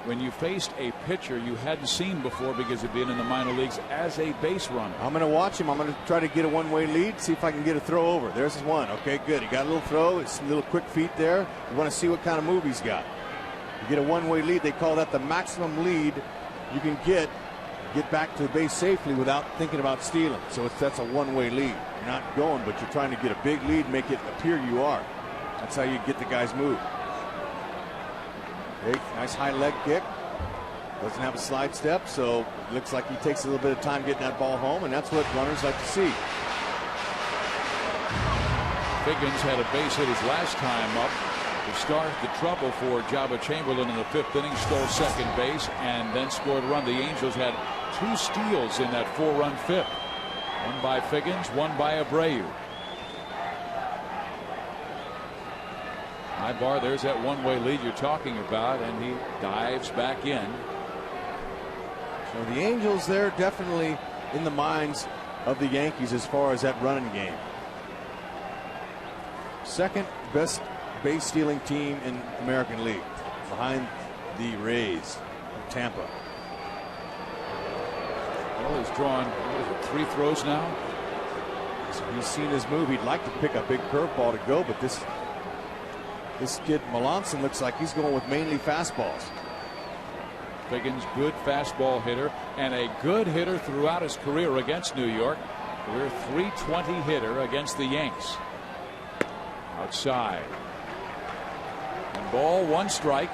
when you faced a pitcher you hadn't seen before because of being in the minor leagues as a base runner? I'm going to watch him. I'm going to try to get a one-way lead, see if I can get a throw over. There's his one. Okay, good. He got a little throw. It's a little quick feet there. You want to see what kind of move he's got. You get a one-way lead. They call that the maximum lead you can get back to the base safely without thinking about stealing. So that's a one-way lead. You're not going, but you're trying to get a big lead, make it appear you are. That's how you get the guy's move. Okay, nice high leg kick. Doesn't have a slide step, so it looks like he takes a little bit of time getting that ball home, and that's what runners like to see. Figgins had a base hit his last time up to start the trouble for Jabba Chamberlain in the 5th inning. Stole 2nd base and then scored a run. The Angels had 2 steals in that 4-run 5th. One by Figgins, one by Abreu. Ibar, there's that one-way lead you're talking about, and he dives back in. So the Angels, they're definitely in the minds of the Yankees as far as that running game. Second best base stealing team in American League, behind the Rays of Tampa. Well, he's drawn, what is it, 3 throws now? So he's seen his move. He'd like to pick a big curveball to go, but this kid Melanson looks like he's going with mainly fastballs. Figgins, good fastball hitter and a good hitter throughout his career against New York. Career .320 hitter against the Yanks. Outside. And ball, 1 strike.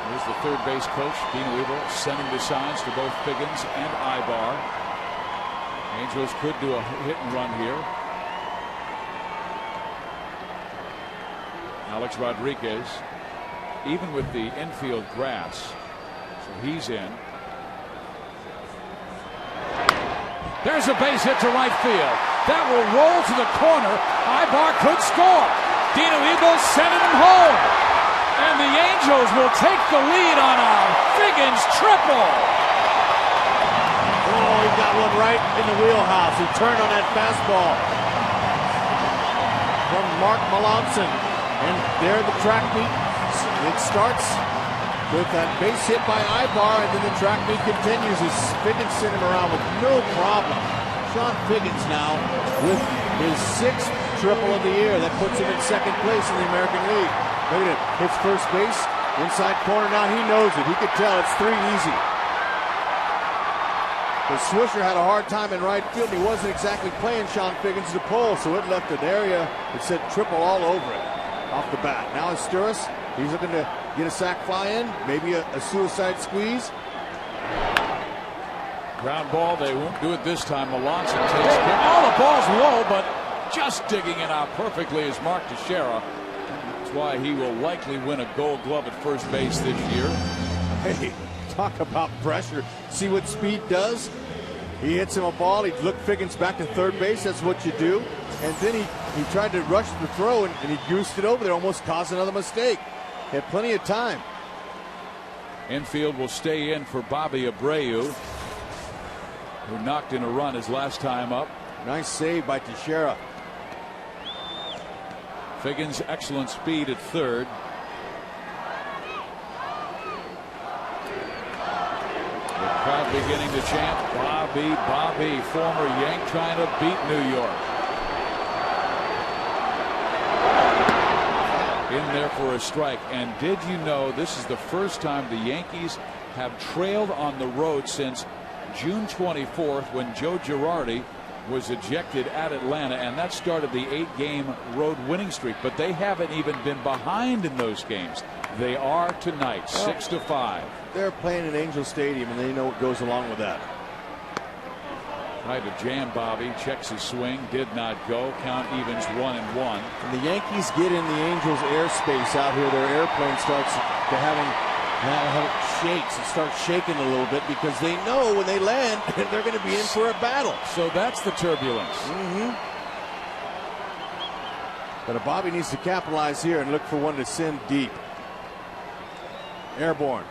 Here's the third base coach, Dean Weaver, sending the signs to both Figgins and Ibar. Angels could do a hit and run here. Alex Rodriguez, even with the infield grass, so he's in. There's a base hit to right field. That will roll to the corner. Ibar could score. Dino Eagles sending him home. And the Angels will take the lead on a Figgins triple. Oh, he got one right in the wheelhouse. He turned on that fastball from Mark Melanson. And there the track meet. It starts with that base hit by Ibar, and then the track meet continues as Figgins sent him around with no problem. Sean Figgins now with his 6th triple of the year. That puts him in 2nd place in the American League. Look at it. Hits first base, inside corner. Now he knows it. He could tell it's 3 easy. But Swisher had a hard time in right field. He wasn't exactly playing Sean Figgins to pull, so it left an area that said triple all over it off the bat. Now it's Sturris. He's looking to get a sac fly in, maybe a suicide squeeze. Ground ball, they won't do it this time. Melanson takes it. Oh, the ball's low, but just digging it out perfectly is Mark Teixeira. That's why he will likely win a Gold Glove at first base this year. Hey, talk about pressure. See what speed does? He hits him a ball. He looked Figgins back to third base. That's what you do. And then he tried to rush the throw, and he goosed it over there, almost caused another mistake. He had plenty of time. Infield will stay in for Bobby Abreu, who knocked in a run his last time up. Nice save by Teixeira. Figgins, excellent speed at third. The crowd beginning to chant, Bobby, Bobby, former Yank trying to beat New York. In there for a strike. And did you know this is the first time the Yankees have trailed on the road since June 24th, when Joe Girardi was ejected at Atlanta, and that started the 8-game road winning streak. But they haven't even been behind in those games. They are tonight, 6-5. They're playing at Angel Stadium, and they know what goes along with that. Tried to jam Bobby, checks his swing, did not go. Count evens 1-1. And the Yankees get in the Angels' airspace out here. Their airplane starts to how it shakes. It starts shaking a little bit because they know when they land they're going to be in for a battle. So that's the turbulence. But Bobby needs to capitalize here and look for one to send deep. Airborne.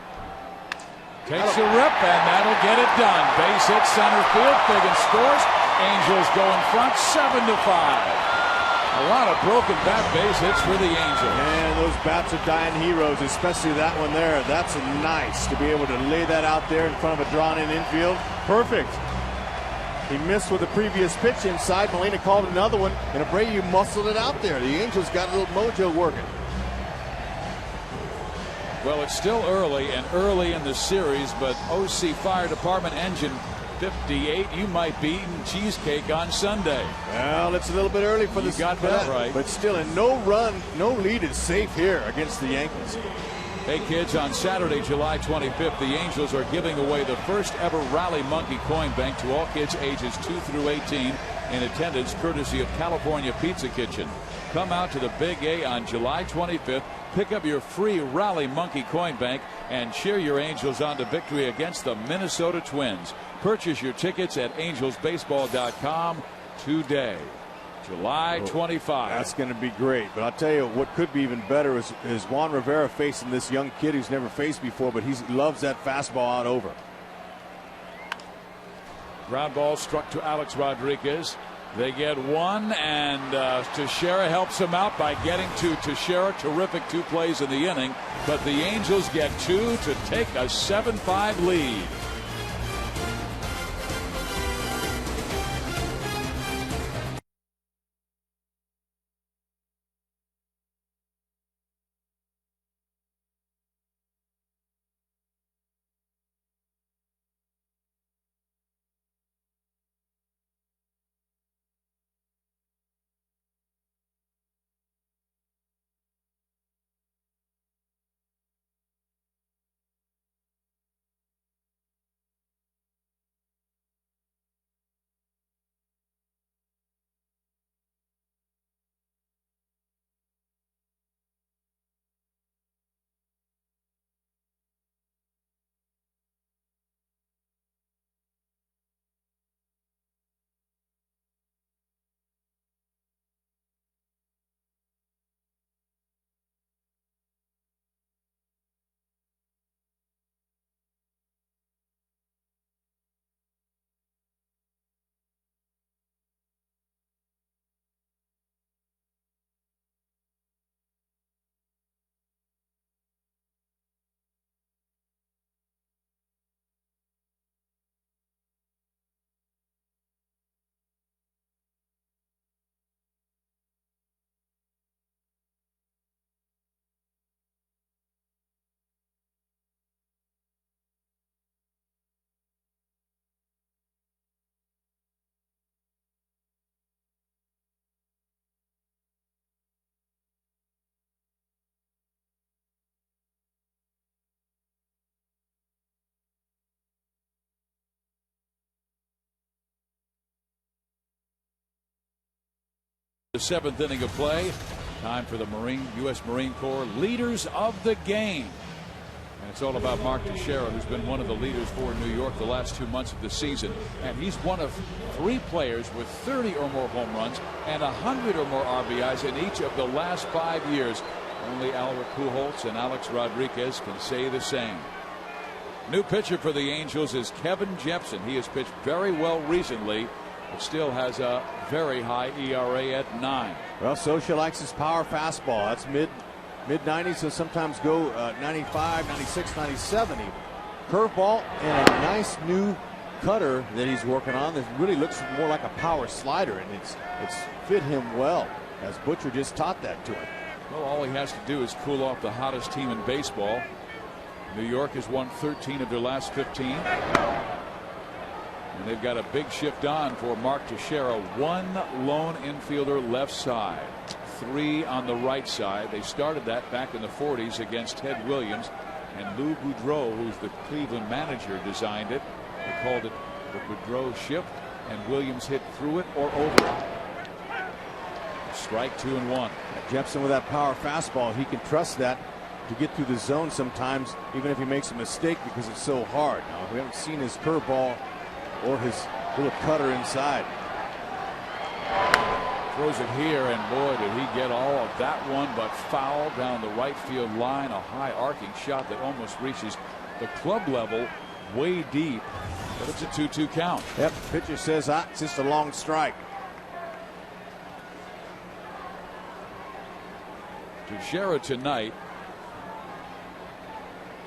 Takes a rip, and that'll get it done. Base hit center field. Figgins scores. Angels go in front, 7-5. A lot of broken bat base hits for the Angels. And those bats are dying heroes, especially that one there. That's nice to be able to lay that out there in front of a drawn-in infield. Perfect. He missed with the previous pitch inside. Molina called another one, and Abreu muscled it out there. The Angels got a little mojo working. Well, it's still early and early in the series, but OC Fire Department engine 58. You might be eating cheesecake on Sunday. Well, it's a little bit early for this. You got that right. But still, and no lead is safe here against the Yankees. Hey, kids, on Saturday, July 25th, the Angels are giving away the first ever Rally Monkey Coin Bank to all kids ages 2 through 18 in attendance, courtesy of California Pizza Kitchen. Come out to the Big A on July 25th. Pick up your free Rally Monkey Coin Bank and cheer your Angels on to victory against the Minnesota Twins. Purchase your tickets at angelsbaseball.com today. July 25. That's going to be great. But I'll tell you what could be even better is Juan Rivera facing this young kid who's never faced before, but he loves that fastball out over. Ground ball struck to Alex Rodriguez. They get one, and Teixeira helps him out by getting to Teixeira. Terrific 2 plays in the inning, but the Angels get 2 to take a 7-5 lead. The 7th inning of play. Time for the U.S. Marine Corps leaders of the game. And it's all about Mark Teixeira, who's been one of the leaders for New York the last 2 months of the season. And he's one of 3 players with 30 or more home runs and 100 or more RBIs in each of the last 5 years. Only Albert Pujols and Alex Rodriguez can say the same. New pitcher for the Angels is Kevin Jepsen. He has pitched very well recently, but still has a very high ERA at 9. Well, Socia likes his power fastball. That's mid-90s, so sometimes go 95, 96, 97 even. Curveball and a nice new cutter that he's working on that really looks more like a power slider, and it's fit him well, as Butcher just taught that to him. Well, all he has to do is cool off the hottest team in baseball. New York has won 13 of their last 15. And they've got a big shift on for Mark Teixeira. 1 lone infielder left side, 3 on the right side. They started that back in the 40s against Ted Williams, and Lou Boudreau, who's the Cleveland manager, designed it. They called it the Boudreau shift, and Williams hit through it or over it. Strike 2 and 1. Jepsen with that power fastball, he can trust that to get through the zone sometimes, even if he makes a mistake, because it's so hard. Now, we haven't seen his curveball or his little cutter inside. Throws it here, and boy, did he get all of that one, but foul down the right field line. A high arcing shot that almost reaches the club level, way deep, but it's a 2-2 count. Yep, pitcher says it's just a long strike. Teixeira tonight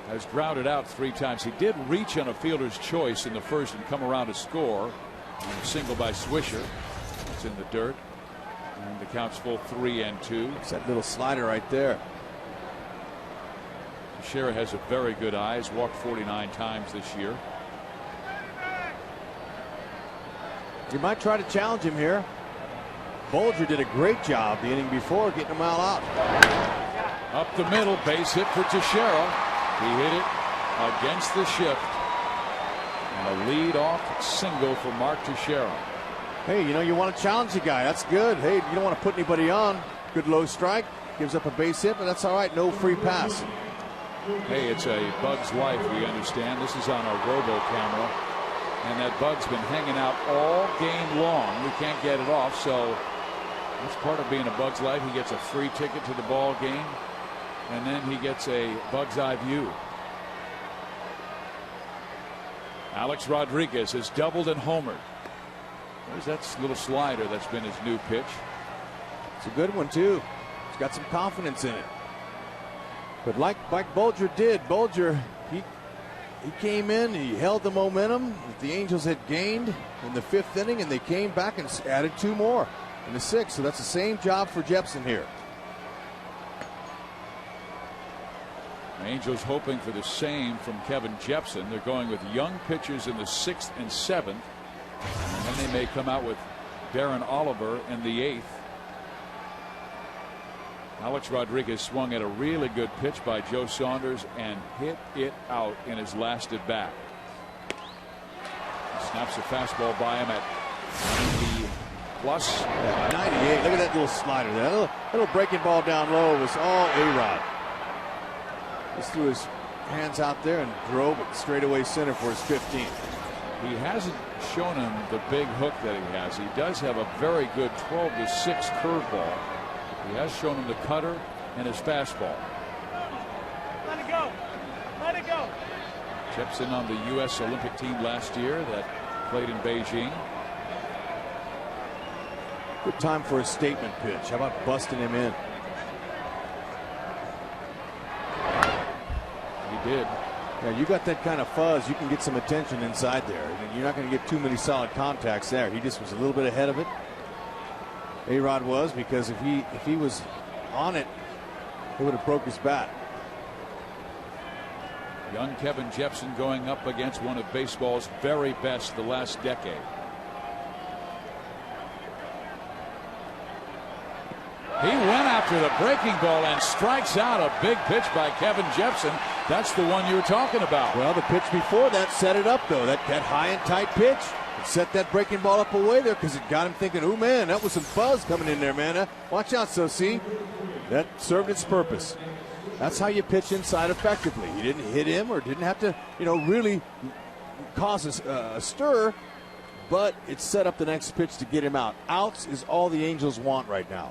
has grounded out 3 times. He did reach on a fielder's choice in the first and come around to score on a single by Swisher. It's in the dirt, and the count's full 3-2. It's that little slider right there. Teixeira has a very good eye. He's walked 49 times this year. You might try to challenge him here. Bolger did a great job the inning before getting him all out. Up the middle, base hit for Teixeira. He hit it against the shift. And a lead-off single for Mark Teixeira. Hey, you know, you want to challenge the guy. That's good. Hey, you don't want to put anybody on. Good low strike. Gives up a base hit, but that's all right. No free pass. Hey, it's a bug's life, we understand. This is on a robo camera. And that bug's been hanging out all game long. We can't get it off, so that's part of being a bug's life. He gets a free ticket to the ball game, and then he gets a bug's eye view. Alex Rodriguez has doubled and homered. There's that little slider that's been his new pitch. It's a good one, too. He's got some confidence in it. But like Bulger did, he came in, he held the momentum that the Angels had gained in the 5th inning, and they came back and added 2 more in the 6th. So that's the same job for Jepsen here. Angels hoping for the same from Kevin Jepsen. They're going with young pitchers in the 6th and 7th. And then they may come out with Darren Oliver in the 8th. Alex Rodriguez swung at a really good pitch by Joe Saunders and hit it out in his last at bat. Snaps a fastball by him at 90 plus. 98. Look at that little slider there. That little breaking ball down low was all A-Rod. Just threw his hands out there and drove it straight away center for his 15th. He hasn't shown him the big hook that he has. He does have a very good 12-6 curveball. He has shown him the cutter and his fastball. Let it go. Let it go. Jepsen on the U.S. Olympic team last year that played in Beijing. Good time for a statement pitch. How about busting him in? He did. Yeah, you got that kind of fuzz, you can get some attention inside there. And you're not going to get too many solid contacts there. He just was a little bit ahead of it. A-Rod was, because if he was on it, he would have broke his bat. Young Kevin Jepsen going up against one of baseball's very best the last decade. He went after the breaking ball and strikes out a big pitch by Kevin Jepsen. That's the one you were talking about. Well, the pitch before that set it up, though. That high and tight pitch. It set that breaking ball up away there because it got him thinking, oh, man, that was some fuzz coming in there, man. Watch out, so see. That served its purpose. That's how you pitch inside effectively. He didn't hit him or didn't have to, really cause a stir, but it set up the next pitch to get him out. Outs is all the Angels want right now.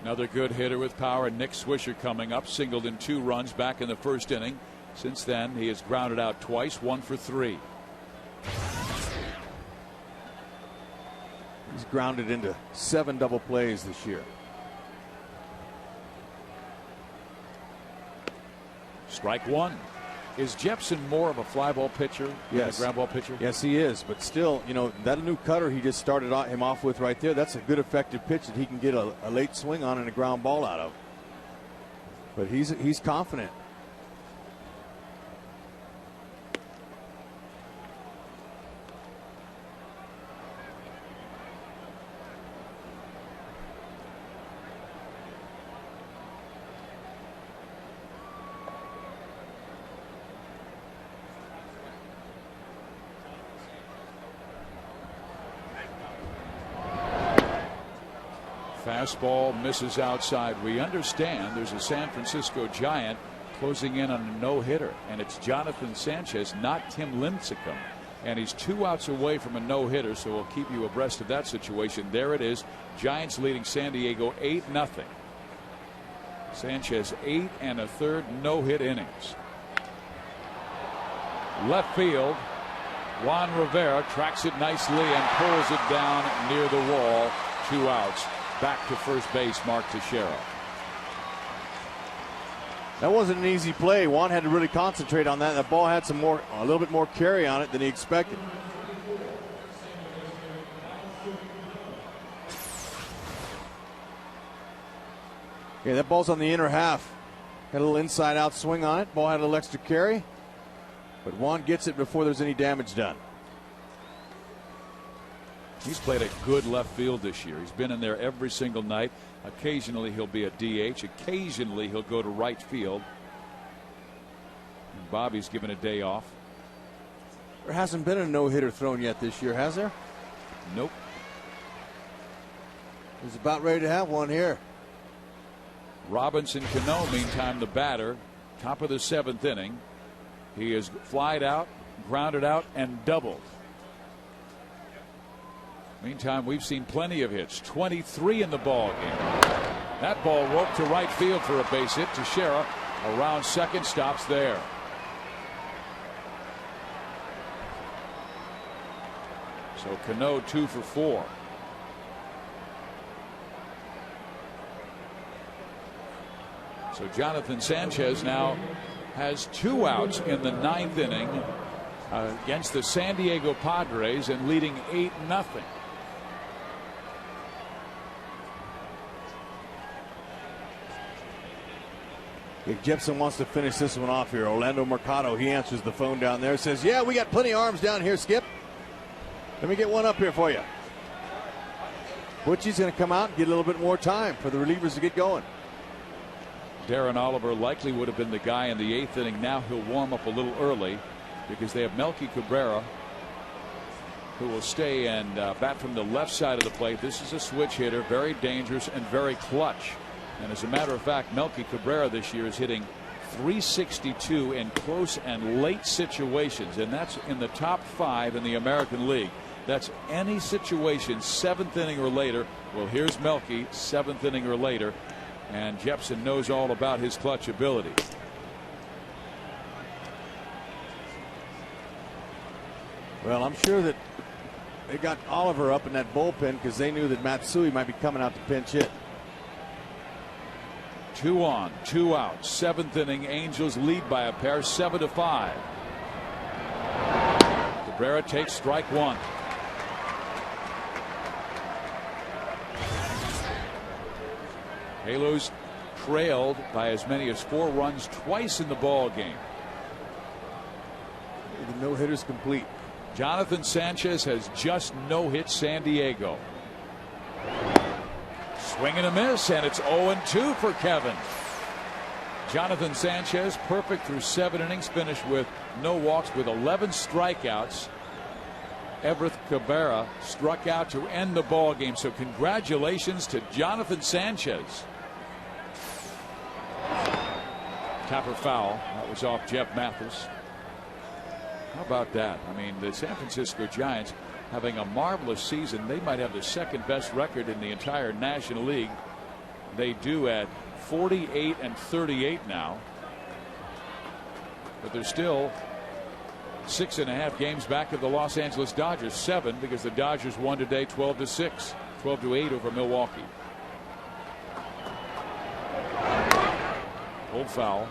Another good hitter with power, Nick Swisher, coming up, singled in 2 runs back in the 1st inning. Since then, he has grounded out twice, 1 for 3. He's grounded into 7 double plays this year. Strike 1. Is Jepsen more of a fly ball pitcher than a ground ball pitcher? Yes, he is. But still, that new cutter he just started him off with right there, that's a good effective pitch that he can get a late swing on and a ground ball out of. But he's confident. Fastball misses outside. We understand there's a San Francisco Giant closing in on a no-hitter, and it's Jonathan Sanchez, not Tim Lincecum. And he's 2 outs away from a no-hitter, so we'll keep you abreast of that situation. There it is. Giants leading San Diego 8-0. Sanchez 8 1/3 no-hit innings. Left field. Juan Rivera tracks it nicely and pulls it down near the wall. 2 outs. Back to first base, Mark Teixeira. That wasn't an easy play. Juan had to really concentrate on that. That ball had a little bit more carry on it than he expected. Yeah, that ball's on the inner half. Had a little inside-out swing on it. Ball had a little extra carry. But Juan gets it before there's any damage done. He's played a good left field this year. He's been in there every single night. Occasionally he'll be a DH. Occasionally he'll go to right field. And Bobby's given a day off. There hasn't been a no-hitter thrown yet this year, has there? Nope. He's about ready to have one here. Robinson Cano, meantime, the batter, top of the 7th inning. He is flied out, grounded out, and doubled. Meantime, we've seen plenty of hits. 23 in the ball game. That ball roped to right field for a base hit. Teixeira around second, stops there. So Cano 2 for 4. So Jonathan Sanchez now has 2 outs in the 9th inning against the San Diego Padres and leading 8-0. If Jepson wants to finish this one off here, Orlando Mercado, he answers the phone down there, says, yeah, we got plenty of arms down here, Skip. Let me get one up here for you. Butchie's going to come out and get a little bit more time for the relievers to get going. Darren Oliver likely would have been the guy in the 8th inning. Now he'll warm up a little early because they have Melky Cabrera, who will stay and bat from the left side of the plate. This is a switch hitter, very dangerous and very clutch. And as a matter of fact, Melky Cabrera this year is hitting .362 in close and late situations, and that's in the top 5 in the American League. That's any situation 7th inning or later. Well, here's Melky, 7th inning or later, and Jepson knows all about his clutch ability. Well, I'm sure that they got Oliver up in that bullpen because they knew that Matsui might be coming out to pinch hit. 2 on, 2 out, 7th inning. Angels lead by a pair, 7-5. Cabrera takes strike 1. Halos trailed by as many as 4 runs twice in the ball game. The no hitters complete. Jonathan Sanchez has just no hit San Diego. Swing and a miss, and it's 0-2 for Kevin. Jonathan Sanchez, perfect through 7 innings, finished with no walks with 11 strikeouts. Everett Cabrera struck out to end the ball game. So congratulations to Jonathan Sanchez. Tapper foul. That was off Jeff Mathis. How about that? I mean, the San Francisco Giants having a marvelous season. They might have the 2nd best record in the entire National League. They do at 48-38 now. But they're still 6.5 games back of the Los Angeles Dodgers. 7 because the Dodgers won today 12-6, 12-8 over Milwaukee. Old foul.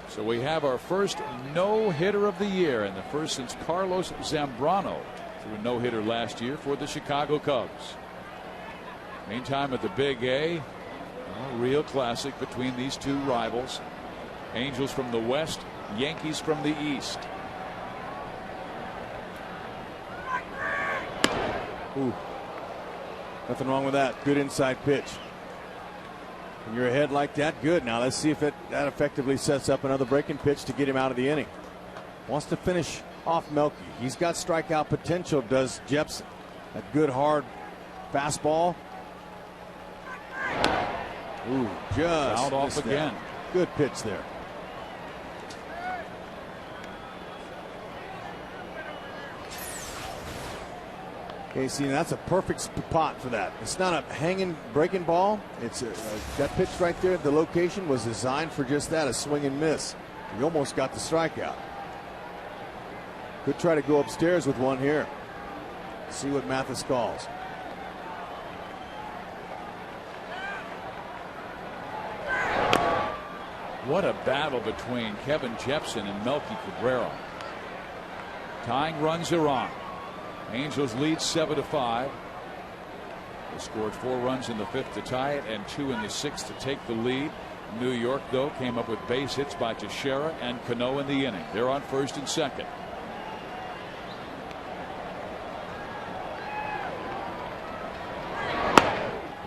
So we have our first no-hitter of the year, and the first since Carlos Zambrano threw a no-hitter last year for the Chicago Cubs. Meantime, at the Big A, a real classic between these 2 rivals. Angels from the West, Yankees from the East. Ooh, nothing wrong with that. Good inside pitch. When you're ahead like that, good. Now let's see if that effectively sets up another breaking pitch to get him out of the inning. Wants to finish off Melky. He's got strikeout potential, does Jepson. That good hard fastball. Ooh, just fouled off again. Good pitch there. Okay, see, that's a perfect spot for that. It's not a hanging breaking ball. It's that pitch right there. The location was designed for just that, a swing and miss. You almost got the strikeout. Could try to go upstairs with one here. See what Mathis calls. What a battle between Kevin Jepson and Melky Cabrera. Tying runs are on. Angels lead 7-5. They scored 4 runs in the 5th to tie it and 2 in the 6th to take the lead. New York, though, came up with base hits by Teixeira and Cano in the inning. They're on 1st and 2nd.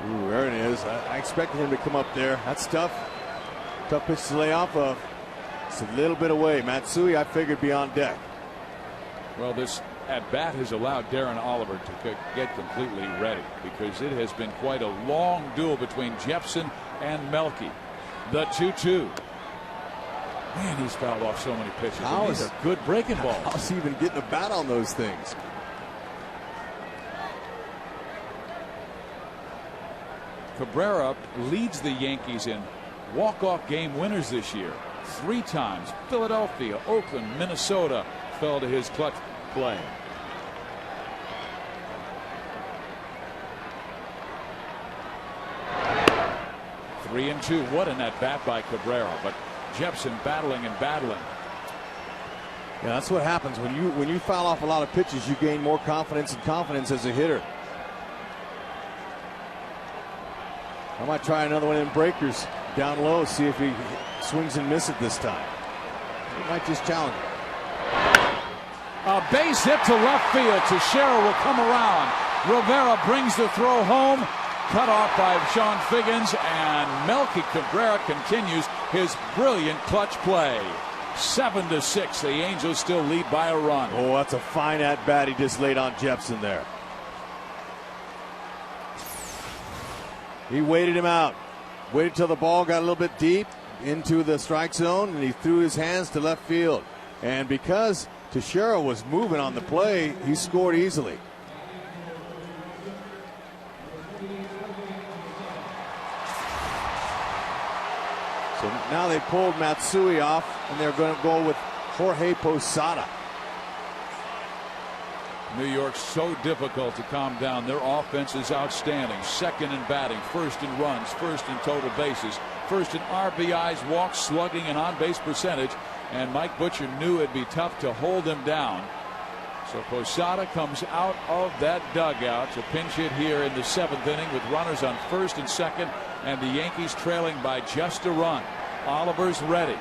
Ooh, there it is. I expected him to come up there. That's tough. Tough pitch to lay off of. It's a little bit away. Matsui, I figured, be on deck. Well, this at bat has allowed Darren Oliver to get completely ready, because it has been quite a long duel between Jepson and Melky. The 2-2. Man, he's fouled off so many pitches. These are good breaking balls. How's he even getting a bat on those things? Cabrera leads the Yankees in walk-off game winners this year. 3 times. Philadelphia, Oakland, Minnesota fell to his clutch play. Three and two. What an at bat by Cabrera, but Jepson battling and battling. Yeah, that's what happens when you foul off a lot of pitches. You gain more confidence as a hitter. I might try another one of them breakers down low, see if he swings and misses it this time. He might just challenge it. A base hit to left field. Teixeira will come around. Rivera brings the throw home. Cut off by Sean Figgins, and Melky Cabrera continues his brilliant clutch play. 7-6. The Angels still lead by a run. Oh, that's a fine at bat he just laid on Jepson there. He waited him out. Waited till the ball got a little bit deep into the strike zone, and he threw his hands to left field. And because Teixeira was moving on the play, he scored easily. So now they pulled Matsui off, and they're going to go with Jorge Posada. New York's so difficult to calm down. Their offense is outstanding. Second in batting, first in runs, first in total bases, first in RBIs, walks, slugging, and on-base percentage. And Mike Butcher knew it'd be tough to hold them down. So Posada comes out of that dugout to pinch hit here in the 7th inning with runners on first and second, and the Yankees trailing by just a run. Oliver's ready.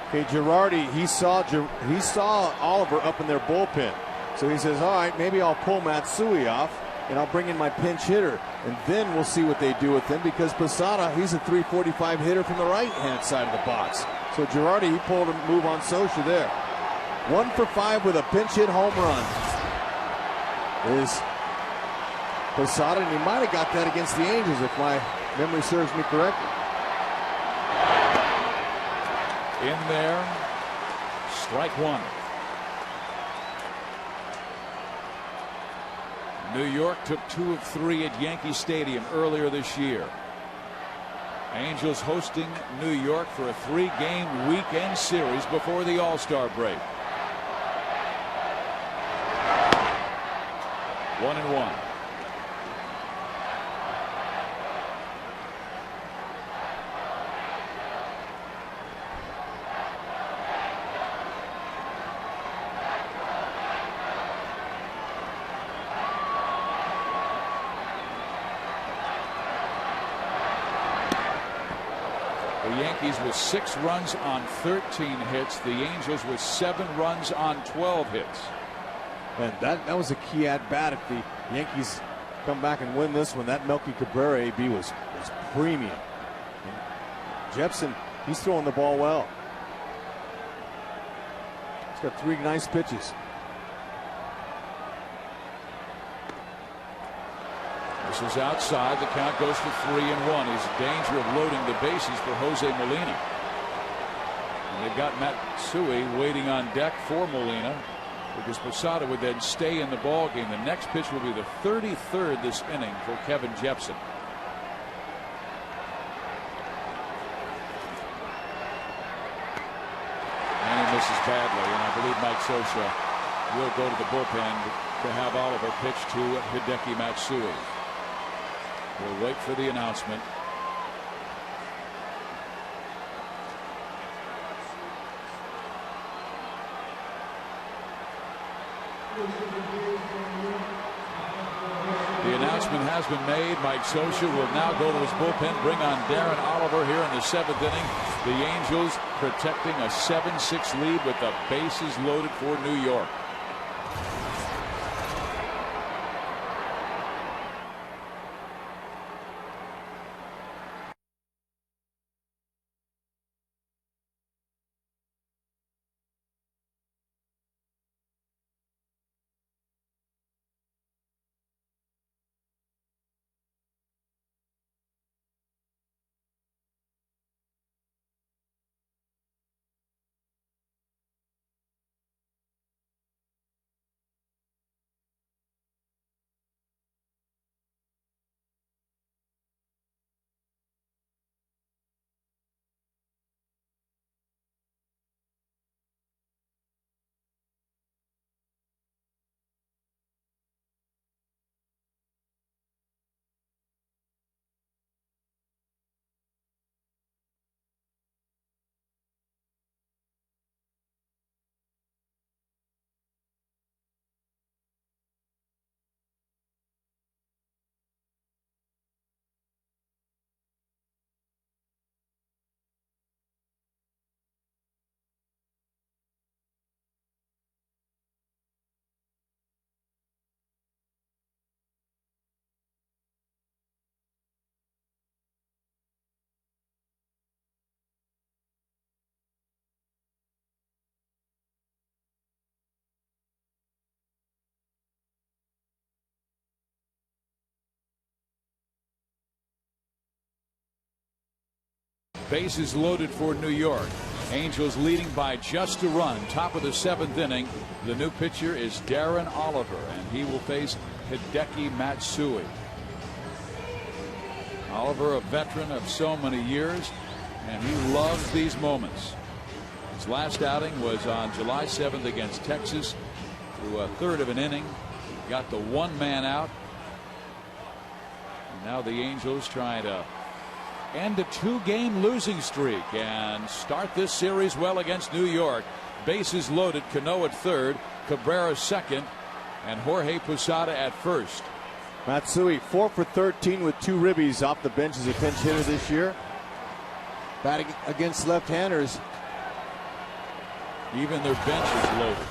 Okay, Girardi, he saw Oliver up in their bullpen. So he says, all right, maybe I'll pull Matsui off and I'll bring in my pinch hitter, and then we'll see what they do with him, because Posada, he's a .345 hitter from the right-hand side of the box. So Girardi, he pulled a move on Socha there. 1 for 5 with a pinch hit home run is Posada, and he might have got that against the Angels if my memory serves me correctly. In there, strike one. New York took 2 of 3 at Yankee Stadium earlier this year. Angels hosting New York for a 3-game weekend series before the All-Star break. 1-1. The Yankees with 6 runs on 13 hits. The Angels with 7 runs on 12 hits. And that was a key at bat. If the Yankees come back and win this one, that Melky Cabrera AB was premium. And Jepson, he's throwing the ball well. He's got 3 nice pitches. This is outside. The count goes to 3-1. He's in danger of loading the bases for Jose Molina. And they've got Matsui waiting on deck for Molina, because Posada would then stay in the ball game. The next pitch will be the 33rd this inning for Kevin Jepson. And he misses badly, and I believe Mike Socha will go to the bullpen to have Oliver pitch to Hideki Matsui. We'll wait for the announcement. The announcement has been made. Mike Socha will now go to his bullpen, bring on Darren Oliver here in the 7th inning. The Angels protecting a 7-6 lead with the bases loaded for New York. Bases loaded for New York. Angels leading by just a run. Top of the 7th inning. The new pitcher is Darren Oliver, and he will face Hideki Matsui. Oliver, a veteran of so many years, and he loves these moments. His last outing was on July 7th against Texas. Through a third of an inning, got the 1-man out. And now the Angels trying to end a 2-game losing streak and start this series well against New York. Bases loaded. Cano at third, Cabrera second, and Jorge Posada at first. Matsui 4 for 13 with 2 ribbies off the bench as a pinch hitter this year. Batting against left-handers. Even their bench is loaded.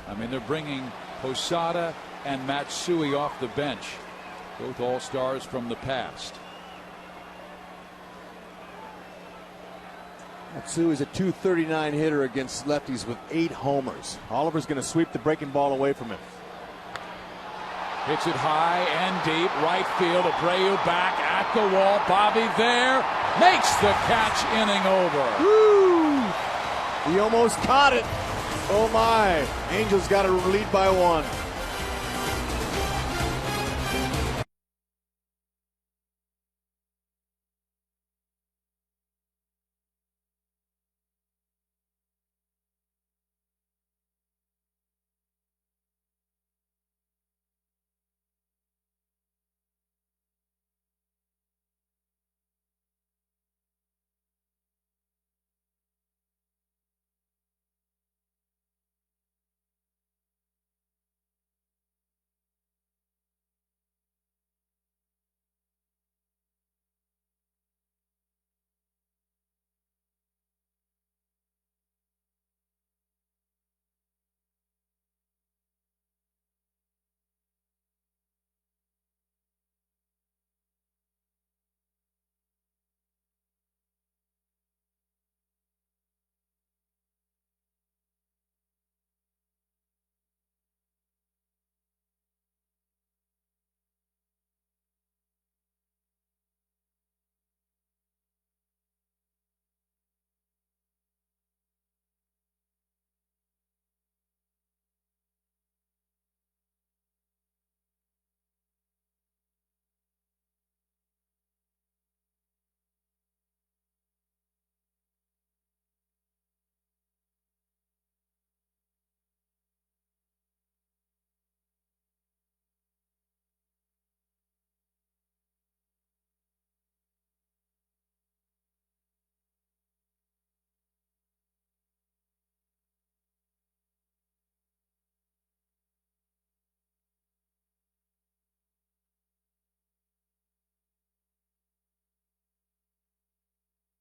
I mean, they're bringing Posada and Matsui off the bench. Both all-stars from the past. Matsui is a .239 hitter against lefties with 8 homers. Oliver's going to sweep the breaking ball away from him. Hits it high and deep. Right field. Abreu back at the wall. Bobby there. Makes the catch. Inning over. Woo! He almost caught it. Oh my. Angels got a lead by 1.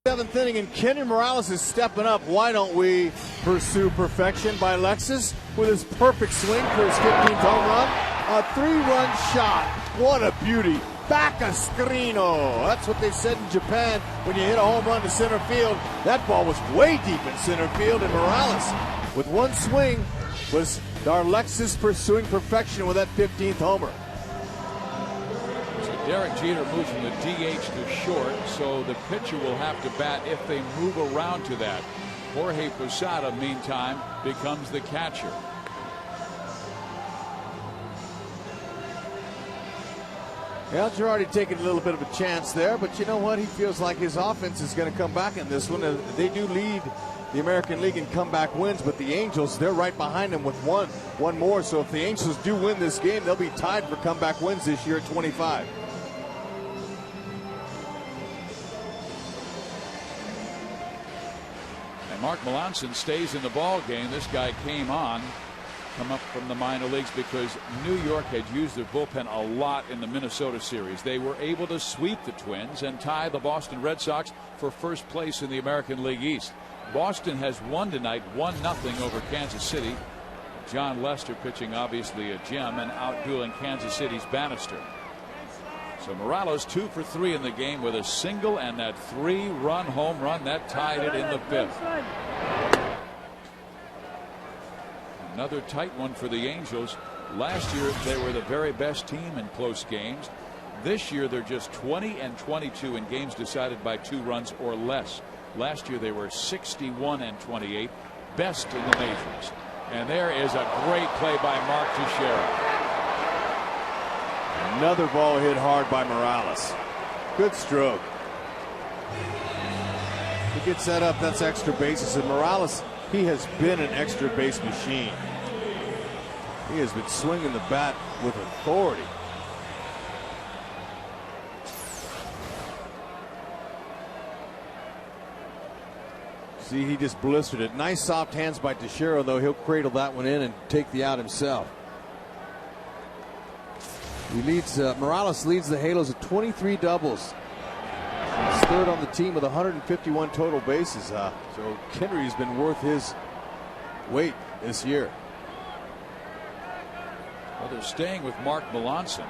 Seventh inning, and Kenny Morales is stepping up. Why don't we pursue perfection by Lexus with his perfect swing for his 15th home run? A 3-run shot. What a beauty. Back a screeno. That's what they said in Japan when you hit a home run to center field. That ball was way deep in center field, and Morales, with one swing, was our Lexus pursuing perfection with that 15th homer. Derek Jeter moves from the DH to short, so the pitcher will have to bat if they move around to that. Jorge Posada, meantime, becomes the catcher. Well, Girardi taking a little bit of a chance there, but you know what? He feels like his offense is going to come back in this one. They do lead the American League in comeback wins, but the Angels, they're right behind them with one more. So if the Angels do win this game, they'll be tied for comeback wins this year at 25. And Mark Melanson stays in the ball game. This guy came up from the minor leagues because New York had used their bullpen a lot in the Minnesota series. They were able to sweep the Twins and tie the Boston Red Sox for first place in the American League East. Boston has won tonight 1-0 over Kansas City. John Lester pitching obviously a gem and outdueling Kansas City's Bannister. So Morales 2 for 3 in the game with a single and that 3-run home run that tied it in the 5th. Another tight one for the Angels. Last year they were the very best team in close games. This year they're just 20-22 in games decided by 2 runs or less. Last year they were 61-28, best in the majors. And there is a great play by Mark Teixeira. Another ball hit hard by Morales. Good stroke. He gets that up, that's extra bases. And Morales, he has been an extra base machine. He has been swinging the bat with authority. See, he just blistered it. Nice soft hands by Teixeira, though. He'll cradle that one in and take the out himself. He leads. Morales leads the Halos at 23 doubles. He's third on the team with 151 total bases. So Kennery's been worth his weight this year. Well, they're staying with Mark Melanson,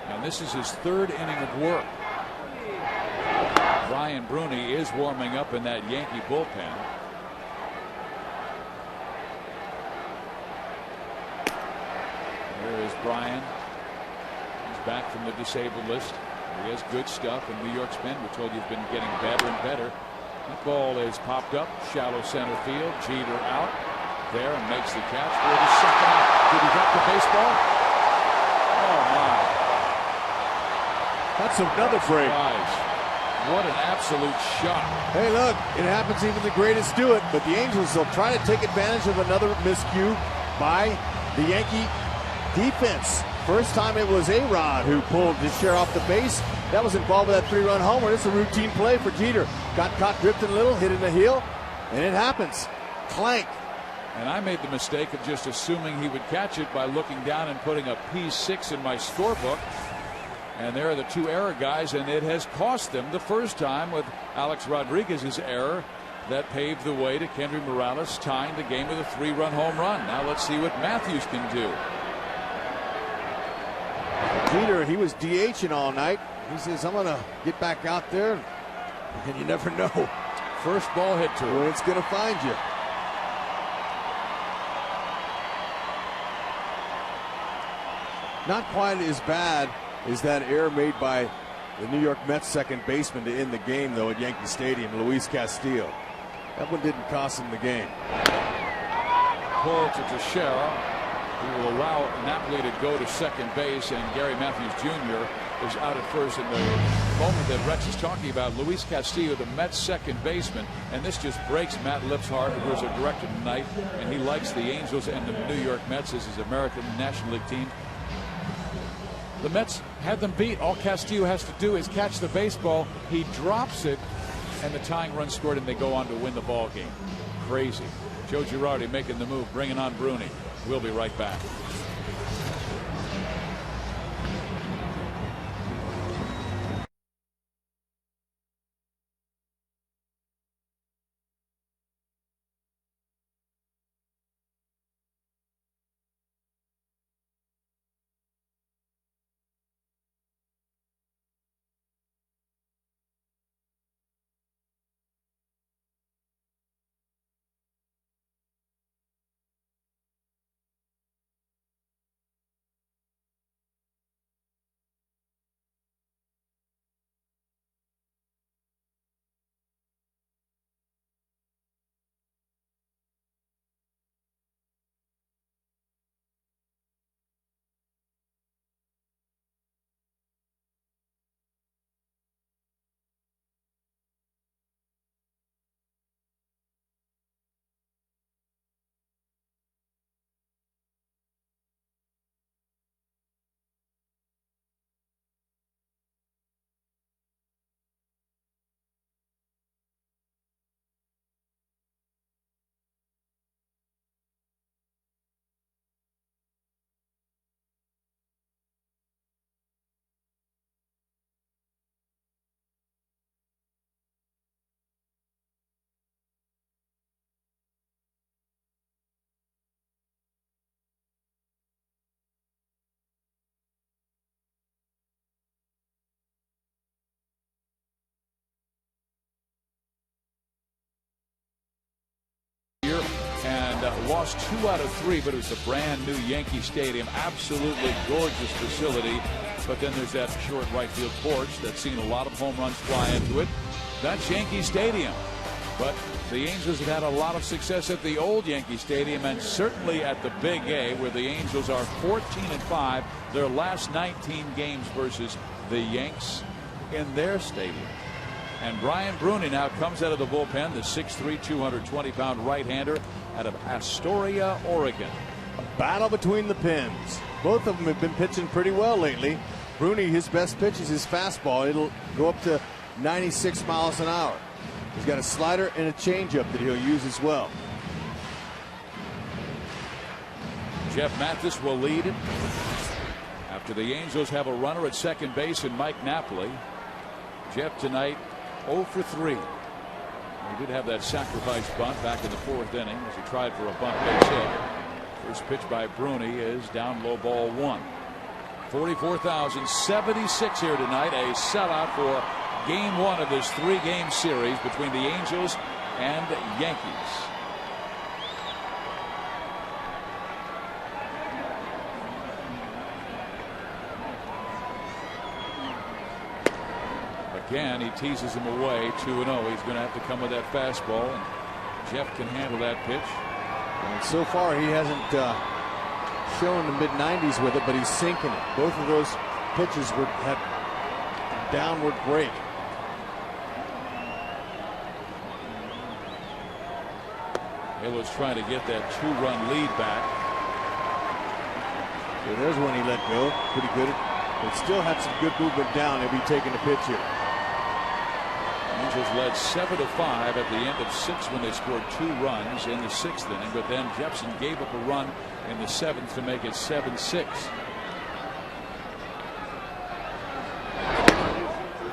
and this is his 3rd inning of work. Brian Bruni is warming up in that Yankee bullpen. There is Brian. He's back from the disabled list. He has good stuff, and New York's been, we're told, you've been getting better and better. That ball is popped up, shallow center field. Jeter out there and makes the catch for the second out. Did he drop the baseball? Oh my! That's another break. What an absolute shot. Hey, look, it happens, even the greatest do it, but the Angels will try to take advantage of another miscue by the Yankee defense. First time it was A-Rod who pulled Teixeira off the base. That was involved with that 3-run homer. It's a routine play for Jeter. Got caught drifting a little, hit in the heel, and it happens. Clank. And I made the mistake of just assuming he would catch it by looking down and putting a P6 in my scorebook. And there are the 2 error guys, and it has cost them the first time with Alex Rodriguez's error that paved the way to Kendry Morales tying the game with a 3-run home run. Now let's see what Matthews can do. Jeter, he was DHing all night. He says, I'm going to get back out there, and you never know. First ball hit to him. When it's going to find you. Not quite as bad as that error made by the New York Mets second baseman to end the game, though, at Yankee Stadium, Luis Castillo. That one didn't cost him the game. Pull to Teixeira. He will allow Napoli to go to second base, and Gary Matthews Jr. is out at first. In the moment that Rex is talking about, Luis Castillo, the Mets second baseman, and this just breaks Matt Lipp's heart, who was a director tonight, and he likes the Angels and the New York Mets as his American National League team. The Mets had them beat. All Castillo has to do is catch the baseball. He drops it, and the tying run scored, and they go on to win the ball game. Crazy. Joe Girardi making the move, bringing on Bruni. We'll be right back. Lost 2 out of 3, but it was a brand new Yankee Stadium. Absolutely gorgeous facility. but then there's that short right field porch that's seen a lot of home runs fly into it. That's Yankee Stadium. But the Angels have had a lot of success at the old Yankee Stadium and certainly at the Big A, where the Angels are 14-5 their last 19 games versus the Yanks in their stadium. And Brian Bruni now comes out of the bullpen, the 6'3", 220-pound right-hander out of Astoria, Oregon. A battle between the pins. Both of them have been pitching pretty well lately. Bruni, his best pitch is his fastball. It'll go up to 96 miles an hour. He's got a slider and a changeup that he'll use as well. Jeff Mathis will lead it after the Angels have a runner at second base in Mike Napoli. Jeff tonight 0 for 3. He did have that sacrifice bunt back in the 4th inning as he tried for a bunt base hit. First pitch by Bruni is down low, ball 1. 44,076 here tonight. A sellout for Game 1 of this 3-game series between the Angels and Yankees. Again, he teases him away. 2-0. He's going to have to come with that fastball, and Jeff can handle that pitch. And so far, he hasn't shown the mid-90s with it, but he's sinking it. Both of those pitches had downward break. Halos trying to get that 2-run lead back. So there's one he let go. Pretty good. But still had some good movement down. He'll be taking the pitch here. Angels led 7-5 at the end of 6 when they scored 2 runs in the 6th inning, but then Jepson gave up a run in the 7th to make it 7-6.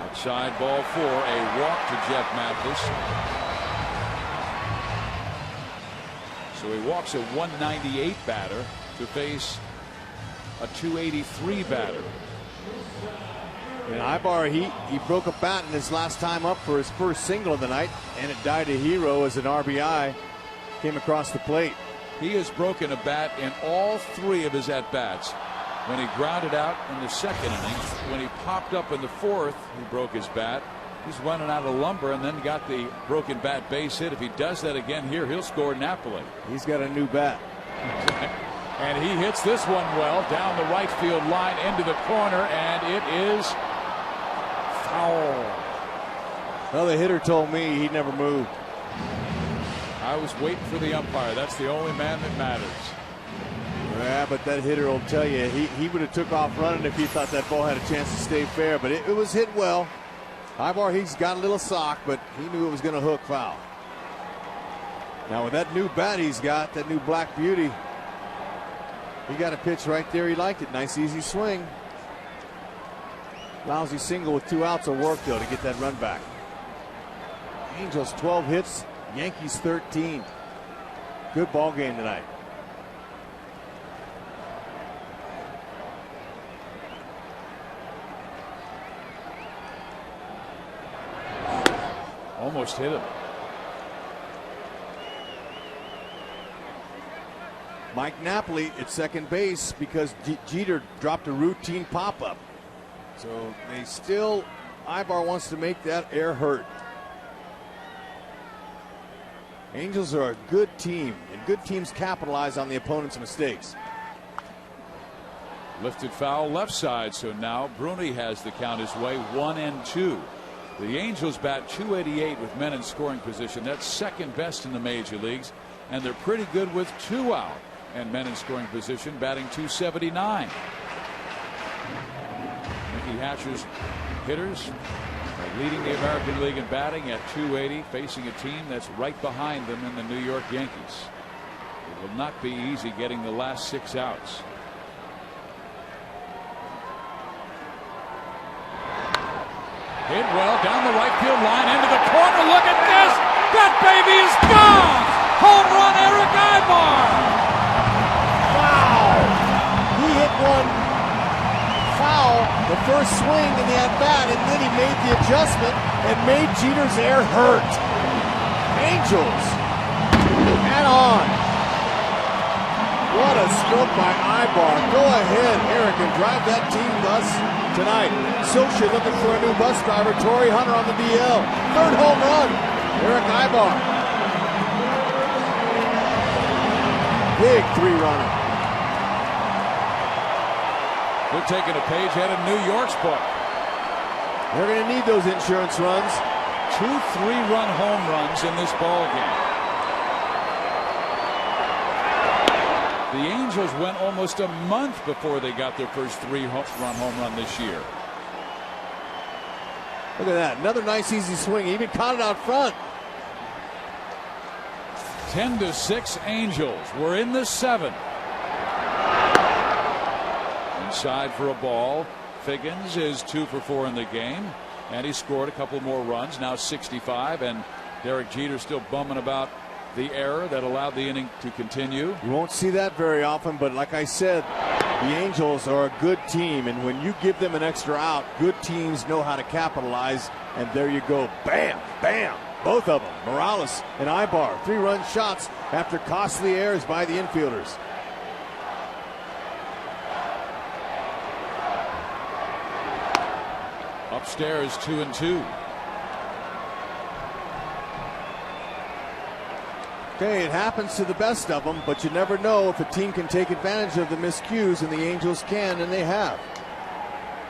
Outside, ball 4, a walk to Jeff Mathis. So he walks a 198 batter to face a 283 batter. And Ibar, he broke a bat in his last time up for his first single of the night, and it died a hero as an RBI came across the plate. He has broken a bat in all 3 of his at-bats. When he grounded out in the 2nd inning, when he popped up in the 4th, he broke his bat. He's running out of lumber and then got the broken bat base hit. If he does that again here, he'll score Napoli. He's got a new bat. And he hits this one well down the right field line into the corner, and it is foul. Well, the hitter told me he'd never move. I was waiting for the umpire. That's the only man that matters. Yeah, but that hitter will tell you he would have took off running if he thought that ball had a chance to stay fair, but it was hit well. Ibar, he's got a little sock, but he knew it was going to hook foul. Now with that new bat he's got, that new Black Beauty, he got a pitch right there. He liked it. Nice easy swing. Lousy single with 2 outs will work though to get that run back. Angels 12 hits, Yankees 13. Good ball game tonight. Almost hit him. Mike Napoli at second base because Jeter dropped a routine pop-up. So they still, Ibar wants to make that air hurt. Angels are a good team, and good teams capitalize on the opponent's mistakes. Lifted foul left side, so now Bruni has the count his way, 1-2. The Angels bat .288 with men in scoring position. That's second best in the major leagues, and they're pretty good with 2 out and men in scoring position, batting .279. Mickey Hatcher's hitters are leading the American League in batting at .280, facing a team that's right behind them in the New York Yankees. It will not be easy getting the last 6 outs. Hit well down the right field line into the corner. Look at this. That baby is gone. Home run, Eric Ibar. Wow. He hit one foul the first swing in the at-bat, and then he made the adjustment and made Jeter's air hurt. Angels. And on. What a stroke by Ibar. Go ahead, Eric, and drive that team bus tonight. Socia looking for a new bus driver. Torrey Hunter on the DL. Third home run, Eric Ibar. Big three-runner. They're taking a page out of New York's book. They're going to need those insurance runs. 2 3-run home runs in this ball game. The Angels went almost a month before they got their first 3-run home run this year. Look at that. Another nice easy swing. He even caught it out front. 10-6 Angels. We're in the 7th. Inside for a ball. Figgins is 2 for 4 in the game, and he scored a couple more runs. Now 65, and Derek Jeter still bumming about the error that allowed the inning to continue. You won't see that very often, but like I said, the Angels are a good team, and when you give them an extra out, good teams know how to capitalize, and there you go. Bam, bam, both of them, Morales and Ibar, 3-run shots after costly errors by the infielders. Upstairs 2-2. Okay, it happens to the best of them, but you never know if a team can take advantage of the miscues, and the Angels can, and they have.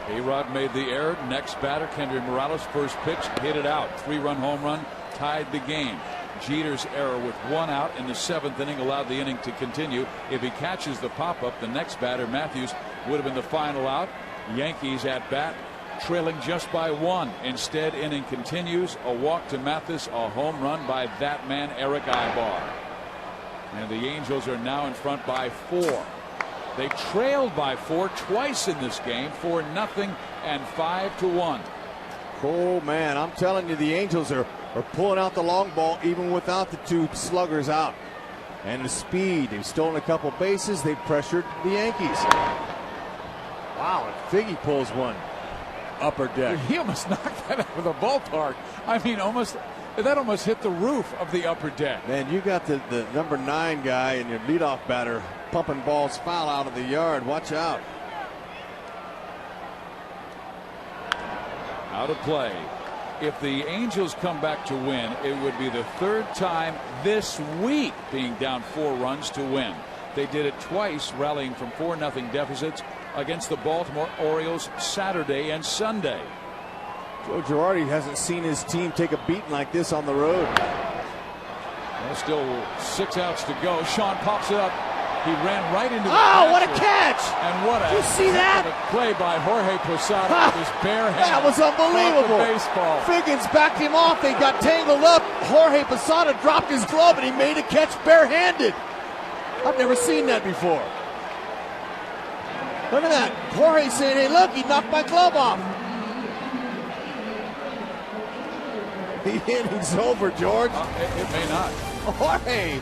A-Rod made the error. Next batter, Kendry Morales, first pitch, hit it out. 3-run home run, tied the game. Jeter's error with 1 out in the 7th inning allowed the inning to continue. If he catches the pop-up, the next batter, Matthews, would have been the final out. Yankees at bat, trailing just by 1. Instead, inning continues. A walk to Mathis, a home run by that man, Eric Ibar. And the Angels are now in front by 4. They trailed by 4 twice in this game, 4-0 and 5-1. Oh, man, I'm telling you, the Angels are pulling out the long ball even without the 2 sluggers out. And the speed, they've stolen a couple bases, they've pressured the Yankees. Wow, and Figgy pulls one. Upper deck. He almost knocked that out of the ballpark. I mean, that almost hit the roof of the upper deck. Man, you got the number 9 guy and your leadoff batter pumping balls foul out of the yard. Watch out. Out of play. If the Angels come back to win, it would be the 3rd time this week being down 4 runs to win. They did it twice, rallying from 4-0 deficits against the Baltimore Orioles Saturday and Sunday. Joe Girardi hasn't seen his team take a beating like this on the road. Well, still 6 outs to go. Sean pops it up. He ran right into the Oh, what a catch! And what a Did you see that? play by Jorge Posada with his bare hand. That was unbelievable. Baseball. Figgins backed him off. They got tangled up. Jorge Posada dropped his glove and he made a catch barehanded. I've never seen that before. Look at that. Jorge saying, hey, look, he knocked my glove off. The inning's over, George. It may not. Jorge.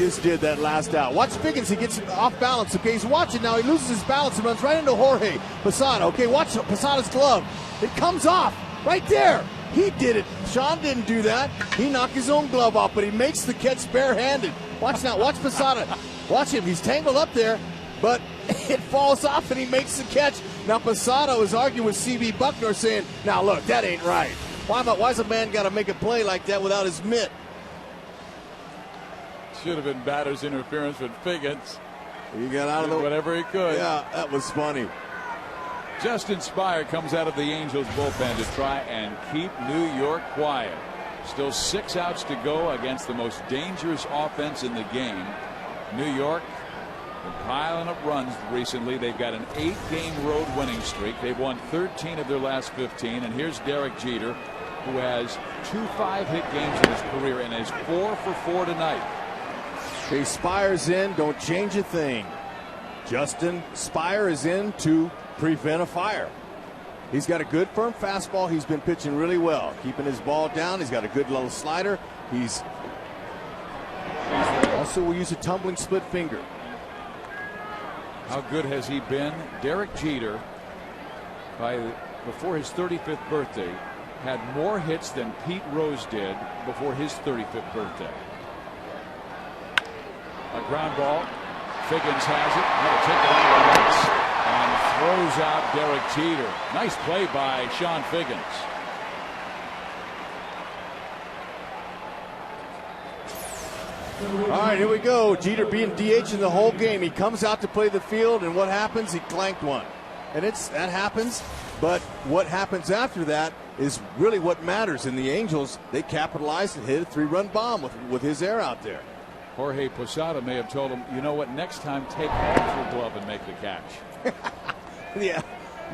just did that last out. Watch Figgins. He gets off balance. Okay, he's watching now. He loses his balance and runs right into Jorge Posada. Okay, watch Posada's glove. It comes off right there. He did it. Sean didn't do that. He knocked his own glove off, but he makes the catch barehanded. Watch now. Watch Posada. Watch him. He's tangled up there, but it falls off and he makes the catch. Now Posada was arguing with C.B. Buckner saying, now look, that ain't right. Why's a man got to make a play like that without his mitt? Should have been batter's interference with Figgins. He got out of the whatever he could. Yeah, that was funny. Justin Spire comes out of the Angels bullpen to try and keep New York quiet. Still 6 outs to go against the most dangerous offense in the game. New York been piling up runs recently. They've got an 8-game road winning streak. They've won 13 of their last 15. And here's Derek Jeter, who has 2 5-hit games in his career and is 4 for 4 tonight. Okay, Spire's in. Don't change a thing. Justin Spire is in to prevent a fire. He's got a good firm fastball. He's been pitching really well, keeping his ball down. He's got a good little slider. He's also will use a tumbling split finger. How good has he been? Derek Jeter, before his 35th birthday, had more hits than Pete Rose did before his 35th birthday. A ground ball. Figgins has it. He'll take it out of the lights and throws out Derek Jeter. Nice play by Sean Figgins. All right, here we go. Jeter being DH in the whole game. He comes out to play the field, and what happens? He clanked one. And that happens, but what happens after that is really what matters. And the Angels, they capitalized and hit a 3-run bomb with his air out there. Jorge Posada may have told him, you know what, next time take off your glove and make the catch. Yeah,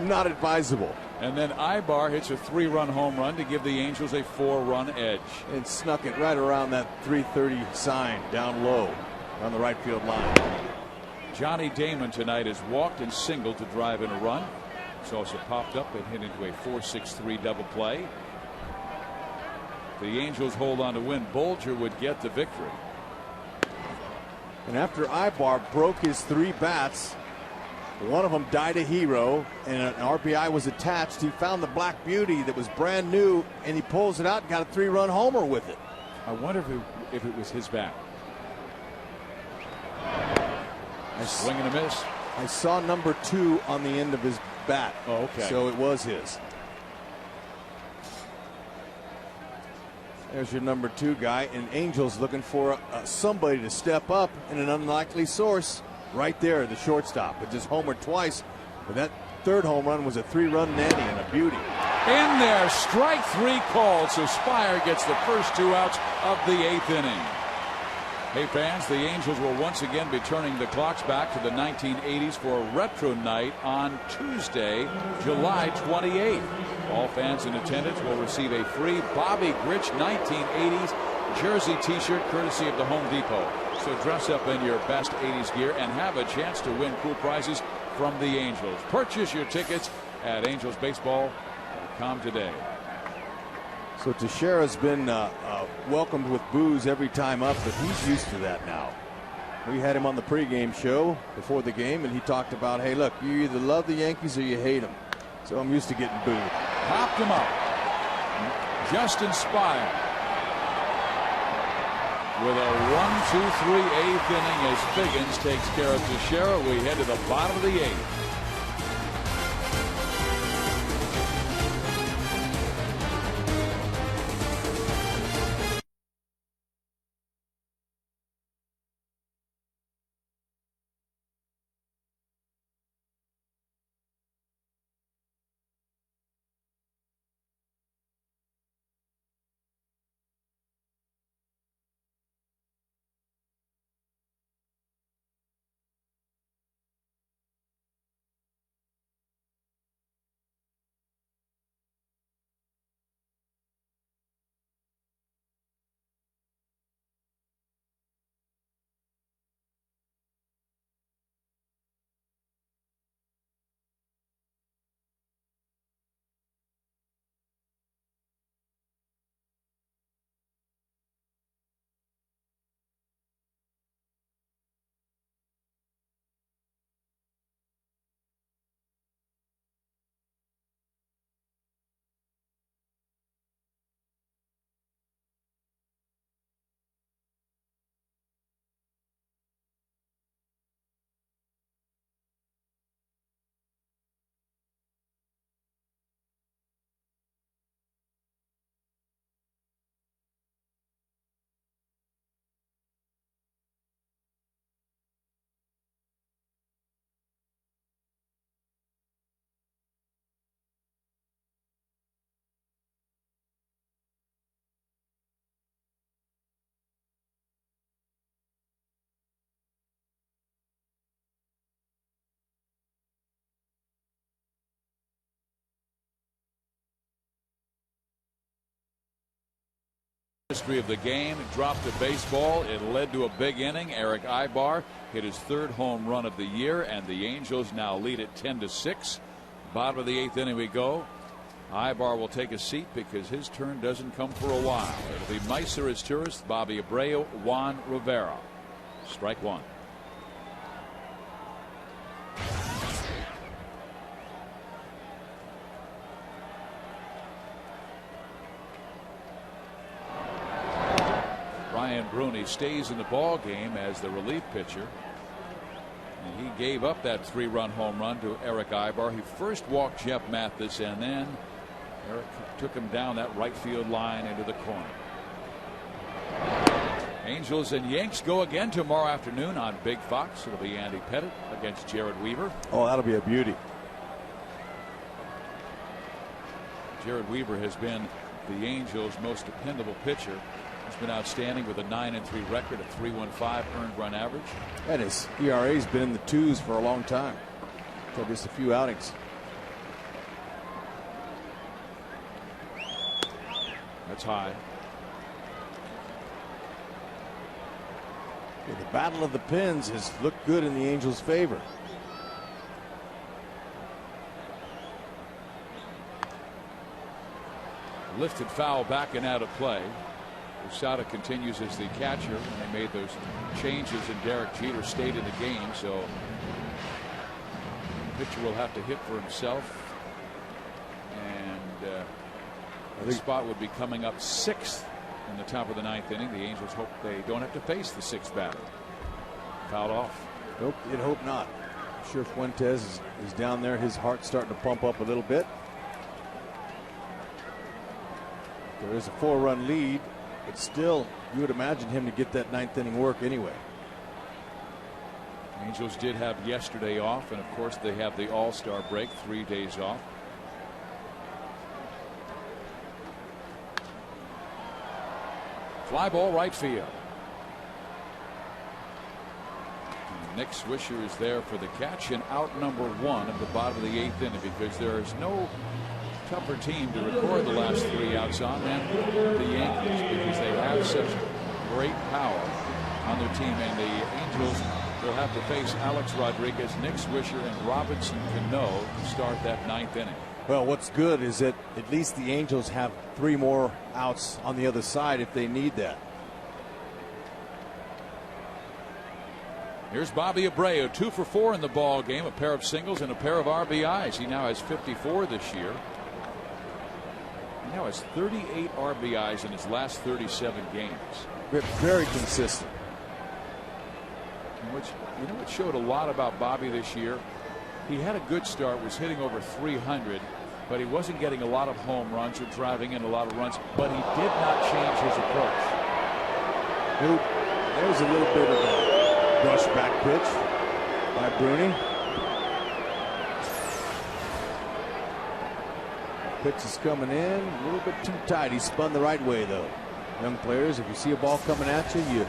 not advisable. And then Ibar hits a 3-run home run to give the Angels a 4-run edge. And snuck it right around that 330 sign down low on the right field line. Johnny Damon tonight has walked and singled to drive in a run. He's also popped up and hit into a 4-6-3 double play. The Angels hold on to win. Bolger would get the victory. And after Ibar broke his 3 bats, one of them died a hero and an RBI was attached. He found the Black Beauty that was brand new and he pulls it out and got a 3-run homer with it. I wonder if it was his bat. Swing and a miss. I saw number 2 on the end of his bat. Oh, okay. So it was his. There's your number 2 guy, and Angels looking for somebody to step up in an unlikely source right there, the shortstop. It just homered twice, but that 3rd home run was a 3-run nanny and a beauty. In there, strike 3 called, so Spire gets the first 2 outs of the 8th inning. Hey fans, the Angels will once again be turning the clocks back to the 1980s for a retro night on Tuesday, July 28th. All fans in attendance will receive a free Bobby Grich 1980s jersey t-shirt courtesy of the Home Depot. So dress up in your best 80s gear and have a chance to win cool prizes from the Angels. Purchase your tickets at angelsbaseball.com today. So Teixeira's been welcomed with boos every time up, but he's used to that now. We had him on the pregame show before the game, and he talked about, hey, look, you either love the Yankees or you hate them. So I'm used to getting booed. Popped him up. Justin Spire with a 1-2-3 8th inning as Figgins takes care of Teixeira. We head to the bottom of the 8th. History of the game, dropped a baseball. It led to a big inning. Eric Ibar hit his 3rd home run of the year, and the Angels now lead it 10-6. Bottom of the 8th inning we go. Ibar will take a seat because his turn doesn't come for a while. It'll be Meiser as tourist, Bobby Abreu, Juan Rivera. Strike 1. Ryan Bruni stays in the ball game as the relief pitcher. And he gave up that 3-run home run to Eric Ibar. He first walked Jeff Mathis, and then Eric took him down that right field line into the corner. Angels and Yanks go again tomorrow afternoon on Big Fox. It'll be Andy Pettit against Jared Weaver. Oh, that'll be a beauty. Jared Weaver has been the Angels' most dependable pitcher. He's been outstanding with a 9-3 record, a 3.15 earned run average. And his ERA's been in the 2s for a long time. So just a few outings. That's high. Yeah, the battle of the pins has looked good in the Angels' favor. Lifted foul back and out of play. Usada continues as the catcher. They made those changes, and Derek Jeter stayed in the game, so the pitcher will have to hit for himself. And the spot would be coming up 6th in the top of the 9th inning. The Angels hope they don't have to face the 6th batter. Fouled off. Nope, you'd hope not. I'm sure Fuentes is down there. His heart's starting to pump up a little bit. There is a 4-run lead, but still, you would imagine him to get that 9th inning work anyway. Angels did have yesterday off, and of course they have the All-Star break, 3 days off. Fly ball right field. And Nick Swisher is there for the catch, and out number 1 of the bottom of the 8th inning, because there is no tougher team to record the last 3 outs on than the Yankees, because they have such great power on their team. And the Angels will have to face Alex Rodriguez, Nick Swisher, and Robinson Cano to start that 9th inning. Well, what's good is that at least the Angels have 3 more outs on the other side if they need that. Here's Bobby Abreu, 2 for 4 in the ball game, a pair of singles and a pair of RBIs. He now has 54 this year. He now has 38 RBIs in his last 37 games. Very consistent. Which, you know, it showed a lot about Bobby this year. He had a good start, was hitting over 300, but he wasn't getting a lot of home runs or driving in a lot of runs, but he did not change his approach. There was a little bit of a brush back pitch by Bruni. Pitch is coming in a little bit too tight. He spun the right way, though. Young players, if you see a ball coming at you, you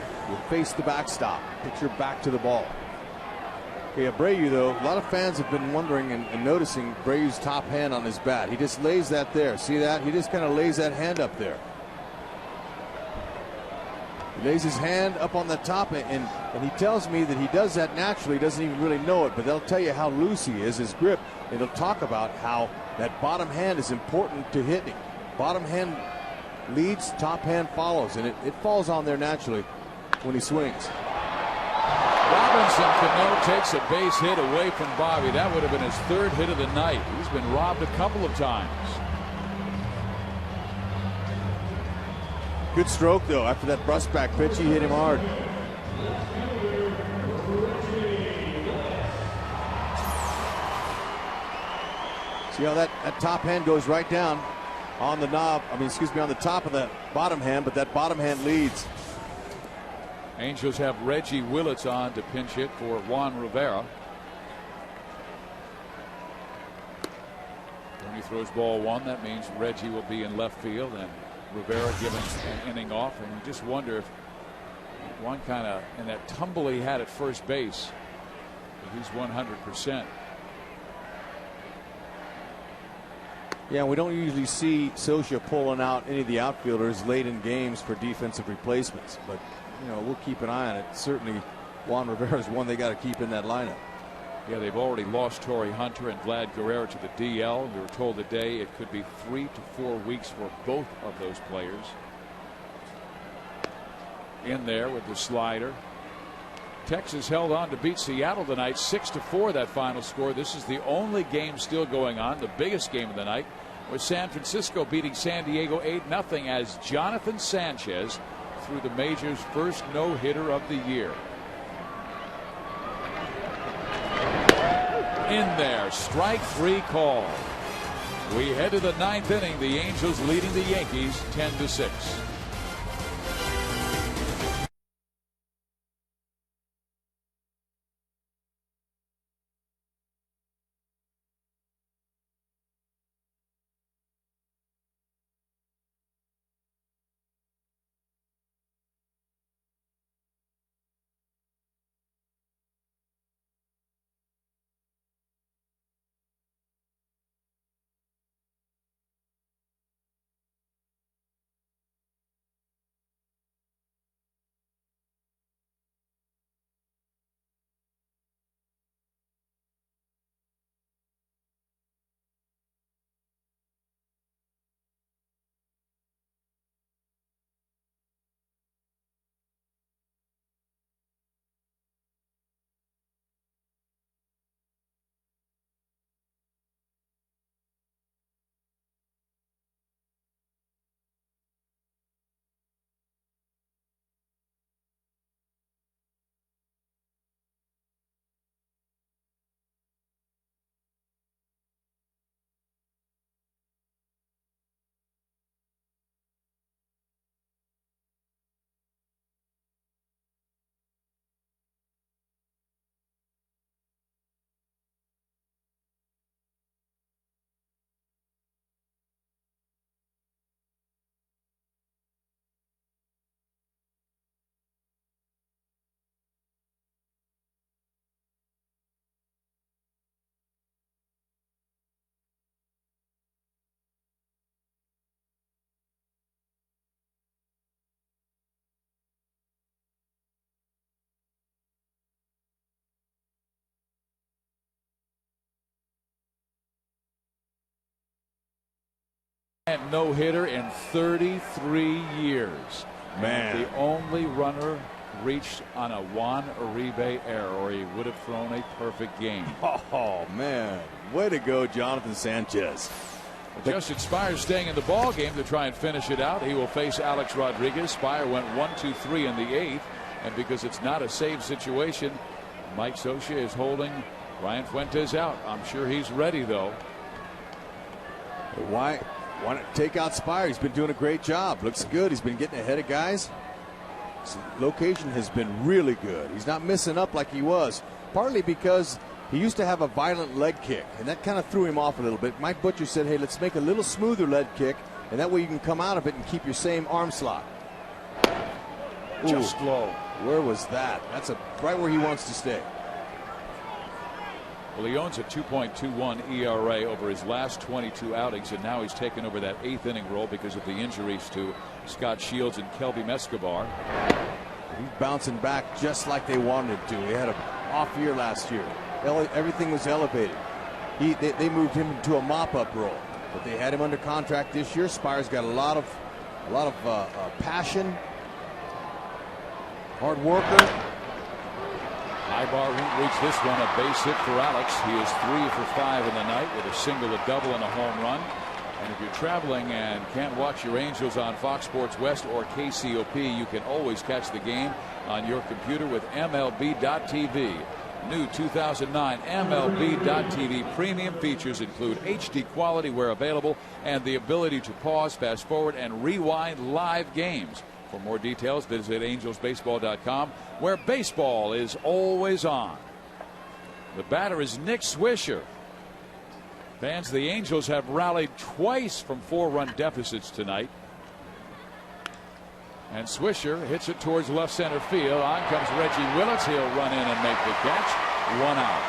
face the backstop. Put your back to the ball. Okay, Abreu, though, a lot of fans have been wondering and noticing Abreu's top hand on his bat. He just lays that there. See that? He just kind of lays that hand up there. He lays his hand up on the top, and he tells me that he does that naturally. He doesn't even really know it, but they'll tell you how loose he is, his grip. And they'll talk about how that bottom hand is important to hitting. Bottom hand leads, top hand follows, and it falls on there naturally when he swings. Robinson Cano takes a base hit away from Bobby. That would have been his 3rd hit of the night. He's been robbed a couple of times. Good stroke, though. After that brush back pitch, he hit him hard. See how that top hand goes right down on the knob. I mean, excuse me, on the top of the bottom hand, but that bottom hand leads. Angels have Reggie Willits on to pinch hit for Juan Rivera. When he throws ball 1, that means Reggie will be in left field and Rivera given an inning off. And you just wonder if Juan kind of, in that tumble he had at first base, if he's 100%. Yeah, we don't usually see Socia pulling out any of the outfielders late in games for defensive replacements, but we'll keep an eye on it. Certainly, Juan Rivera is one they got to keep in that lineup. Yeah, they've already lost Torrey Hunter and Vlad Guerrero to the DL. We were told today it could be 3 to 4 weeks for both of those players. In there with the slider. Texas held on to beat Seattle tonight 6-4, that final score. This is the only game still going on. The biggest game of the night was San Francisco beating San Diego 8-0 as Jonathan Sanchez threw the major's first no-hitter of the year. In there, strike 3 call. We head to the 9th inning. The Angels leading the Yankees 10-6. No-hitter in 33 years. Man. And the only runner reached on a Juan Uribe error, or he would have thrown a perfect game. Oh, man. Way to go, Jonathan Sanchez. Justin Spire staying in the ball game to try and finish it out. He will face Alex Rodriguez. Spire went 1-2-3 in the 8th, and because it's not a save situation, Mike Socia is holding Ryan Fuentes out. I'm sure he's ready, though. Why not take out Spire? He's been doing a great job. Looks good. He's been getting ahead of guys. His location has been really good. He's not missing up like he was, partly because he used to have a violent leg kick, and that kind of threw him off a little bit. Mike Butcher said, hey, let's make a little smoother leg kick, and that way you can come out of it and keep your same arm slot. Just low. Where was that? That's right where he wants to stay. Well, he owns a 2.21 ERA over his last 22 outings, and now he's taken over that 8th inning role because of the injuries to Scott Shields and Kelby Escobar. He's bouncing back just like they wanted him to. He had an off year last year. Everything was elevated. They moved him into a mop-up role, but they had him under contract this year. Spire's got a lot of passion, hard worker. Ibar won't reach this one. A base hit for Alex. He is 3 for 5 in the night with a single, a double, and a home run. And if you're traveling and can't watch your Angels on Fox Sports West or KCOP, you can always catch the game on your computer with MLB.TV. New 2009 MLB.TV premium features include HD quality where available and the ability to pause, fast forward, and rewind live games. For more details, visit angelsbaseball.com, where baseball is always on. The batter is Nick Swisher. Fans of the Angels have rallied twice from 4-run deficits tonight. And Swisher hits it towards left center field. On comes Reggie Willits. He'll run in and make the catch. 1 out.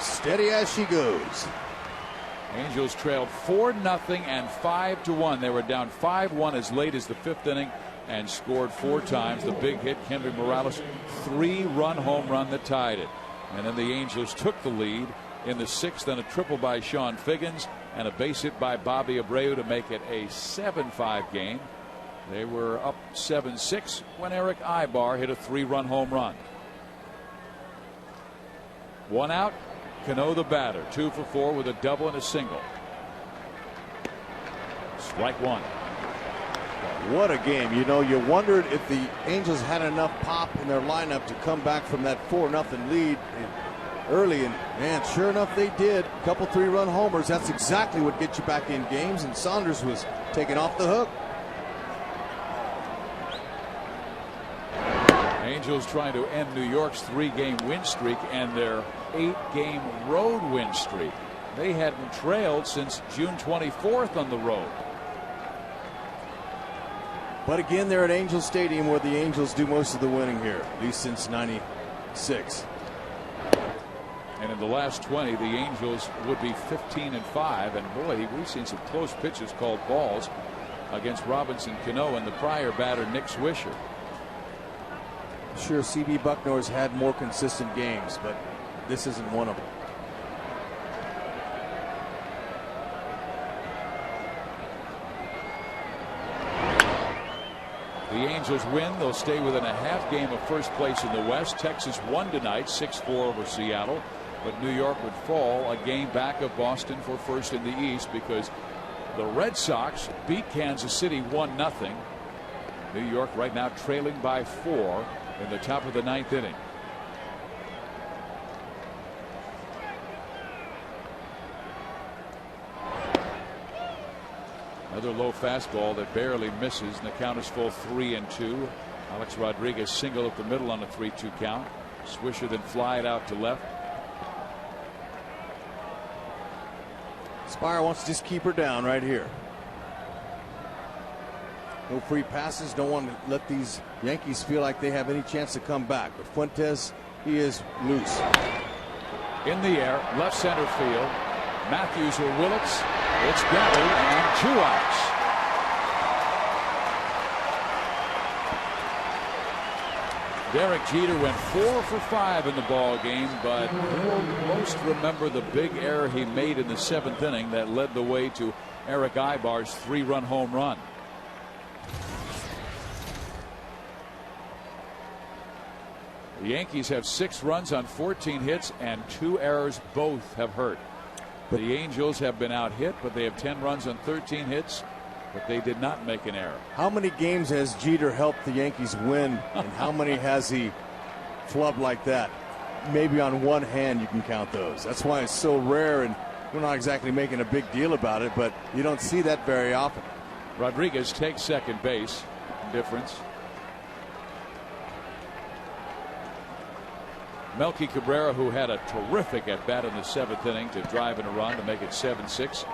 steady as she goes. Angels trailed 4-0 and 5-1. They were down 5-1 as late as the 5th inning and scored 4 times. The big hit, Kendrick Morales, 3-run home run that tied it. And then the Angels took the lead in the 6th, then a triple by Sean Figgins and a base hit by Bobby Abreu to make it a 7-5 game. They were up 7-6 when Eric Ibar hit a 3-run home run. 1 out. Cano the batter, 2 for 4 with a double and a single. Strike 1. What a game. You know, you wondered if the Angels had enough pop in their lineup to come back from that 4-0 lead early, and man, sure enough they did. A couple 3-run homers. That's exactly what gets you back in games, and Saunders was taken off the hook. Angels trying to end New York's 3-game win streak and their 8-game road win streak. They hadn't trailed since June 24th on the road. But again, they're at Angel Stadium where the Angels do most of the winning here, at least since '96. And in the last 20, the Angels would be 15-5. And boy, we've seen some close pitches called balls against Robinson Cano and the prior batter, Nick Swisher. Sure, C.B. Bucknor's had more consistent games, but this isn't one of them. The Angels win. They'll stay within a half game of first place in the West. Texas won tonight, 6-4 over Seattle. But New York would fall a game back of Boston for first in the East because the Red Sox beat Kansas City 1-0. New York right now trailing by 4 in the top of the 9th inning. Another low fastball that barely misses, and the count is full 3-2. Alex Rodriguez single up the middle on a 3-2 count. Swisher then fly it out to left. Spire wants to just keep her down right here. No free passes. Don't want to let these Yankees feel like they have any chance to come back. But Fuentes, he is loose. In the air, left center field. Matthews or Willits. It's Galley and 2 outs. Derek Jeter went 4 for 5 in the ball game, but most remember the big error he made in the 7th inning that led the way to Eric Ibar's 3-run home run. The Yankees have 6 runs on 14 hits and 2 errors. Both have hurt. The Angels have been out hit, but they have 10 runs on 13 hits, but they did not make an error. How many games has Jeter helped the Yankees win, and how many has he flubbed like that? Maybe on one hand you can count those. That's why it's so rare, and we're not exactly making a big deal about it, but you don't see that very often. Rodriguez takes second base. Difference. Melky Cabrera, who had a terrific at bat in the 7th inning to drive in a run to make it 7-6.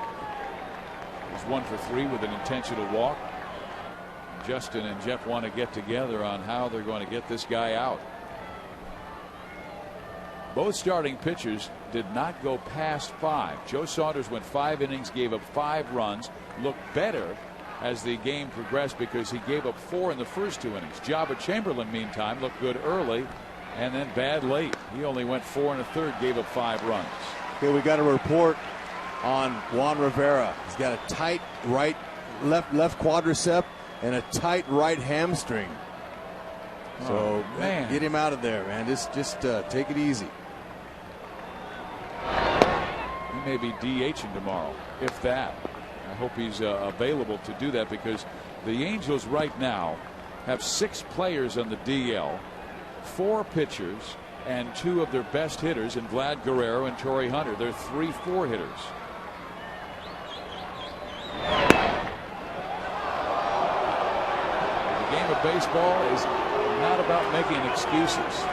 Was 1 for 3 with an intentional walk. Justin and Jeff want to get together on how they're going to get this guy out. Both starting pitchers did not go past 5. Joe Saunders went 5 innings, gave up 5 runs, looked better as the game progressed because he gave up 4 in the first 2 innings. Jabba Chamberlain, meantime, looked good early and then bad late. He only went 4 1/3, gave up 5 runs. Okay, we got a report on Juan Rivera. He's got a tight left quadricep and a tight right hamstring. So man, get him out of there, man. Just take it easy. He may be DHing tomorrow, if that. I hope he's available to do that because the Angels right now have 6 players on the DL, 4 pitchers, and 2 of their best hitters in Vlad Guerrero and Torrey Hunter. They're 3-4 hitters. The game of baseball is not about making excuses.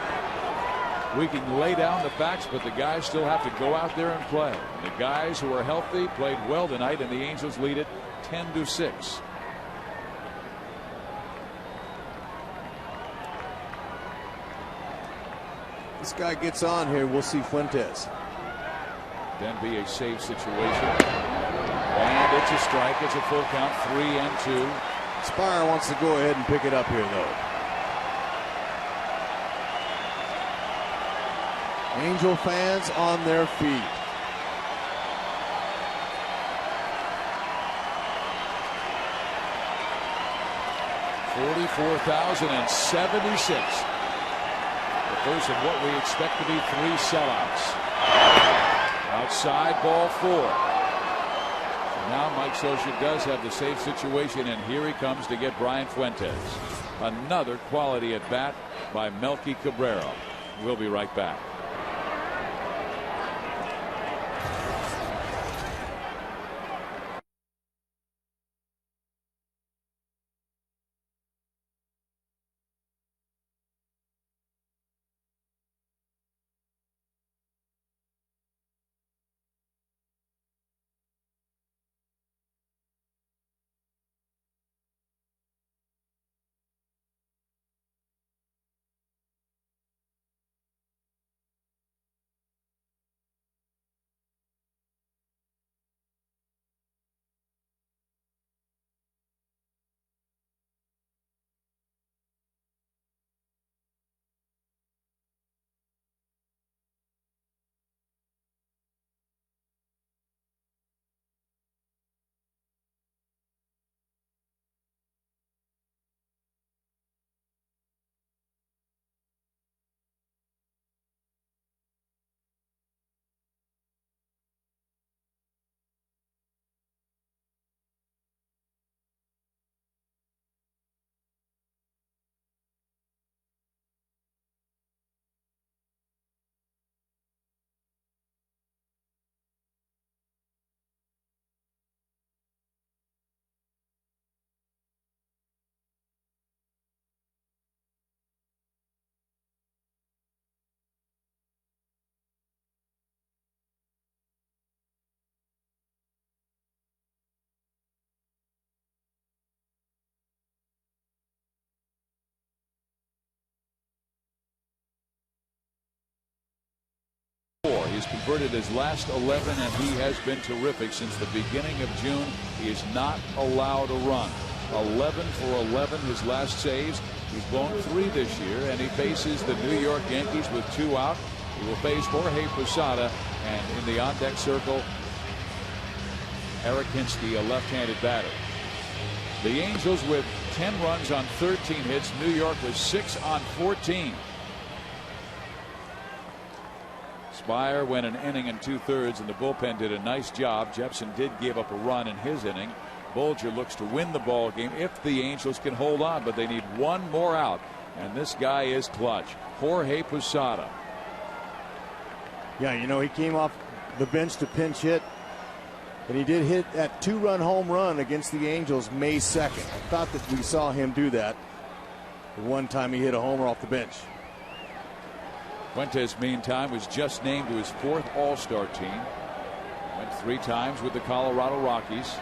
We can lay down the facts, but the guys still have to go out there and play. And the guys who are healthy played well tonight, and the Angels lead it 10-6. This guy gets on here. We'll see Fuentes. then be a safe situation. And it's a strike. It's a full count, 3-2. Spire wants to go ahead and pick it up here, though. Angel fans on their feet. $44,076. The first of what we expect to be 3 sellouts. Outside, ball 4. So now Mike Scioscia does have the safe situation, and here he comes to get Brian Fuentes. Another quality at bat by Melky Cabrera. We'll be right back. He's converted his last 11, and he has been terrific since the beginning of June. He is not allowed a run. 11 for 11 his last saves. He's blown 3 this year, and he faces the New York Yankees with 2 out. He will face Jorge Posada, and in the on-deck circle, Eric Hinsky, a left-handed batter. The Angels with 10 runs on 13 hits. New York with 6 on 14. Spire went an inning and 2/3, and the bullpen did a nice job. Jepson did give up a run in his inning. Bolger looks to win the ball game if the Angels can hold on, but they need 1 more out, and this guy is clutch. Jorge Posada. Yeah, you know, he came off the bench to pinch hit, and he did hit that 2-run home run against the Angels May 2nd. I thought that we saw him do that the one time he hit a homer off the bench. Fuentes, meantime, was just named to his 4th All-Star team. Went 3 times with the Colorado Rockies.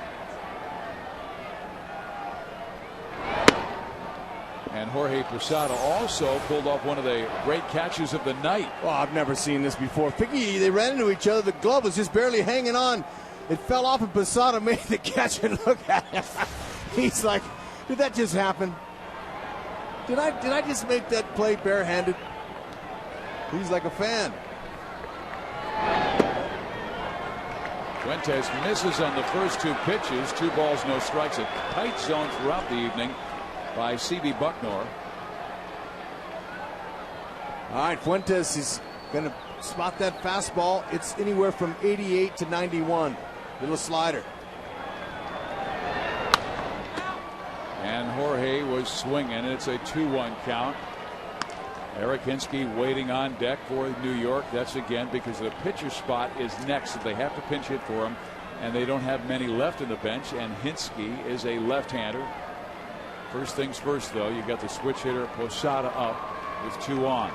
And Jorge Posada also pulled off one of the great catches of the night. Well, I've never seen this before. Figgy, they ran into each other. The glove was just barely hanging on. It fell off, and Posada made the catch, and look at him. He's like, did that just happen? Did I just make that play barehanded? He's like a fan. Fuentes misses on the first 2 pitches. 2 balls, no strikes. A tight zone throughout the evening by C.B. Bucknor. All right, Fuentes is going to spot that fastball. It's anywhere from 88 to 91. Little slider. And Jorge was swinging. It's a 2-1 count. Eric Hinsky waiting on deck for New York. That's again because the pitcher spot is next. So they have to pinch hit for him, and they don't have many left in the bench. And Hinsky is a left-hander. First things first, though, you got the switch hitter Posada up with 2 on.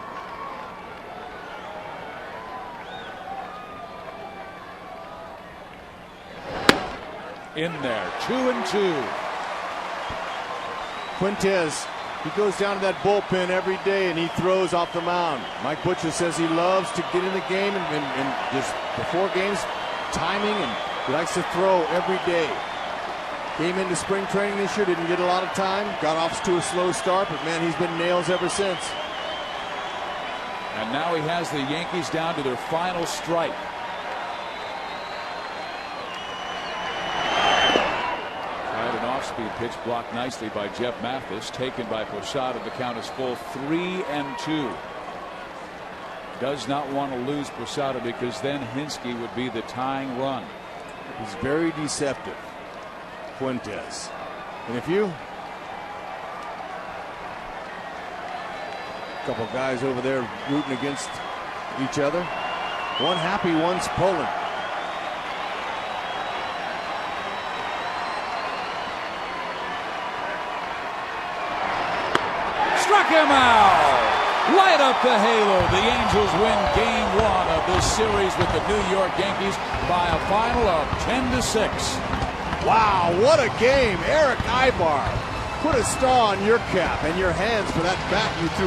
In there, 2-2. Fuentes He goes down to that bullpen every day and he throws off the mound. Mike Butcher says he loves to get in the game and just before games, timing, and he likes to throw every day. Came into spring training this year, didn't get a lot of time, got off to a slow start, but man, he's been nails ever since. And now he has the Yankees down to their final strike. Tried an off-speed pitch blocked nicely by Jeff Mathis, taken by Posada. The count is full, 3-2. Does not want to lose Posada because then Hinske would be the tying run. He's very deceptive, Fuentes. And if you couple guys over there rooting against each other, one happy, one's pulling. Struck him out. Light up the halo. The Angels win game 1 of this series with the New York Yankees by a final of 10-6. Wow, what a game. Eric Ibar, put a star on your cap and your hands for that bat you threw.